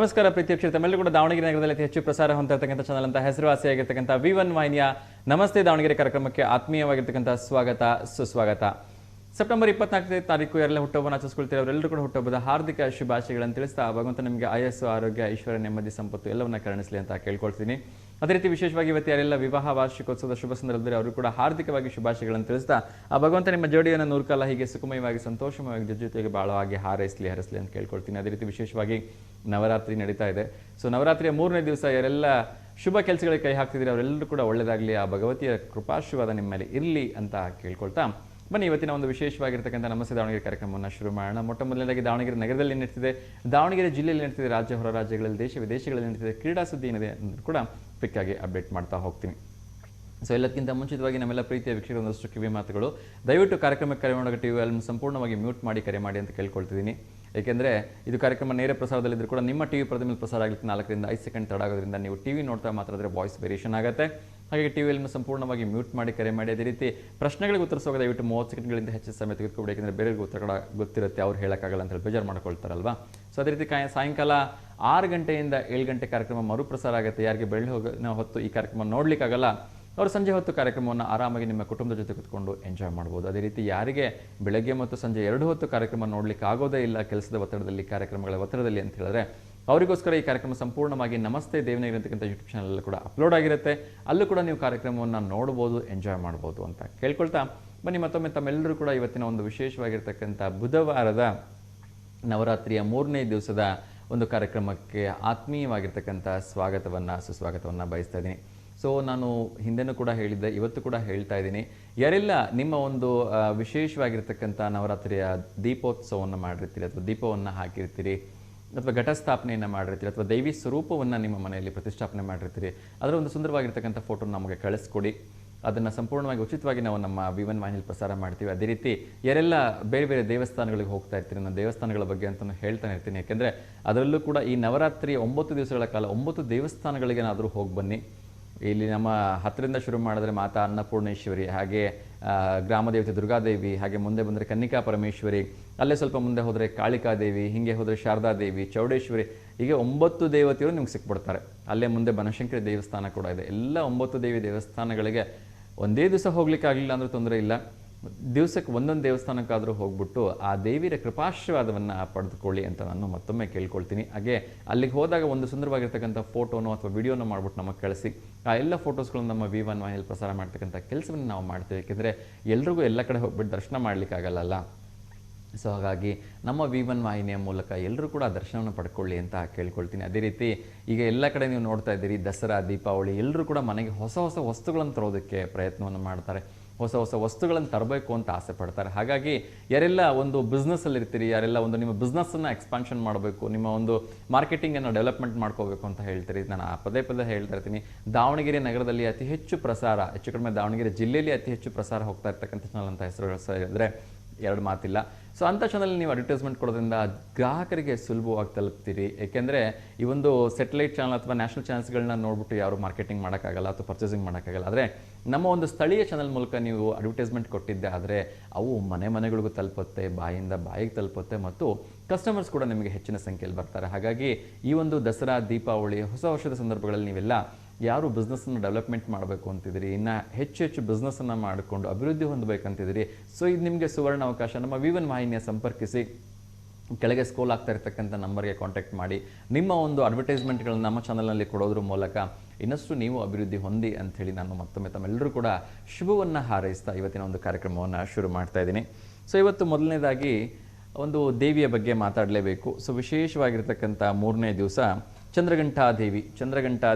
ನಮಸ್ಕಾರ ಪ್ರೀತಿ ವೀಕ್ಷಕರೇ, ತಮ್ಮೆಲ್ಲರೂ ಕೂಡ ದಾವಣಗೆರೆ ನಗರದಲ್ಲಿ ಅತಿ ಹೆಚ್ಚು ಪ್ರಸಾರ ಹೊಂದಿರತಕ್ಕಂಥ ಚಾನಲ್ ಅಂತ ಹೆಸರುವಾಸಿಯಾಗಿರ್ತಕ್ಕಂಥ V1 ವಾಹಿನಿಯ ನಮಸ್ತೆ ದಾವಣಗೆರೆ ಕಾರ್ಯಕ್ರಮಕ್ಕೆ ಆತ್ಮೀಯವಾಗಿರ್ತಕ್ಕಂಥ ಸ್ವಾಗತ ಸುಸ್ವಾಗತ. ಸೆಪ್ಟೆಂಬರ್ 24ನೇ ತಾರೀಕು ಯಾರೆಲ್ಲ ಹುಟ್ಟುಹಬ್ಬವನ್ನು ಆಚರಿಸಿಕೊಳ್ತೀರಾ ಅವರೆಲ್ಲರೂ ಕೂಡ ಹುಟ್ಟುಹಬ್ಬದ ಹಾರ್ದಿಕ ಶುಭಾಶಯಗಳನ್ನು ತಿಳಿಸ್ತಾ ಭಗವಂತ ನಿಮಗೆ ಆಯಸ್ಸು, ಆರೋಗ್ಯ, ಐಶ್ವರ್ಯ, ನೆಮ್ಮದಿ, ಸಂಪತ್ತು ಎಲ್ಲವನ್ನ ಕರುಣಿಸಲಿ ಅಂತ ಕೇಳ್ಕೊಳ್ತೀನಿ. ಅದೇ ರೀತಿ ವಿಶೇಷವಾಗಿ ಇವತ್ತು ಯಾರೆಲ್ಲ ವಿವಾಹ ವಾರ್ಷಿಕೋತ್ಸವದ ಶುಭ ಸಂದರ್ಭದಲ್ಲಿ ಅವರು ಕೂಡ ಹಾರ್ದಿಕವಾಗಿ ಶುಭಾಶಯಗಳನ್ನು ತಿಳಿಸ್ತಾ ಆ ಭಗವಂತ ನಿಮ್ಮ ಜೋಡಿಯನ್ನು ನೂರ್ಕಾಲ ಹೀಗೆ ಸುಖಮಯವಾಗಿ ಸಂತೋಷಮಯವಾಗಿ ಜೊತೆಗೆ ಬಾಳವಾಗಿ ಹರಸಲಿ ಅಂತ ಕೇಳ್ಕೊಳ್ತೀನಿ. ಅದೇ ರೀತಿ ವಿಶೇಷವಾಗಿ ನವರಾತ್ರಿ ನಡೀತಾ ಇದೆ. ಸೊ ನವರಾತ್ರಿಯ 3ನೇ ದಿವಸ ಯಾರೆಲ್ಲ ಶುಭ ಕೆಲಸಗಳಿಗೆ ಕೈ ಹಾಕ್ತಿದ್ದೀರಿ ಅವರೆಲ್ಲರೂ ಕೂಡ ಒಳ್ಳೆಯದಾಗಲಿ, ಆ ಭಗವತಿಯ ಕೃಪಾಶೀರ್ವಾದ ನಿಮ್ಮ ಮೇಲೆ ಇರಲಿ ಅಂತ ಕೇಳ್ಕೊಳ್ತಾ ಬನ್ನಿ ಇವತ್ತಿನ ಒಂದು ವಿಶೇಷವಾಗಿರ್ತಕ್ಕಂಥ ನಮಸ್ತೆ ದಾವಣಗೆರೆ ಕಾರ್ಯಕ್ರಮವನ್ನು ಶುರು ಮಾಡೋಣ. ಮೊಟ್ಟ ಮೊದಲನೇದಾಗಿ ದಾವಣಗೆರೆ ನಗರದಲ್ಲಿ ನಡೀತಿದೆ, ದಾವಣಗೆರೆ ಜಿಲ್ಲೆಯಲ್ಲಿ ನಡೀತಿದೆ, ರಾಜ್ಯ ಹೊರ ರಾಜ್ಯಗಳಲ್ಲಿ ದೇಶ ವಿದೇಶಗಳಲ್ಲಿ ನಡೀತಿದೆ ಕ್ರೀಡಾ ಸುದ್ದಿ ಏನಿದೆ ಅಂತ ಕೂಡ ಕ್ವಿಕ್ಕಾಗಿ ಅಪ್ಡೇಟ್ ಮಾಡ್ತಾ ಹೋಗ್ತೀನಿ. ಸೊ ಎಲ್ಲಕ್ಕಿಂತ ಮುಂಚಿತವಾಗಿ ನಮ್ಮೆಲ್ಲ ಪ್ರೀತಿಯ ವೀಕ್ಷಕರ ಒಂದಷ್ಟು ಕಿವಿ ಮಾತುಗಳು. ದಯವಿಟ್ಟು ಕಾರ್ಯಕ್ರಮಕ್ಕೆ ಕರೆ ಮಾಡೋಕೆ ಟಿವಿ ಅಲ್ಲಿ ಸಂಪೂರ್ಣವಾಗಿ ಮ್ಯೂಟ್ ಮಾಡಿ ಕರೆ ಮಾಡಿ ಅಂತ ಕೇಳ್ಕೊಳ್ತಿದ್ದೀನಿ. ಏಕೆಂದರೆ ಇದು ಕಾರ್ಯಕ್ರಮ ನೇರ ಪ್ರಸಾರದಲ್ಲಿದ್ದರೂ ಕೂಡ ನಿಮ್ಮ ಟಿವಿ ಪರದೆ ಮೇಲೆ ಪ್ರಸಾರ ಆಗಲಿಕ್ಕೆ 4 ರಿಂದ 5 ಸೆಕೆಂಡ್ ತಡ ಆಗೋದ್ರಿಂದ ನೀವು ಟಿವಿ ನೋಡ್ತಾ ಮಾತಾಡಿದ್ರೆ ವಾಯ್ಸ್ ವೇರಿಯೇಷನ್ ಆಗುತ್ತೆ. ಹಾಗೆ ಟಿವಿಯಲ್ಲಿ ಸಂಪೂರ್ಣವಾಗಿ ಮ್ಯೂಟ್ ಮಾಡಿ ಕರೆ ಮಾಡಿ. ಅದೇ ರೀತಿ ಪ್ರಶ್ನೆಗಳಿಗೆ ಉತ್ತರಿಸುವಾಗ ದಯವಿಟ್ಟು 30 ಸೆಕೆಂಡ್ಗಳಿಂದ ಹೆಚ್ಚು ಸಮಯ ತೆಗೆದುಕೊಡಿ, ಯಾಕೆಂದರೆ ಬೇರೆಯವ್ರಿಗೆ ಉತ್ತರ ಗೊತ್ತಿರುತ್ತೆ, ಅವ್ರು ಹೇಳೋಕ್ಕಾಗಲ್ಲ ಅಂತ ಹೇಳಿ ಬೇಜಾರು ಮಾಡ್ಕೊಳ್ತಾರಲ್ವಾ. ಸೊ ಅದೇ ರೀತಿ ಸಾಯಂಕಾಲ 6 ಗಂಟೆಯಿಂದ 7 ಗಂಟೆ ಕಾರ್ಯಕ್ರಮ ಮರುಪ್ರಸಾರ ಆಗುತ್ತೆ. ಯಾರಿಗೆ ಬೆಳ್ಳಿ ಹೊತ್ತು ಈ ಕಾರ್ಯಕ್ರಮ ನೋಡಲಿಕ್ಕಾಗಲ್ಲ ಅವರು ಸಂಜೆ ಹೊತ್ತು ಕಾರ್ಯಕ್ರಮವನ್ನು ಆರಾಮಾಗಿ ನಿಮ್ಮ ಕುಟುಂಬದ ಜೊತೆ ಕೂತ್ಕೊಂಡು ಎಂಜಾಯ್ ಮಾಡ್ಬೋದು. ಅದೇ ರೀತಿ ಯಾರಿಗೆ ಬೆಳಗ್ಗೆ ಮತ್ತು ಸಂಜೆ 2 ಹೊತ್ತು ಕಾರ್ಯಕ್ರಮ ನೋಡಲಿಕ್ಕೆ ಆಗೋದೇ ಇಲ್ಲ ಕೆಲಸದ ಒತ್ತಡದಲ್ಲಿ, ಕಾರ್ಯಕ್ರಮಗಳ ಒತ್ತಡದಲ್ಲಿ ಅಂತ ಹೇಳಿದ್ರೆ ಅವರಿಗೋಸ್ಕರ ಈ ಕಾರ್ಯಕ್ರಮ ಸಂಪೂರ್ಣವಾಗಿ ನಮಸ್ತೆ ದೇವನಗಿರಿ ಅಂತಕ್ಕಂಥ ಯೂಟ್ಯೂಬ್ ಚಾನಲ್ ಕೂಡ ಅಪ್ಲೋಡ್ ಆಗಿರುತ್ತೆ. ಅಲ್ಲೂ ಕೂಡ ನೀವು ಕಾರ್ಯಕ್ರಮವನ್ನು ನೋಡ್ಬೋದು, ಎಂಜಾಯ್ ಮಾಡ್ಬೋದು ಅಂತ ಕೇಳ್ಕೊಳ್ತಾ ಬನ್ನಿ ಮತ್ತೊಮ್ಮೆ ತಮ್ಮೆಲ್ಲರೂ ಕೂಡ ಇವತ್ತಿನ ಒಂದು ವಿಶೇಷವಾಗಿರ್ತಕ್ಕಂಥ ಬುಧವಾರದ ನವರಾತ್ರಿಯ 3ನೇ ದಿವಸದ ಒಂದು ಕಾರ್ಯಕ್ರಮಕ್ಕೆ ಆತ್ಮೀಯವಾಗಿರ್ತಕ್ಕಂಥ ಸುಸ್ವಾಗತವನ್ನು ಬಯಸ್ತಾ ಇದ್ದೀನಿ. ಸೊ ನಾನು ಹಿಂದೆನೂ ಕೂಡ ಹೇಳಿದ್ದೆ, ಇವತ್ತು ಕೂಡ ಹೇಳ್ತಾ ಇದ್ದೀನಿ, ಯಾರೆಲ್ಲ ನಿಮ್ಮ ಒಂದು ವಿಶೇಷವಾಗಿರ್ತಕ್ಕಂಥ ನವರಾತ್ರಿಯ ದೀಪೋತ್ಸವವನ್ನು ಮಾಡಿರ್ತೀರಿ ಅಥವಾ ದೀಪವನ್ನು ಹಾಕಿರ್ತೀರಿ ಅಥವಾ ಘಟಸ್ಥಾಪನೆಯನ್ನು ಮಾಡಿರ್ತೀರಿ ಅಥವಾ ದೈವಿ ಸ್ವರೂಪವನ್ನು ನಿಮ್ಮ ಮನೆಯಲ್ಲಿ ಪ್ರತಿಷ್ಠಾಪನೆ ಮಾಡಿರ್ತೀರಿ, ಅದರ ಒಂದು ಸುಂದರವಾಗಿರ್ತಕ್ಕಂಥ ಫೋಟೋನ ನಮಗೆ ಕಳಿಸ್ಕೊಡಿ. ಅದನ್ನು ಸಂಪೂರ್ಣವಾಗಿ ಉಚಿತವಾಗಿ ನಾವು ನಮ್ಮ V1 ವಾಹಿನಿಯಲ್ಲಿ ಪ್ರಸಾರ ಮಾಡ್ತೀವಿ. ಅದೇ ರೀತಿ ಯಾರೆಲ್ಲ ಬೇರೆ ಬೇರೆ ದೇವಸ್ಥಾನಗಳಿಗೆ ಹೋಗ್ತಾ ಇರ್ತೀರಿ, ನಾನು ದೇವಸ್ಥಾನಗಳ ಬಗ್ಗೆ ಅಂತಲೂ ಹೇಳ್ತಾನೆ ಇರ್ತೀನಿ, ಯಾಕೆಂದರೆ ಅದರಲ್ಲೂ ಕೂಡ ಈ ನವರಾತ್ರಿ 9 ದಿವಸಗಳ ಕಾಲ 9 ದೇವಸ್ಥಾನಗಳಿಗೇನಾದರೂ ಹೋಗಿ ಬನ್ನಿ. ಇಲ್ಲಿ ನಮ್ಮ ಹತ್ತಿರದಿಂದ ಶುರು ಮಾಡಿದ್ರೆ ಮಾತಾ ಅನ್ನಪೂರ್ಣೇಶ್ವರಿ, ಹಾಗೆ ಗ್ರಾಮದೇವತೆ ದುರ್ಗಾದೇವಿ, ಹಾಗೆ ಮುಂದೆ ಬಂದರೆ ಕನ್ನಿಕಾ ಪರಮೇಶ್ವರಿ, ಅಲ್ಲೇ ಸ್ವಲ್ಪ ಮುಂದೆ ಹೋದರೆ ಕಾಳಿಕಾದೇವಿ, ಹೀಗೆ ಹೋದರೆ ಶಾರದಾದೇವಿ, ಚೌಡೇಶ್ವರಿ, ಹೀಗೆ 9 ದೇವತೆಯರು ನಿಮ್ಗೆ ಸಿಕ್ಬಿಡ್ತಾರೆ. ಅಲ್ಲೇ ಮುಂದೆ ಬನಶಂಕರಿ ದೇವಸ್ಥಾನ ಕೂಡ ಇದೆ. ಎಲ್ಲ 9 ದೇವಿ ದೇವಸ್ಥಾನಗಳಿಗೆ ಒಂದೇ ದಿವಸ ಹೋಗ್ಲಿಕ್ಕೆ ಆಗಲಿಲ್ಲ ಅಂದರೂ ತೊಂದರೆ ಇಲ್ಲ, ದಿವಸಕ್ಕೆ ಒಂದೊಂದು ದೇವಸ್ಥಾನಕ್ಕಾದರೂ ಹೋಗ್ಬಿಟ್ಟು ಆ ದೇವಿಯ ಕೃಪಾಶೀರ್ವಾದವನ್ನು ಪಡೆದುಕೊಳ್ಳಿ ಅಂತ ನಾನು ಮತ್ತೊಮ್ಮೆ ಕೇಳ್ಕೊಳ್ತೀನಿ. ಹಾಗೆ ಅಲ್ಲಿಗೆ ಹೋದಾಗ ಒಂದು ಸುಂದರವಾಗಿರ್ತಕ್ಕಂಥ ಫೋಟೋನೋ ಅಥವಾ ವಿಡಿಯೋನೋ ಮಾಡ್ಬಿಟ್ಟು ನಮಗೆ ಕಳಿಸಿ. ಆ ಎಲ್ಲ ಫೋಟೋಸ್ಗಳನ್ನು ನಮ್ಮ V1 ವಾಹಿನಿಯಲ್ಲಿ ಪ್ರಸಾರ ಮಾಡ್ತಕ್ಕಂಥ ಕೆಲಸವನ್ನು ನಾವು ಮಾಡ್ತೀವಿ, ಏಕೆಂದರೆ ಎಲ್ರಿಗೂ ಎಲ್ಲ ಕಡೆ ಹೋಗ್ಬಿಟ್ಟು ದರ್ಶನ ಮಾಡಲಿಕ್ಕಾಗಲ್ಲ. ಸೊ ಹಾಗಾಗಿ ನಮ್ಮ V1 ವಾಹಿನಿಯ ಮೂಲಕ ಎಲ್ಲರೂ ಕೂಡ ದರ್ಶನವನ್ನು ಪಡ್ಕೊಳ್ಳಿ ಅಂತ ಕೇಳ್ಕೊಳ್ತೀನಿ. ಅದೇ ರೀತಿ ಈಗ ಎಲ್ಲ ಕಡೆ ನೀವು ನೋಡ್ತಾ ಇದ್ದೀರಿ, ದಸರಾ, ದೀಪಾವಳಿ ಎಲ್ಲರೂ ಕೂಡ ಮನೆಗೆ ಹೊಸ ಹೊಸ ವಸ್ತುಗಳನ್ನು ತರೋದಕ್ಕೆ ಪ್ರಯತ್ನವನ್ನು ಮಾಡ್ತಾರೆ, ಹೊಸ ಹೊಸ ವಸ್ತುಗಳನ್ನು ತರಬೇಕು ಅಂತ ಆಸೆ ಪಡ್ತಾರೆ. ಹಾಗಾಗಿ ಯಾರೆಲ್ಲ ಒಂದು ಬಿಸ್ನೆಸ್ಸಲ್ಲಿ ಇರ್ತೀರಿ, ಯಾರೆಲ್ಲ ಒಂದು ನಿಮ್ಮ ಬಿಸ್ನೆಸ್ಸನ್ನು ಎಕ್ಸ್ಪಾನ್ಷನ್ ಮಾಡಬೇಕು, ನಿಮ್ಮ ಒಂದು ಮಾರ್ಕೆಟಿಂಗನ್ನು ಡೆವಲಪ್ಮೆಂಟ್ ಮಾಡ್ಕೋಬೇಕು ಅಂತ ಹೇಳ್ತೀರಿ, ನಾನು ಪದೇ ಹೇಳ್ತಾ ಇರ್ತೀನಿ, ದಾವಣಗೆರೆ ನಗರದಲ್ಲಿ ಅತಿ ಹೆಚ್ಚು ಪ್ರಸಾರ, ಹೆಚ್ಚು ಕಡಿಮೆ ದಾವಣಗೆರೆ ಜಿಲ್ಲೆಯಲ್ಲಿ ಅತಿ ಹೆಚ್ಚು ಪ್ರಸಾರ ಹೋಗ್ತಾ ಇರ್ತಕ್ಕಂಥ ಚಾನಲ್ ಅಂತ ಹೆಸರು ಹೇಳಿದ್ರೆ ಎರಡು ಮಾತಿಲ್ಲ. ಸೊ ಅಂಥ ಚಾನಲ್ ನೀವು ಅಡ್ವರ್ಟೈಸ್ಮೆಂಟ್ ಕೊಡೋದ್ರಿಂದ ಗ್ರಾಹಕರಿಗೆ ಸುಲಭವಾಗಿ ತಲುಪ್ತೀರಿ. ಏಕೆಂದರೆ ಈ ಒಂದು ಸೆಟಲೈಟ್ ಚಾನಲ್ ಅಥವಾ ನ್ಯಾಷನಲ್ ಚಾನಲ್ಸ್ಗಳನ್ನ ನೋಡ್ಬಿಟ್ಟು ಯಾರು ಮಾರ್ಕೆಟಿಂಗ್ ಮಾಡೋಕ್ಕಾಗಲ್ಲ ಅಥವಾ ಪರ್ಚೇಸಿಂಗ್ ಮಾಡೋಕ್ಕಾಗಲ್ಲ. ಆದರೆ ನಮ್ಮ ಒಂದು ಸ್ಥಳೀಯ ಚಾನಲ್ ಮೂಲಕ ನೀವು ಅಡ್ವರ್ಟೈಸ್ಮೆಂಟ್ ಕೊಟ್ಟಿದ್ದೆ ಆದರೆ ಅವು ಮನೆಗಳಿಗೂ ತಲುಪುತ್ತೆ, ಬಾಯಿಂದ ಬಾಯಿಗೆ ತಲುಪುತ್ತೆ ಮತ್ತು ಕಸ್ಟಮರ್ಸ್ ಕೂಡ ನಿಮಗೆ ಹೆಚ್ಚಿನ ಸಂಖ್ಯೆಯಲ್ಲಿ ಬರ್ತಾರೆ. ಹಾಗಾಗಿ ಈ ಒಂದು ದಸರಾ, ದೀಪಾವಳಿ, ಹೊಸ ವರ್ಷದ ಸಂದರ್ಭಗಳಲ್ಲಿ ನೀವೆಲ್ಲ ಯಾರು ಬಿಸ್ನೆಸ್ಸನ್ನು ಡೆವಲಪ್ಮೆಂಟ್ ಮಾಡಬೇಕು ಅಂತಿದ್ದೀರಿ, ಇನ್ನು ಹೆಚ್ಚು ಬಿಸ್ನೆಸ್ಸನ್ನು ಮಾಡಿಕೊಂಡು ಅಭಿವೃದ್ಧಿ ಹೊಂದಬೇಕಂತಿದ್ದೀರಿ, ಸೊ ಇದು ನಿಮಗೆ ಸುವರ್ಣ ಅವಕಾಶ. ನಮ್ಮ V1 ವಾಹಿನಿಯ ಸಂಪರ್ಕಿಸಿ, ಕೆಳಗೆ ಸ್ಕ್ರೋಲ್ ಆಗ್ತಾ ಇರ್ತಕ್ಕಂಥ ನಂಬರ್ಗೆ ಕಾಂಟ್ಯಾಕ್ಟ್ ಮಾಡಿ ನಿಮ್ಮ ಒಂದು ಅಡ್ವರ್ಟೈಸ್ಮೆಂಟ್ಗಳನ್ನು ನಮ್ಮ ಚಾನಲ್ನಲ್ಲಿ ಕೊಡೋದ್ರ ಮೂಲಕ ಇನ್ನಷ್ಟು ನೀವು ಅಭಿವೃದ್ಧಿ ಹೊಂದಿ ಅಂಥೇಳಿ ನಾನು ಮತ್ತೊಮ್ಮೆ ತಮ್ಮೆಲ್ಲರೂ ಕೂಡ ಶುಭವನ್ನು ಹಾರೈಸ್ತಾ ಇವತ್ತಿನ ಒಂದು ಕಾರ್ಯಕ್ರಮವನ್ನು ಶುರು ಮಾಡ್ತಾ ಇದ್ದೀನಿ. ಸೊ ಇವತ್ತು ಮೊದಲನೇದಾಗಿ ಒಂದು ದೇವಿಯ ಬಗ್ಗೆ ಮಾತಾಡಲೇಬೇಕು. ಸೊ ವಿಶೇಷವಾಗಿರ್ತಕ್ಕಂಥ 3ನೇ ದಿವಸ ಚಂದ್ರಘಂಟಾ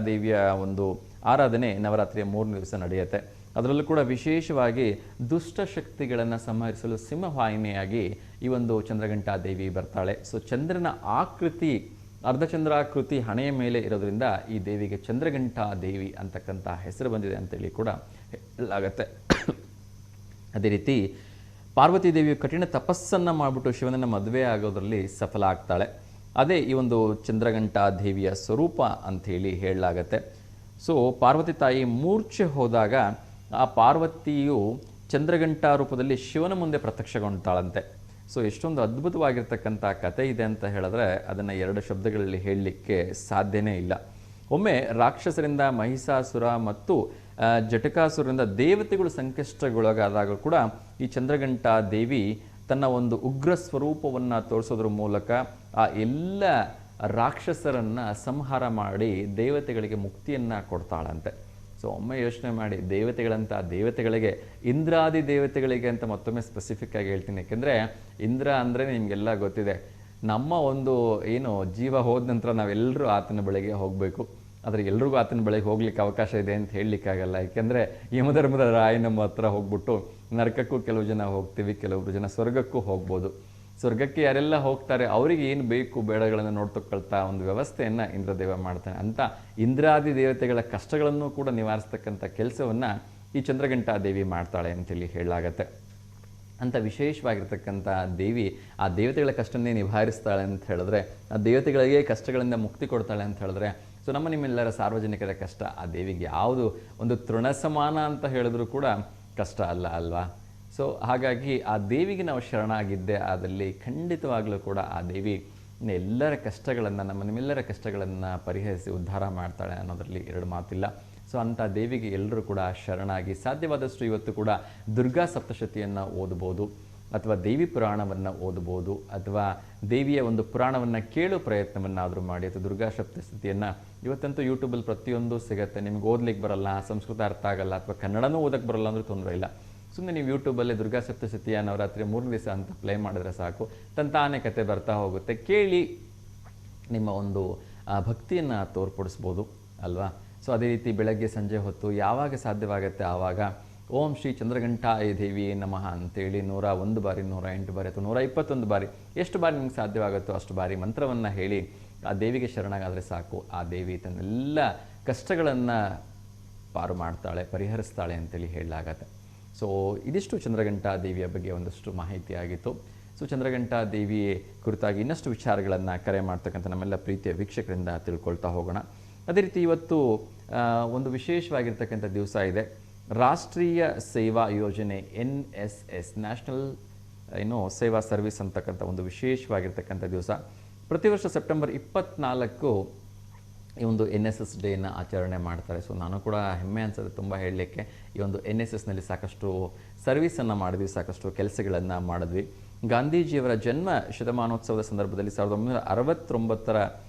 ದೇವಿಯ ಒಂದು ಆರಾಧನೆ ನವರಾತ್ರಿಯ 3ನೇ ದಿವಸ ನಡೆಯುತ್ತೆ. ಅದರಲ್ಲೂ ಕೂಡ ವಿಶೇಷವಾಗಿ ದುಷ್ಟಶಕ್ತಿಗಳನ್ನು ಸಂಹರಿಸಲು ಸಿಂಹವಾಹಿನಿಯಾಗಿ ಈ ಒಂದು ಚಂದ್ರಘಂಟಾ ದೇವಿ ಬರ್ತಾಳೆ. ಸೊ ಚಂದ್ರನ ಆಕೃತಿ, ಅರ್ಧಚಂದ್ರಾಕೃತಿ ಹಣೆಯ ಮೇಲೆ ಇರೋದ್ರಿಂದ ಈ ದೇವಿಗೆ ಚಂದ್ರಘಂಟಾ ದೇವಿ ಅಂತಕ್ಕಂಥ ಹೆಸರು ಬಂದಿದೆ ಅಂತೇಳಿ ಕೂಡ ಹೇಳಲಾಗತ್ತೆ. ಅದೇ ರೀತಿ ಪಾರ್ವತಿ ದೇವಿಯು ಕಠಿಣ ತಪಸ್ಸನ್ನು ಮಾಡಿಬಿಟ್ಟು ಶಿವನನ್ನು ಮದುವೆ ಆಗೋದ್ರಲ್ಲಿ ಸಫಲ ಆಗ್ತಾಳೆ. ಅದೇ ಈ ಒಂದು ಚಂದ್ರಘಂಟಾ ದೇವಿಯ ಸ್ವರೂಪ ಅಂಥೇಳಿ ಹೇಳಲಾಗತ್ತೆ. ಸೊ ಪಾರ್ವತಿ ತಾಯಿ ಮೂರ್ಛೆ ಹೋದಾಗ ಆ ಪಾರ್ವತಿಯು ಚಂದ್ರಘಂಟಾ ರೂಪದಲ್ಲಿ ಶಿವನ ಮುಂದೆ ಪ್ರತ್ಯಕ್ಷಗೊಂಡ್ತಾಳಂತೆ. ಸೊ ಎಷ್ಟೊಂದು ಅದ್ಭುತವಾಗಿರ್ತಕ್ಕಂಥ ಕತೆ ಇದೆ ಅಂತ ಹೇಳಿದ್ರೆ ಅದನ್ನು 2 ಶಬ್ದಗಳಲ್ಲಿ ಹೇಳಲಿಕ್ಕೆ ಸಾಧ್ಯನೇ ಇಲ್ಲ. ಒಮ್ಮೆ ರಾಕ್ಷಸರಿಂದ ಮಹಿಷಾಸುರ ಮತ್ತು ಜಟಕಾಸುರರಿಂದ ದೇವತೆಗಳು ಸಂಕಷ್ಟಗೊಳಗಾದಾಗ ಕೂಡ ಈ ಚಂದ್ರಘಂಟಾ ದೇವಿ ತನ್ನ ಒಂದು ಉಗ್ರ ಸ್ವರೂಪವನ್ನು ತೋರಿಸೋದ್ರ ಮೂಲಕ ಆ ಎಲ್ಲ ರಾಕ್ಷಸರನ್ನು ಸಂಹಾರ ಮಾಡಿ ದೇವತೆಗಳಿಗೆ ಮುಕ್ತಿಯನ್ನು ಕೊಡ್ತಾಳಂತೆ. ಸೊ ಒಮ್ಮೆ ಯೋಚನೆ ಮಾಡಿ, ದೇವತೆಗಳಿಗೆ ಇಂದ್ರಾದಿ ದೇವತೆಗಳಿಗೆ ಅಂತ ಮತ್ತೊಮ್ಮೆ ಸ್ಪೆಸಿಫಿಕ್ ಆಗಿ ಹೇಳ್ತೀನಿ. ಯಾಕೆಂದರೆ ಇಂದ್ರ ಅಂದರೆ ನಿಮಗೆಲ್ಲ ಗೊತ್ತಿದೆ, ನಮ್ಮ ಒಂದು ಏನು ಜೀವ ಹೋದ ನಂತರ ನಾವೆಲ್ಲರೂ ಆತನ ಬಳಿಗೆ ಹೋಗಬೇಕು. ಆದರೆ ಎಲ್ರಿಗೂ ಆತನ ಬಳಿಗೆ ಹೋಗ್ಲಿಕ್ಕೆ ಅವಕಾಶ ಇದೆ ಅಂತ ಹೇಳಲಿಕ್ಕಾಗಲ್ಲ. ಯಾಕೆಂದರೆ ಯಮಧರ್ಮದ ರಾಯ ನಮ್ಮ ಹತ್ರ ಹೋಗ್ಬಿಟ್ಟು ನರಕಕ್ಕೂ ಕೆಲವು ಜನ ಹೋಗ್ತೀವಿ, ಕೆಲವರು ಜನ ಸ್ವರ್ಗಕ್ಕೂ ಹೋಗ್ಬೋದು. ಸ್ವರ್ಗಕ್ಕೆ ಯಾರೆಲ್ಲ ಹೋಗ್ತಾರೆ ಅವರಿಗೆ ಏನು ಬೇಕು ಬೇಡಗಳನ್ನು ನೋಡ್ತಕ್ಕಳ್ತಾ ಒಂದು ವ್ಯವಸ್ಥೆಯನ್ನು ಇಂದ್ರದೇವ ಮಾಡ್ತಾನೆ. ಅಂತ ಇಂದ್ರಾದಿ ದೇವತೆಗಳ ಕಷ್ಟಗಳನ್ನು ಕೂಡ ನಿವಾರಿಸ್ತಕ್ಕಂಥ ಕೆಲಸವನ್ನು ಈ ಚಂದ್ರಘಂಟಾ ದೇವಿ ಮಾಡ್ತಾಳೆ ಅಂತೇಳಿ ಹೇಳಲಾಗತ್ತೆ. ಅಂತ ವಿಶೇಷವಾಗಿರ್ತಕ್ಕಂಥ ದೇವಿ ಆ ದೇವತೆಗಳ ಕಷ್ಟನ್ನೇ ನಿಭಾಯಿಸ್ತಾಳೆ ಅಂತ ಹೇಳಿದ್ರೆ, ಆ ದೇವತೆಗಳಿಗೆ ಕಷ್ಟಗಳಿಂದ ಮುಕ್ತಿ ಕೊಡ್ತಾಳೆ ಅಂತ ಹೇಳಿದ್ರೆ, ಸೊ ನಮ್ಮ ನಿಮ್ಮೆಲ್ಲರ ಸಾರ್ವಜನಿಕರ ಕಷ್ಟ ಆ ದೇವಿಗೆ ಯಾವುದು ಒಂದು ತೃಣ ಸಮಾನ ಅಂತ ಹೇಳಿದ್ರು ಕೂಡ ಕಷ್ಟ ಅಲ್ಲ ಅಲ್ವಾ. ಸೊ ಹಾಗಾಗಿ ಆ ದೇವಿಗೆ ನಾವು ಶರಣಾಗಿದ್ದೆ ಆದಲ್ಲಿ ಖಂಡಿತವಾಗಲೂ ಕೂಡ ಆ ದೇವಿ ಎಲ್ಲರ ಕಷ್ಟಗಳನ್ನು, ನಮ್ಮ ನಿಮ್ಮೆಲ್ಲರ ಕಷ್ಟಗಳನ್ನು ಪರಿಹರಿಸಿ ಉದ್ಧಾರ ಮಾಡ್ತಾಳೆ ಅನ್ನೋದರಲ್ಲಿ 2 ಮಾತಿಲ್ಲ. ಸೊ ಅಂಥ ದೇವಿಗೆ ಎಲ್ಲರೂ ಕೂಡ ಶರಣಾಗಿ ಸಾಧ್ಯವಾದಷ್ಟು ಇವತ್ತು ಕೂಡ ದುರ್ಗಾ ಸಪ್ತಶತಿಯನ್ನು ಓದ್ಬೋದು, ಅಥವಾ ದೇವಿ ಪುರಾಣವನ್ನು ಓದ್ಬೋದು, ಅಥವಾ ದೇವಿಯ ಒಂದು ಪುರಾಣವನ್ನು ಕೇಳೋ ಪ್ರಯತ್ನವನ್ನಾದರೂ ಮಾಡಿ. ಅಥವಾ ದುರ್ಗಾ ಸಪ್ತಶತಿಯನ್ನು ಇವತ್ತಂತೂ ಯೂಟ್ಯೂಬಲ್ಲಿ ಪ್ರತಿಯೊಂದು ಸಿಗುತ್ತೆ. ನಿಮ್ಗೆ ಓದ್ಲಿಕ್ಕೆ ಬರಲ್ಲ, ಸಂಸ್ಕೃತ ಅರ್ಥ ಆಗಲ್ಲ, ಅಥವಾ ಕನ್ನಡನೂ ಓದಕ್ಕೆ ಬರಲ್ಲ ಅಂದರೆ ತೊಂದರೆ ಇಲ್ಲ. ಸುಮ್ಮನೆ ನೀವು ಯೂಟ್ಯೂಬಲ್ಲಿ ದುರ್ಗಾ ಸಪ್ತಶತಿಯ ನವರಾತ್ರಿ 3 ದಿವಸ ಅಂತ ಪ್ಲೇ ಮಾಡಿದ್ರೆ ಸಾಕು, ತಂತಾನೇ ಕತೆ ಬರ್ತಾ ಹೋಗುತ್ತೆ. ಕೇಳಿ ನಿಮ್ಮ ಒಂದು ಭಕ್ತಿಯನ್ನು ತೋರ್ಪಡಿಸ್ಬೋದು ಅಲ್ವಾ. ಸೊ ಅದೇ ರೀತಿ ಬೆಳಗ್ಗೆ ಸಂಜೆ ಹೊತ್ತು ಯಾವಾಗ ಸಾಧ್ಯವಾಗುತ್ತೆ ಆವಾಗ ಓಂ ಶ್ರೀ ಚಂದ್ರಘಂಟಾಯ ದೇವಿ ನಮಃ ಅಂತೇಳಿ 101 ಬಾರಿ, 108 ಬಾರಿ ಅಥವಾ 121 ಬಾರಿ, ಎಷ್ಟು ಬಾರಿ ನಿಮ್ಗೆ ಸಾಧ್ಯವಾಗುತ್ತೋ ಅಷ್ಟು ಬಾರಿ ಮಂತ್ರವನ್ನು ಹೇಳಿ ಆ ದೇವಿಗೆ ಶರಣಾಗಾದರೆ ಸಾಕು. ಆ ದೇವಿ ತನ್ನೆಲ್ಲ ಕಷ್ಟಗಳನ್ನು ಪಾರು ಮಾಡ್ತಾಳೆ, ಪರಿಹರಿಸ್ತಾಳೆ ಅಂತೇಳಿ ಹೇಳಲಾಗತ್ತೆ. ಸೊ ಇದಿಷ್ಟು ಚಂದ್ರಘಂಟಾ ದೇವಿಯ ಬಗ್ಗೆ ಒಂದಷ್ಟು ಮಾಹಿತಿ ಆಗಿತ್ತು. ಸೊ ಚಂದ್ರಘಂಟಾ ದೇವಿ ಕುರಿತಾಗಿ ಇನ್ನಷ್ಟು ವಿಚಾರಗಳನ್ನು ಕರೆ ಮಾಡ್ತಕ್ಕಂಥ ನಮ್ಮೆಲ್ಲ ಪ್ರೀತಿಯ ವೀಕ್ಷಕರಿಂದ ತಿಳ್ಕೊಳ್ತಾ ಹೋಗೋಣ. ಅದೇ ರೀತಿ ಇವತ್ತು ಒಂದು ವಿಶೇಷವಾಗಿರ್ತಕ್ಕಂಥ ದಿವಸ ಇದೆ. ರಾಷ್ಟ್ರೀಯ ಸೇವಾ ಯೋಜನೆ NSS, ನ್ಯಾಷನಲ್ ಸೇವಾ ಸರ್ವಿಸ್ ಅಂತಕ್ಕಂಥ ಒಂದು ವಿಶೇಷವಾಗಿರ್ತಕ್ಕಂಥ ದಿವಸ. ಪ್ರತಿ ವರ್ಷ ಸೆಪ್ಟೆಂಬರ್ 24 ಈ ಒಂದು NSS ಡೇನ ಆಚರಣೆ ಮಾಡ್ತಾರೆ. ಸೊ ನಾನು ಕೂಡ ಹೆಮ್ಮೆ ಅನಿಸುತ್ತೆ ತುಂಬ ಹೇಳಲಿಕ್ಕೆ. ಈ ಒಂದು NSSನಲ್ಲಿ ಸಾಕಷ್ಟು ಸರ್ವೀಸನ್ನು ಮಾಡಿದ್ವಿ, ಸಾಕಷ್ಟು ಕೆಲಸಗಳನ್ನು ಮಾಡಿದ್ವಿ. ಗಾಂಧೀಜಿಯವರ ಜನ್ಮ ಶತಮಾನೋತ್ಸವದ ಸಂದರ್ಭದಲ್ಲಿ 1969ರ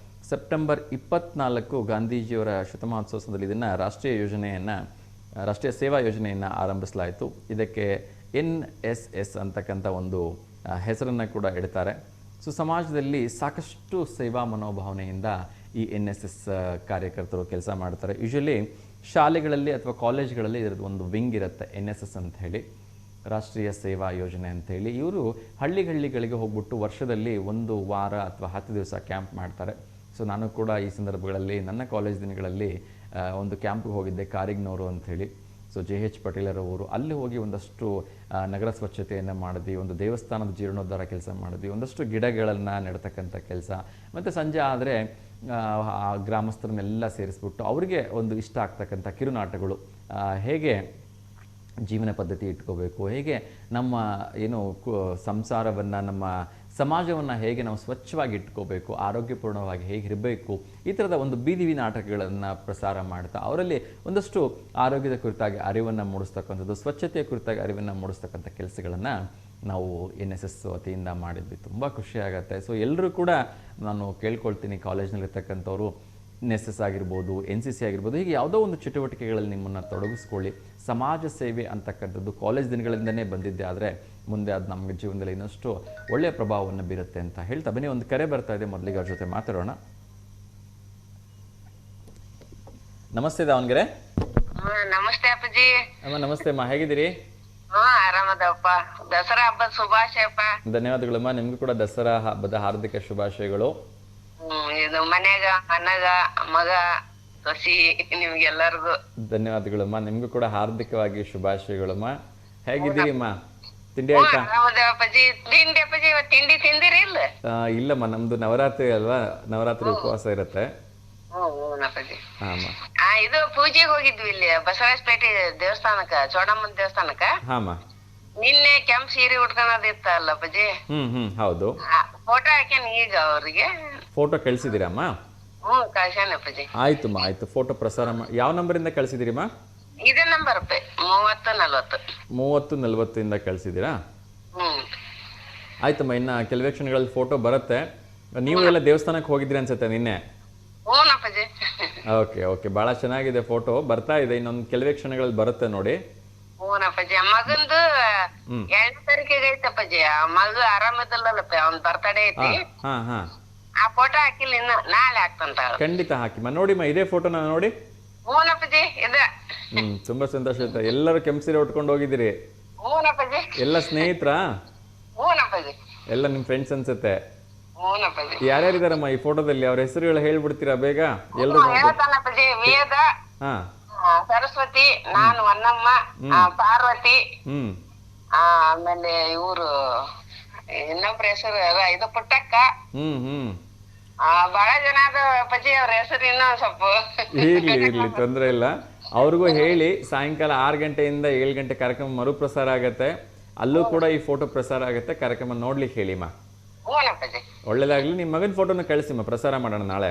ಸೆಪ್ಟೆಂಬರ್ 24 ಗಾಂಧೀಜಿಯವರ ಶತಮಾನೋತ್ಸವ ಸಂದರ್ಭದಲ್ಲಿ ಇದನ್ನು ರಾಷ್ಟ್ರೀಯ ಸೇವಾ ಯೋಜನೆಯನ್ನು ಆರಂಭಿಸಲಾಯಿತು. ಇದಕ್ಕೆ NSS ಅಂತಕ್ಕಂಥ ಒಂದು ಹೆಸರನ್ನು ಕೂಡ ಇಡ್ತಾರೆ. ಸೊ ಸಮಾಜದಲ್ಲಿ ಸಾಕಷ್ಟು ಸೇವಾ ಮನೋಭಾವನೆಯಿಂದ ಈ NSS ಕಾರ್ಯಕರ್ತರು ಕೆಲಸ ಮಾಡ್ತಾರೆ. ಯೂಶಲಿ ಶಾಲೆಗಳಲ್ಲಿ ಅಥವಾ ಕಾಲೇಜ್ಗಳಲ್ಲಿ ಇದರದ್ದು ಒಂದು ವಿಂಗ್ ಇರುತ್ತೆ, NSS ಅಂತ ಹೇಳಿ, ರಾಷ್ಟ್ರೀಯ ಸೇವಾ ಯೋಜನೆ ಅಂಥೇಳಿ. ಇವರು ಹಳ್ಳಿಗಳಿಗೆ ಹೋಗ್ಬಿಟ್ಟು ವರ್ಷದಲ್ಲಿ 1 ವಾರ ಅಥವಾ 10 ದಿವಸ ಕ್ಯಾಂಪ್ ಮಾಡ್ತಾರೆ. ಸೊ ನಾನು ಕೂಡ ಈ ಸಂದರ್ಭಗಳಲ್ಲಿ ನನ್ನ ಕಾಲೇಜ್ ದಿನಗಳಲ್ಲಿ ಒಂದು ಕ್ಯಾಂಪ್ಗೆ ಹೋಗಿದ್ದೆ, ಕಾರಿಗ್ನೂರು ಅಂಥೇಳಿ. ಸೊ JH ಪಟೇಲರವರು ಅಲ್ಲಿ ಹೋಗಿ ಒಂದಷ್ಟು ನಗರ ಸ್ವಚ್ಛತೆಯನ್ನು ಮಾಡಿದ್ವಿ, ಒಂದು ದೇವಸ್ಥಾನದ ಜೀರ್ಣೋದ್ಧಾರ ಕೆಲಸ ಮಾಡಿದ್ವಿ, ಒಂದಷ್ಟು ಗಿಡಗಳನ್ನು ನೆಡ್ತಕ್ಕಂಥ ಕೆಲಸ. ಮತ್ತು ಸಂಜೆ ಆದರೆ ಗ್ರಾಮಸ್ಥರನ್ನೆಲ್ಲ ಸೇರಿಸ್ಬಿಟ್ಟು ಅವರಿಗೆ ಒಂದು ಇಷ್ಟ ಆಗ್ತಕ್ಕಂಥ ಕಿರುನಾಟಗಳು, ಹೇಗೆ ಜೀವನ ಪದ್ಧತಿ ಇಟ್ಕೋಬೇಕು, ಹೇಗೆ ನಮ್ಮ ಸಂಸಾರವನ್ನು, ನಮ್ಮ ಸಮಾಜವನ್ನು ಹೇಗೆ ನಾವು ಸ್ವಚ್ಛವಾಗಿ ಇಟ್ಕೋಬೇಕು, ಆರೋಗ್ಯಪೂರ್ಣವಾಗಿ ಹೇಗೆ ಇರಬೇಕು, ಈ ಥರದ ಒಂದು ಬೀದಿ ನಾಟಕಗಳನ್ನು ಪ್ರಸಾರ ಮಾಡ್ತಾ ಅವರಲ್ಲಿ ಒಂದಷ್ಟು ಆರೋಗ್ಯದ ಕುರಿತಾಗಿ ಅರಿವನ್ನು ಮೂಡಿಸ್ತಕ್ಕಂಥದ್ದು, ಸ್ವಚ್ಛತೆಯ ಕುರಿತಾಗಿ ಅರಿವನ್ನು ಮೂಡಿಸ್ತಕ್ಕಂಥ ಕೆಲಸಗಳನ್ನು ನಾವು NSS ವತಿಯಿಂದ ಮಾಡಿದ್ವಿ. ತುಂಬ ಖುಷಿಯಾಗತ್ತೆ. ಸೊ ಎಲ್ಲರೂ ಕೂಡ ನಾನು ಕೇಳ್ಕೊಳ್ತೀನಿ, ಕಾಲೇಜ್ನಲ್ಲಿರ್ತಕ್ಕಂಥವ್ರು NSS ಆಗಿರ್ಬೋದು, NCC ಆಗಿರ್ಬೋದು, ಹೀಗೆ ಯಾವುದೋ ಒಂದು ಚಟುವಟಿಕೆಗಳಲ್ಲಿ ನಿಮ್ಮನ್ನು ತೊಡಗಿಸ್ಕೊಳ್ಳಿ. ಸಮಾಜ ಸೇವೆ ಅಂತಕ್ಕಂಥದ್ದು ಕಾಲೇಜ್ ದಿನಗಳಿಂದನೇ ಬಂದಿದ್ದೆ, ಆದರೆ ಮುಂದೆ ಅದು ನಮಗೆ ಜೀವನದಲ್ಲಿ ಇನ್ನಷ್ಟು ಒಳ್ಳೆಯ ಪ್ರಭಾವವನ್ನು ಬೀರುತ್ತೆ ಅಂತ ಹೇಳ್ತಾ ಬನ್ನಿ. ಒಂದು ಕರೆ ಬರ್ತಾ ಇದೆ, ಮೊದಲಿಗೆ ಅವ್ರ ಜೊತೆ ಮಾತಾಡೋಣ. ನಮಸ್ತೆ ದಾವಣಗೆರೆ. ನಮಸ್ತೆ ಅಪ್ಪಾಜಿ. ಅಮ್ಮ ನಮಸ್ತೆ ಅಮ್ಮ, ಹೇಗಿದ್ದೀರಿ? ಆರಾಮದಪ್ಪ. ದಸರಾ ಹಬ್ಬದ ಶುಭಾಶಯಪ್ಪ. ಧನ್ಯವಾದಗಳಮ್ಮ. ನಿಮಗೂ ಕೂಡ ದಸರಾ ಹಬ್ಬದ ಹಾರ್ದಿಕ ಶುಭಾಶಯಗಳು. ಇದು ಮನ್ಯಾಗ ಅಣ್ಣಗ ಮಗ ಸೊಸಿ ನಿಮ್ಗೆಲ್ಲರಿಗೂ ಧನ್ಯವಾದಗಳಮ್ಮ. ನಿಮ್ಗೂ ಕೂಡ ಹಾರ್ದಿಕವಾಗಿ ಶುಭಾಶಯಗಳಮ್ಮ. ಹೇಗಿದ್ದೀರಿ ಅಮ್ಮ? ತಿಂಡಿ ಆಯ್ತಾ? ಅಪ್ಪಾಜಿ. ತಿಂಡಿ ಅಪ್ಪಾಜಿ, ತಿಂಡಿ ತಿಂದಿರಿ ಇಲ್ಲ? ಇಲ್ಲಮ್ಮ, ನಮ್ದು ನವರಾತ್ರಿ ಅಲ್ವಾ, ನವರಾತ್ರಿ ಉಪವಾಸ ಇರುತ್ತೆ. ಅಪ್ಪಾಜಿ. ಹಾಮ್ಮ. ಇದು ಪೂಜೆಗೆ ಹೋಗಿದ್ವಿ ಇಲ್ಲಿ ಬಸವರಾಜಪೇಟೆ ದೇವಸ್ಥಾನಕ್ಕ, ಚೋಡಮ್ಮನ ದೇವಸ್ಥಾನಕ್ಕ. ಹಾಮ್ಮ. ನಿನ್ನೆ ಕೆಂಪ್ ಸೀರೆ ಉಟ್ಕೊಳದಿತ್ತಲ್ಲ ಅಪ್ಪಾಜಿ, ಹೌದು. ಫೋಟೋ ಹಾಕ್ಯಾನ ಈಗ ಅವ್ರಿಗೆ. ಫೋಟೋ ಕಳಿಸಿದ್ದೀರಮ್ಮ? ಕಳ್ಸ್ಯಾನ ಅಪ್ಪಾಜಿ. ಆಯ್ತಮ್ಮ, ಆಯ್ತು. ಫೋಟೋ ಪ್ರಸಾರ ಯಾವ ನಂಬರಿಂದ ಕಳಿಸಿದ್ದೀರಿಮ್ಮ? ಇದೇ ನಂಬರ್ 3040. 3040 ಇಂದ ಕಳಿಸಿದ್ದೀರಾ? ಹ್ಮ್. ಆಯ್ತಮ್ಮ, ಇನ್ನು ಕೆಲವೇ ಕ್ಷಣಗಳಲ್ಲಿ ಫೋಟೋ ಬರುತ್ತೆ. ನೀವು ಎಲ್ಲ ದೇವಸ್ಥಾನಕ್ಕೆ ಹೋಗಿದ್ರಿ ಅನ್ಸುತ್ತೆ ನಿನ್ನೆ? ಹ್ಞೂನಪ್ಪಾಜಿ. ಓಕೆ ಓಕೆ, ಭಾಳ ಚೆನ್ನಾಗಿದೆ ಫೋಟೋ, ಬರ್ತಾ ಇದೆ, ಇನ್ನೊಂದು ಕೆಲವೇ ಕ್ಷಣಗಳಲ್ಲಿ ಬರುತ್ತೆ ನೋಡಿ. ಹ್ಞೂನಪ್ಪಾಜಿ, ಮಗಂದು 2ನೇ ತಾರೀಕಿಗೆ ಐತಪ್ಪಾಜಿ. ಆ ಮಗು ಆರಾಮದಲ್ಲಪ್ಪ, ಅವ್ನ ಬರ್ತಡೇ ಐತಿ. ಹಾ ಹಾ, ಆ ಫೋಟೋ ಹಾಕಿಲ್ಲ, ಇನ್ನು ನಾಳೆ ಹಾಕ್ತಂತ. ಖಂಡಿತ ಹಾಕಿಮ್ಮ. ನೋಡಿಮ್ಮ ಇದೇ ಫೋಟೋನ ನೋಡಿ. ಹ್ಞೂನಪ್ಪಾಜಿ, ಇದೆ. ತುಂಬಾ ಸಂತೋಷ ಆಯ್ತು. ಎಲ್ಲರೂ ಕೆಂಪು ಸೀರೆ ಉಟ್ಕೊಂಡು ಹೋಗಿದ್ದೀರಿ? ಹ್ಞೂನಪ್ಪಾಜಿ. ಎಲ್ಲ ಸ್ನೇಹಿತರಾ? ಹ್ಞೂನಪ್ಪಾಜಿ. ಎಲ್ಲ ನಿಮ್ ಫ್ರೆಂಡ್ಸ್ ಅನ್ಸುತ್ತೆ? ಹ್ಞೂನಪ್ಪಾಜಿ. ಯಾರ್ಯಾರಿದಾರಮ್ಮ ಈ ಫೋಟೋದಲ್ಲಿ? ಅವ್ರ ಹೆಸರುಗಳು ಹೇಳ್ಬಿಡ್ತೀರಾ ಬೇಗ? ಎಲ್ಲರೂ ಹೇಳ್ತಾನಪ್ಪಾಜಿ. ವೇದ, ಹಾ, ಸರಸ್ವತಿ, ನಾನು ಅನ್ನಮ್ಮ, ಪಾರ್ವತಿ, ಆಮೇಲೆ ಇವ್ರು ಇನ್ನೊಬ್ರ ಹೆಸರು ಇದು ಪುಟ್ಟಕ್ಕ. ಬಹಳ ಜನ ಅದ ಅಪ್ಪಾಜಿ, ಅವ್ರ ಹೆಸರು ಇನ್ನೂ ಸ್ವಲ್ಪ. ಇರ್ಲಿ ತೊಂದ್ರೆ ಇಲ್ಲ. ಅವ್ರಿಗೂ ಹೇಳಿ ಸಾಯಂಕಾಲ 6 ಗಂಟೆಯಿಂದ 7 ಗಂಟೆ ಕಾರ್ಯಕ್ರಮ ಮರುಪ್ರಸಾರ ಆಗತ್ತೆ. ಅಲ್ಲೂ ಕೂಡ ಈ ಫೋಟೋ ಪ್ರಸಾರ ಆಗುತ್ತೆ. ಕಾರ್ಯಕ್ರಮ ನೋಡ್ಲಿಕ್ಕೆ ಹೇಳಿಮ್ಮ. ಒಳ್ಳೇದಾಗ್ಲಿ. ನಿಮ್ ಮಗನ ಫೋಟೋನ ಕಳಿಸಿಮ್ಮ, ಪ್ರಸಾರ ಮಾಡೋಣ ನಾಳೆ.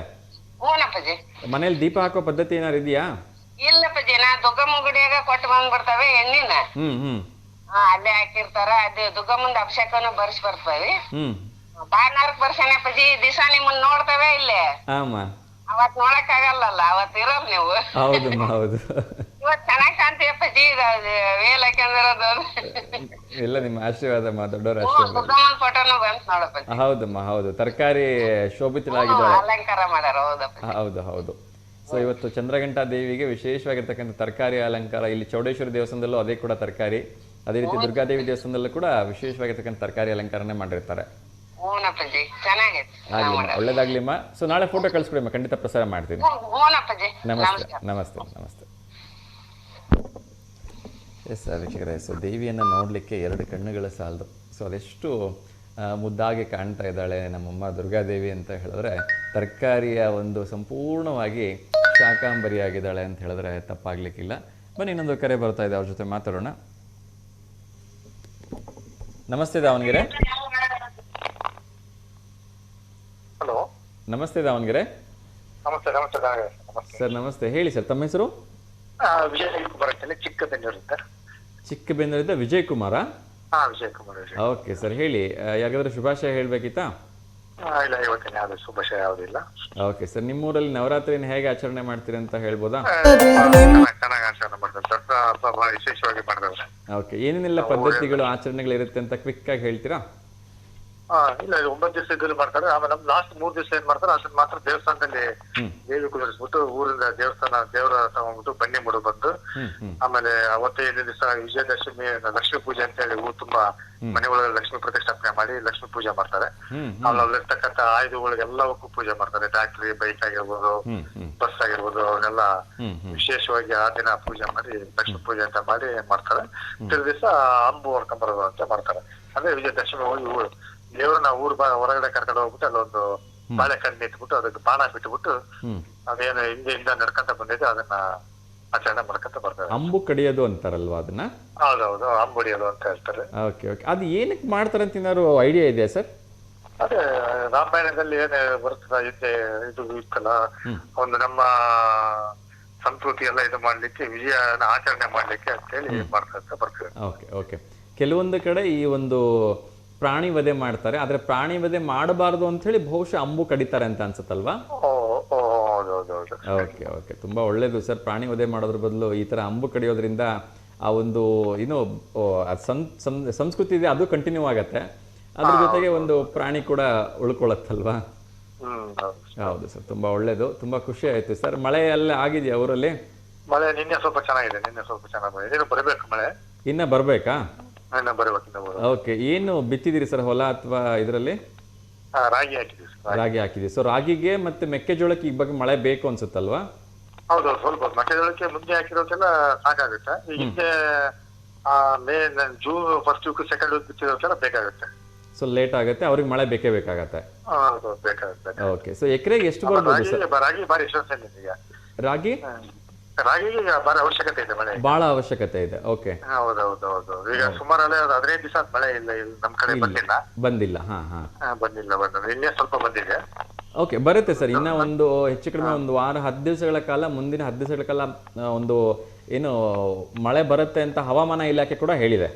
ಮನೇಲಿ ದೀಪ ಹಾಕೋ ಪದ್ಧತಿ ಏನಾರು ಇದೆಯಾ? ಇಲ್ಲಪ್ಪಾಜಿ, ನಾ ದುರ್ಗಮ್ಮ ಗುಡಿಯಾಗ ಕೊಟ್ಟು ಬಂದ್ಬಿಡ್ತಾವೆ ಎಣ್ಣಿನ. ಅಲ್ಲೇ ಹಾಕಿರ್ತಾರ. ಅದೇ ದುರ್ಗಮ್ಮಂದ ಅಭಿಷೇಕನು ಬರ್ಸಿ ಬರ್ತಾವೆ. ಬಾರ್ನಾರ್ಕ್ ಬರ್ಸೇನಪ್ಪಾಜಿ. ದಿವಸ ನಿಮ್ಮನ್ನ ನೋಡ್ತೇವೆ ಇಲ್ಲೇ. ಅವತ್ ನೋಡಕ್ ಆಗಲ್ಲ, ಅವತ್ ಇರೋದ್ ನೀವು. ಹೌದಮ್ಮ, ಹೌದು. ಇವತ್ ಚೆನ್ನಾಗ್ ಕಾಣ್ತೀಯಪ್ಪಾಜಿ. ವೇಲ್ ಹಾಕ್ಯಂದಿರೋದು ಇಲ್ಲ, ನಿಮ್ಮ ಆಶೀರ್ವಾದ, ದೊಡ್ಡವರ ಆಶೀರ್ವಾದ. ದುರ್ಗಮ್ಮನ್ ಫೋಟೋನು ಬಂತ್ ನೋಡಪ್ಪಾಜಿ. ಹೌದಮ್ಮ, ಹೌದು. ತರಕಾರಿ ಶೋಭಿತಳಾಗಿದ್ದಾಳೆ. ಅಲಂಕಾರ ಮಾಡ್ಯಾರ. ಹೌದು ಹೌದು. ಸೊ ಇವತ್ತು ಚಂದ್ರಘಂಟಾ ದೇವಿಗೆ ವಿಶೇಷವಾಗಿರ್ತಕ್ಕಂಥ ತರಕಾರಿ ಅಲಂಕಾರ. ಇಲ್ಲಿ ಚೌಡೇಶ್ವರಿ ದೇವಸ್ಥಾನದಲ್ಲೂ ಅದೇ ಕೂಡ ತರಕಾರಿ. ಅದೇ ರೀತಿ ದುರ್ಗಾದೇವಿ ದೇವಸ್ಥಾನದಲ್ಲೂ ಕೂಡ ವಿಶೇಷವಾಗಿರ್ತಕ್ಕಂಥ ತರಕಾರಿ ಅಲಂಕಾರನೇ ಮಾಡಿರ್ತಾರೆ. ಒಳ್ಳೇದಾಗ್ಲಿಮ್ಮ. ಸೊ ನಾಳೆ ಫೋಟೋ ಕಳಿಸ್ಕೊಡಿಮ್ಮ, ಖಂಡಿತ ಪ್ರಸಾರ ಮಾಡ್ತೀನಿ. ನಮಸ್ತೆ ನಮಸ್ತೆ ನಮಸ್ತೆ. ಎಸ್ ವೀಕ್ಷಕರೇ, ಸೊ ದೇವಿಯನ್ನು ನೋಡಲಿಕ್ಕೆ 2 ಕಣ್ಣುಗಳ ಸಾಲದು. ಸೊ ಅದೆಷ್ಟು ಮುದ್ದಾಗಿ ಕಾಣ್ತಾ ಇದ್ದಾಳೆ ನಮ್ಮಮ್ಮ ದುರ್ಗಾದೇವಿ ಅಂತ ಹೇಳಿದ್ರೆ, ತರಕಾರಿಯ ಒಂದು ಸಂಪೂರ್ಣವಾಗಿ ಶಾಕಾಂಬರಿಯಾಗಿದ್ದಾಳೆ ಅಂತ ಹೇಳಿದ್ರೆ ತಪ್ಪಾಗ್ಲಿಕ್ಕಿಲ್ಲ. ಬನ್ನಿ, ಇನ್ನೊಂದು ಕರೆ ಬರ್ತಾ ಇದೆ, ಅವ್ರ ಜೊತೆ ಮಾತಾಡೋಣ. ನಮಸ್ತೆ ದಾವಣಗೆರೆ. ಹಲೋ, ನಮಸ್ತೆ ದಾವಣಗೆರೆ. ನಮಸ್ತೆ. ನಮಸ್ತೆ ಸರ್, ನಮಸ್ತೆ. ಹೇಳಿ ಸರ್, ತಮ್ಮ ಹೆಸರು? ವಿಜಯ್ ಕುಮಾರ್ ಅಂತೇಳಿ, ಚಿಕ್ಕಬೆನ್ನೂರಿಂದ. ಚಿಕ್ಕಬೆನ್ನೂರಿಂದ ವಿಜಯ್ ಕುಮಾರ? ವಿಜಯ್ ಕುಮಾರ್. ಓಕೆ ಸರ್, ಹೇಳಿ. ಯಾರಿಗಾದ್ರೂ ಶುಭಾಶಯ ಹೇಳ್ಬೇಕಿತ್ತಾ? ಇಲ್ಲ, ಇವತ್ತಿನ ಯಾವ್ದು ಶುಭಾಶಯ ಯಾವುದಿಲ್ಲ. ಓಕೆ ಸರ್, ನಿಮ್ಮೂರಲ್ಲಿ ನವರಾತ್ರಿನ ಹೇಗೆ ಆಚರಣೆ ಮಾಡ್ತೀರಿ ಅಂತ ಹೇಳ್ಬೋದಾ? ಚೆನ್ನಾಗಿ ಆಚರಣೆ ಮಾಡ್ತಾರೆ. ದಸರಾ ಹಬ್ಬ ಬಹಳ ವಿಶೇಷವಾಗಿ ಮಾಡ್ತಾರೆ. ಓಕೆ, ಏನೇನೆಲ್ಲ ಪದ್ಧತಿಗಳು ಆಚರಣೆಗಳು ಇರುತ್ತೆ ಅಂತ ಕ್ವಿಕ್ ಆಗಿ ಹೇಳ್ತೀರಾ? ಇಲ್ಲ, 9 ದಿವಸ ಇದ್ರಲ್ಲಿ ಮಾಡ್ತಾರೆ. ಆಮೇಲೆ ನಮ್ ಲಾಸ್ಟ್ 3 ದಿವಸ ಏನ್ ಮಾಡ್ತಾರೆ, ಅದನ್ನ ಮಾತ್ರ ದೇವಸ್ಥಾನದಲ್ಲಿ ದೇವಿ ಕುದುರಿಸ್ಬಿಟ್ಟು ಊರಿಂದ ದೇವರ ತಗೊಂಡ್ಬಿಟ್ಟು ಬನ್ನಿ ಮುಡು ಬಂದು, ಆಮೇಲೆ ಅವತ್ತೇ ದಿವಸ ವಿಜಯದಶಮಿ ಲಕ್ಷ್ಮೀ ಪೂಜೆ ಅಂತ ಹೇಳಿ ಊರು ತುಂಬಾ ಮನೆ ಒಳಗೆ ಲಕ್ಷ್ಮೀ ಪ್ರತಿಷ್ಠಾಪನೆ ಮಾಡಿ ಲಕ್ಷ್ಮೀ ಪೂಜೆ ಮಾಡ್ತಾರೆ. ಅಲ್ಲಿರ್ತಕ್ಕಂಥ ಆಯುಧಗಳಿಗೆಲ್ಲವಕ್ಕೂ ಪೂಜೆ ಮಾಡ್ತಾರೆ. ಟ್ರಾಕ್ಟರಿ, ಬೈಕ್ ಆಗಿರ್ಬೋದು, ಬಸ್ ಆಗಿರ್ಬೋದು, ಅವನ್ನೆಲ್ಲ ವಿಶೇಷವಾಗಿ ಆ ದಿನ ಪೂಜೆ ಮಾಡಿ ಲಕ್ಷ್ಮೀ ಪೂಜೆ ಅಂತ ಮಾಡಿ ಮಾಡ್ತಾರೆ. ತಿರು ದಿವಸ ಅಂಬು ಹೊಡ್ಕೊಂಬರೋದು ಅಂತ ಮಾಡ್ತಾರೆ. ಅಂದ್ರೆ ವಿಜಯದಶಮಿ ಹೋಗಿ ದೇವ್ರನ್ನ ಹೊರಗಡೆ ಕರ್ಕೊಂಡು ಹೋಗ್ಬಿಟ್ಟು ಅಲ್ಲೊಂದು ಬಾಳೆಕಣ್ಣು ಇಟ್ಬಿಟ್ಟು ಅದಕ್ಕೆ ಬಾಣ ಬಿಟ್ಬಿಟ್ಟು ಅದೇನು ಹಿಂದೆಯಿಂದ ನಡ್ಕೊಂತ ಬಂದಿದೆ ಅದನ್ನ ಆಚರಣೆ ಮಾಡ್ಕೊಂತ ಬರ್ತಾರೆ. ಅಂಬು ಕಡಿಯೋದು ಅಂತಾರಲ್ವಾ ಅದನ್ನ? ಹೌದೌದು, ಅಂಬು ಹೊಡಿಯೋದು ಅಂತ ಹೇಳ್ತಾರೆ. ಓಕೆ ಓಕೆ, ಅದು ಏನಕ್ಕೆ ಮಾಡ್ತಾರೆ ಅಂತ ಏನಾದ್ರು ಐಡಿಯಾ ಇದೆಯಾ ಸರ್? ಅದೇ ರಾಮಾಯಣದಲ್ಲಿ ಏನೇ ಬರ್ತದ ಹಿಂದೆ ಇದು ಇತ್ತಲ್ಲ, ಒಂದು ನಮ್ಮ ಸಂಸ್ಕೃತಿ ಎಲ್ಲ ಇದು ಮಾಡ್ಲಿಕ್ಕೆ, ವಿಜಯನ ಆಚರಣೆ ಮಾಡ್ಲಿಕ್ಕೆ ಅಂತ ಹೇಳಿ ಮಾಡ್ತಾ ಬರ್ತಾರೆ. Okay okay. ಕೆಲವೊಂದು ಕಡೆ ಈ ಒಂದು ಪ್ರಾಣಿ ವಧೆ ಮಾಡ್ತಾರೆ, ಆದ್ರೆ ಪ್ರಾಣಿ ವಧೆ ಮಾಡಬಾರ್ದು ಅಂತ ಹೇಳಿ ಬಹುಶಃ ಅಂಬು ಕಡಿತಾರೆ ಅಂತ ಅನ್ಸುತ್ತಲ್ವಾ? ಓಕೆ ಓಕೆ, ತುಂಬಾ ಒಳ್ಳೇದು ಸರ್. ಪ್ರಾಣಿ ವಧೆ ಮಾಡೋದ್ರ ಬದಲು ಈ ತರ ಅಂಬು ಕಡಿಯೋದ್ರಿಂದ ಆ ಒಂದು ಏನು ಸಂಸ್ಕೃತಿ ಇದೆ ಅದು ಕಂಟಿನ್ಯೂ ಆಗತ್ತೆ. ಅದ್ರ ಜೊತೆಗೆ ಒಂದು ಪ್ರಾಣಿ ಕೂಡ ಉಳ್ಕೊಳತ್ತಲ್ವಾ? ಹೌದು ಸರ್, ತುಂಬಾ ಒಳ್ಳೇದು. ತುಂಬಾ ಖುಷಿ ಆಯ್ತು ಸರ್. ಮಳೆ ಎಲ್ಲ ಆಗಿದೆಯಾ ಊರಲ್ಲಿ? ಮಳೆ ನಿನ್ನೆ ಸ್ವಲ್ಪ ಚೆನ್ನಾಗಿದೆ. ಚೆನ್ನಾಗಿದೆ. ಬರಬೇಕು ಮಳೆ. ಇನ್ನ ಬರ್ಬೇಕಾ? ಓಕೆ, ಏನು ಬಿತ್ತಿದಿರಿ ಸರ್ ಹೊಲ ಅಥವಾ ಇದರಲ್ಲಿ? ರಾಗಿ ಹಾಕಿದ್ವಿ. ಸೊ ರಾಗಿಗೆ ಮತ್ತೆ ಮೆಕ್ಕೆಜೋಳಕ್ಕೆ ಈ ಬಗ್ಗೆ ಮಳೆ ಬೇಕು ಅನ್ಸುತ್ತಲ್ವಾ? ಹೌದು, ಸ್ವಲ್ಪ ಮೆಕ್ಕೆಜೋಳಕ್ಕೆ ಮುಂದೆ ಹಾಕಿರೋಕೆಲ್ಲ ಸಾಕಾಗುತ್ತೆ. ಈಗ ಹಿಂದೆ May June first week second week ಬಿತ್ತಿರೋಕೆಲ್ಲ ಬೇಕಾಗುತ್ತೆ. ಸೊ ಲೇಟ್ ಆಗುತ್ತೆ, ಅವ್ರಿಗೆ ಮಳೆ ಬೇಕೇ ಬೇಕಾಗತ್ತೆ. ಬೇಕಾಗುತ್ತೆ. ಓಕೆ, ಸೊ ಎಕರೆಗೆ ಎಷ್ಟು ಬರ್ಬೋದು ಸರ್? ರಾಗಿ ಬಾರಿ ಎಷ್ಟೊಂದು ಈಗ ರಾಗಿ ರಾಗಿಗೆ ಈಗ ಭಾರಿ ಅವಶ್ಯಕತೆ ಇದೆ ಮಳೆ. ಬಹಳ ಅವಶ್ಯಕತೆ ಇದೆ. ಓಕೆ, ಹೌದೌದು. ಈಗ ಸುಮಾರು ಅಲ್ಲೇ 15 ದಿವಸ ಮಳೆ ಇಲ್ಲ, ನಮ್ ಕಡೆ ಬಂದಿಲ್ಲ. ಬಂದಿಲ್ಲ. ಬಂದಿಲ್ಲ. ನಿನ್ನೆ ಸ್ವಲ್ಪ ಬಂದಿದೆ. ಓಕೆ, ಬರುತ್ತೆ ಸರ್. ಇನ್ನ ಒಂದು ಹೆಚ್ಚು ಕಡಿಮೆ ಒಂದು ವಾರ 10 ದಿವಸಗಳ ಕಾಲ, ಮುಂದಿನ 10 ದಿವಸಗಳ ಕಾಲ ಒಂದು ಏನು ಮಳೆ ಬರುತ್ತೆ ಅಂತ ಹವಾಮಾನ ಇಲಾಖೆ ಕೂಡ ಹೇಳಿದೆ.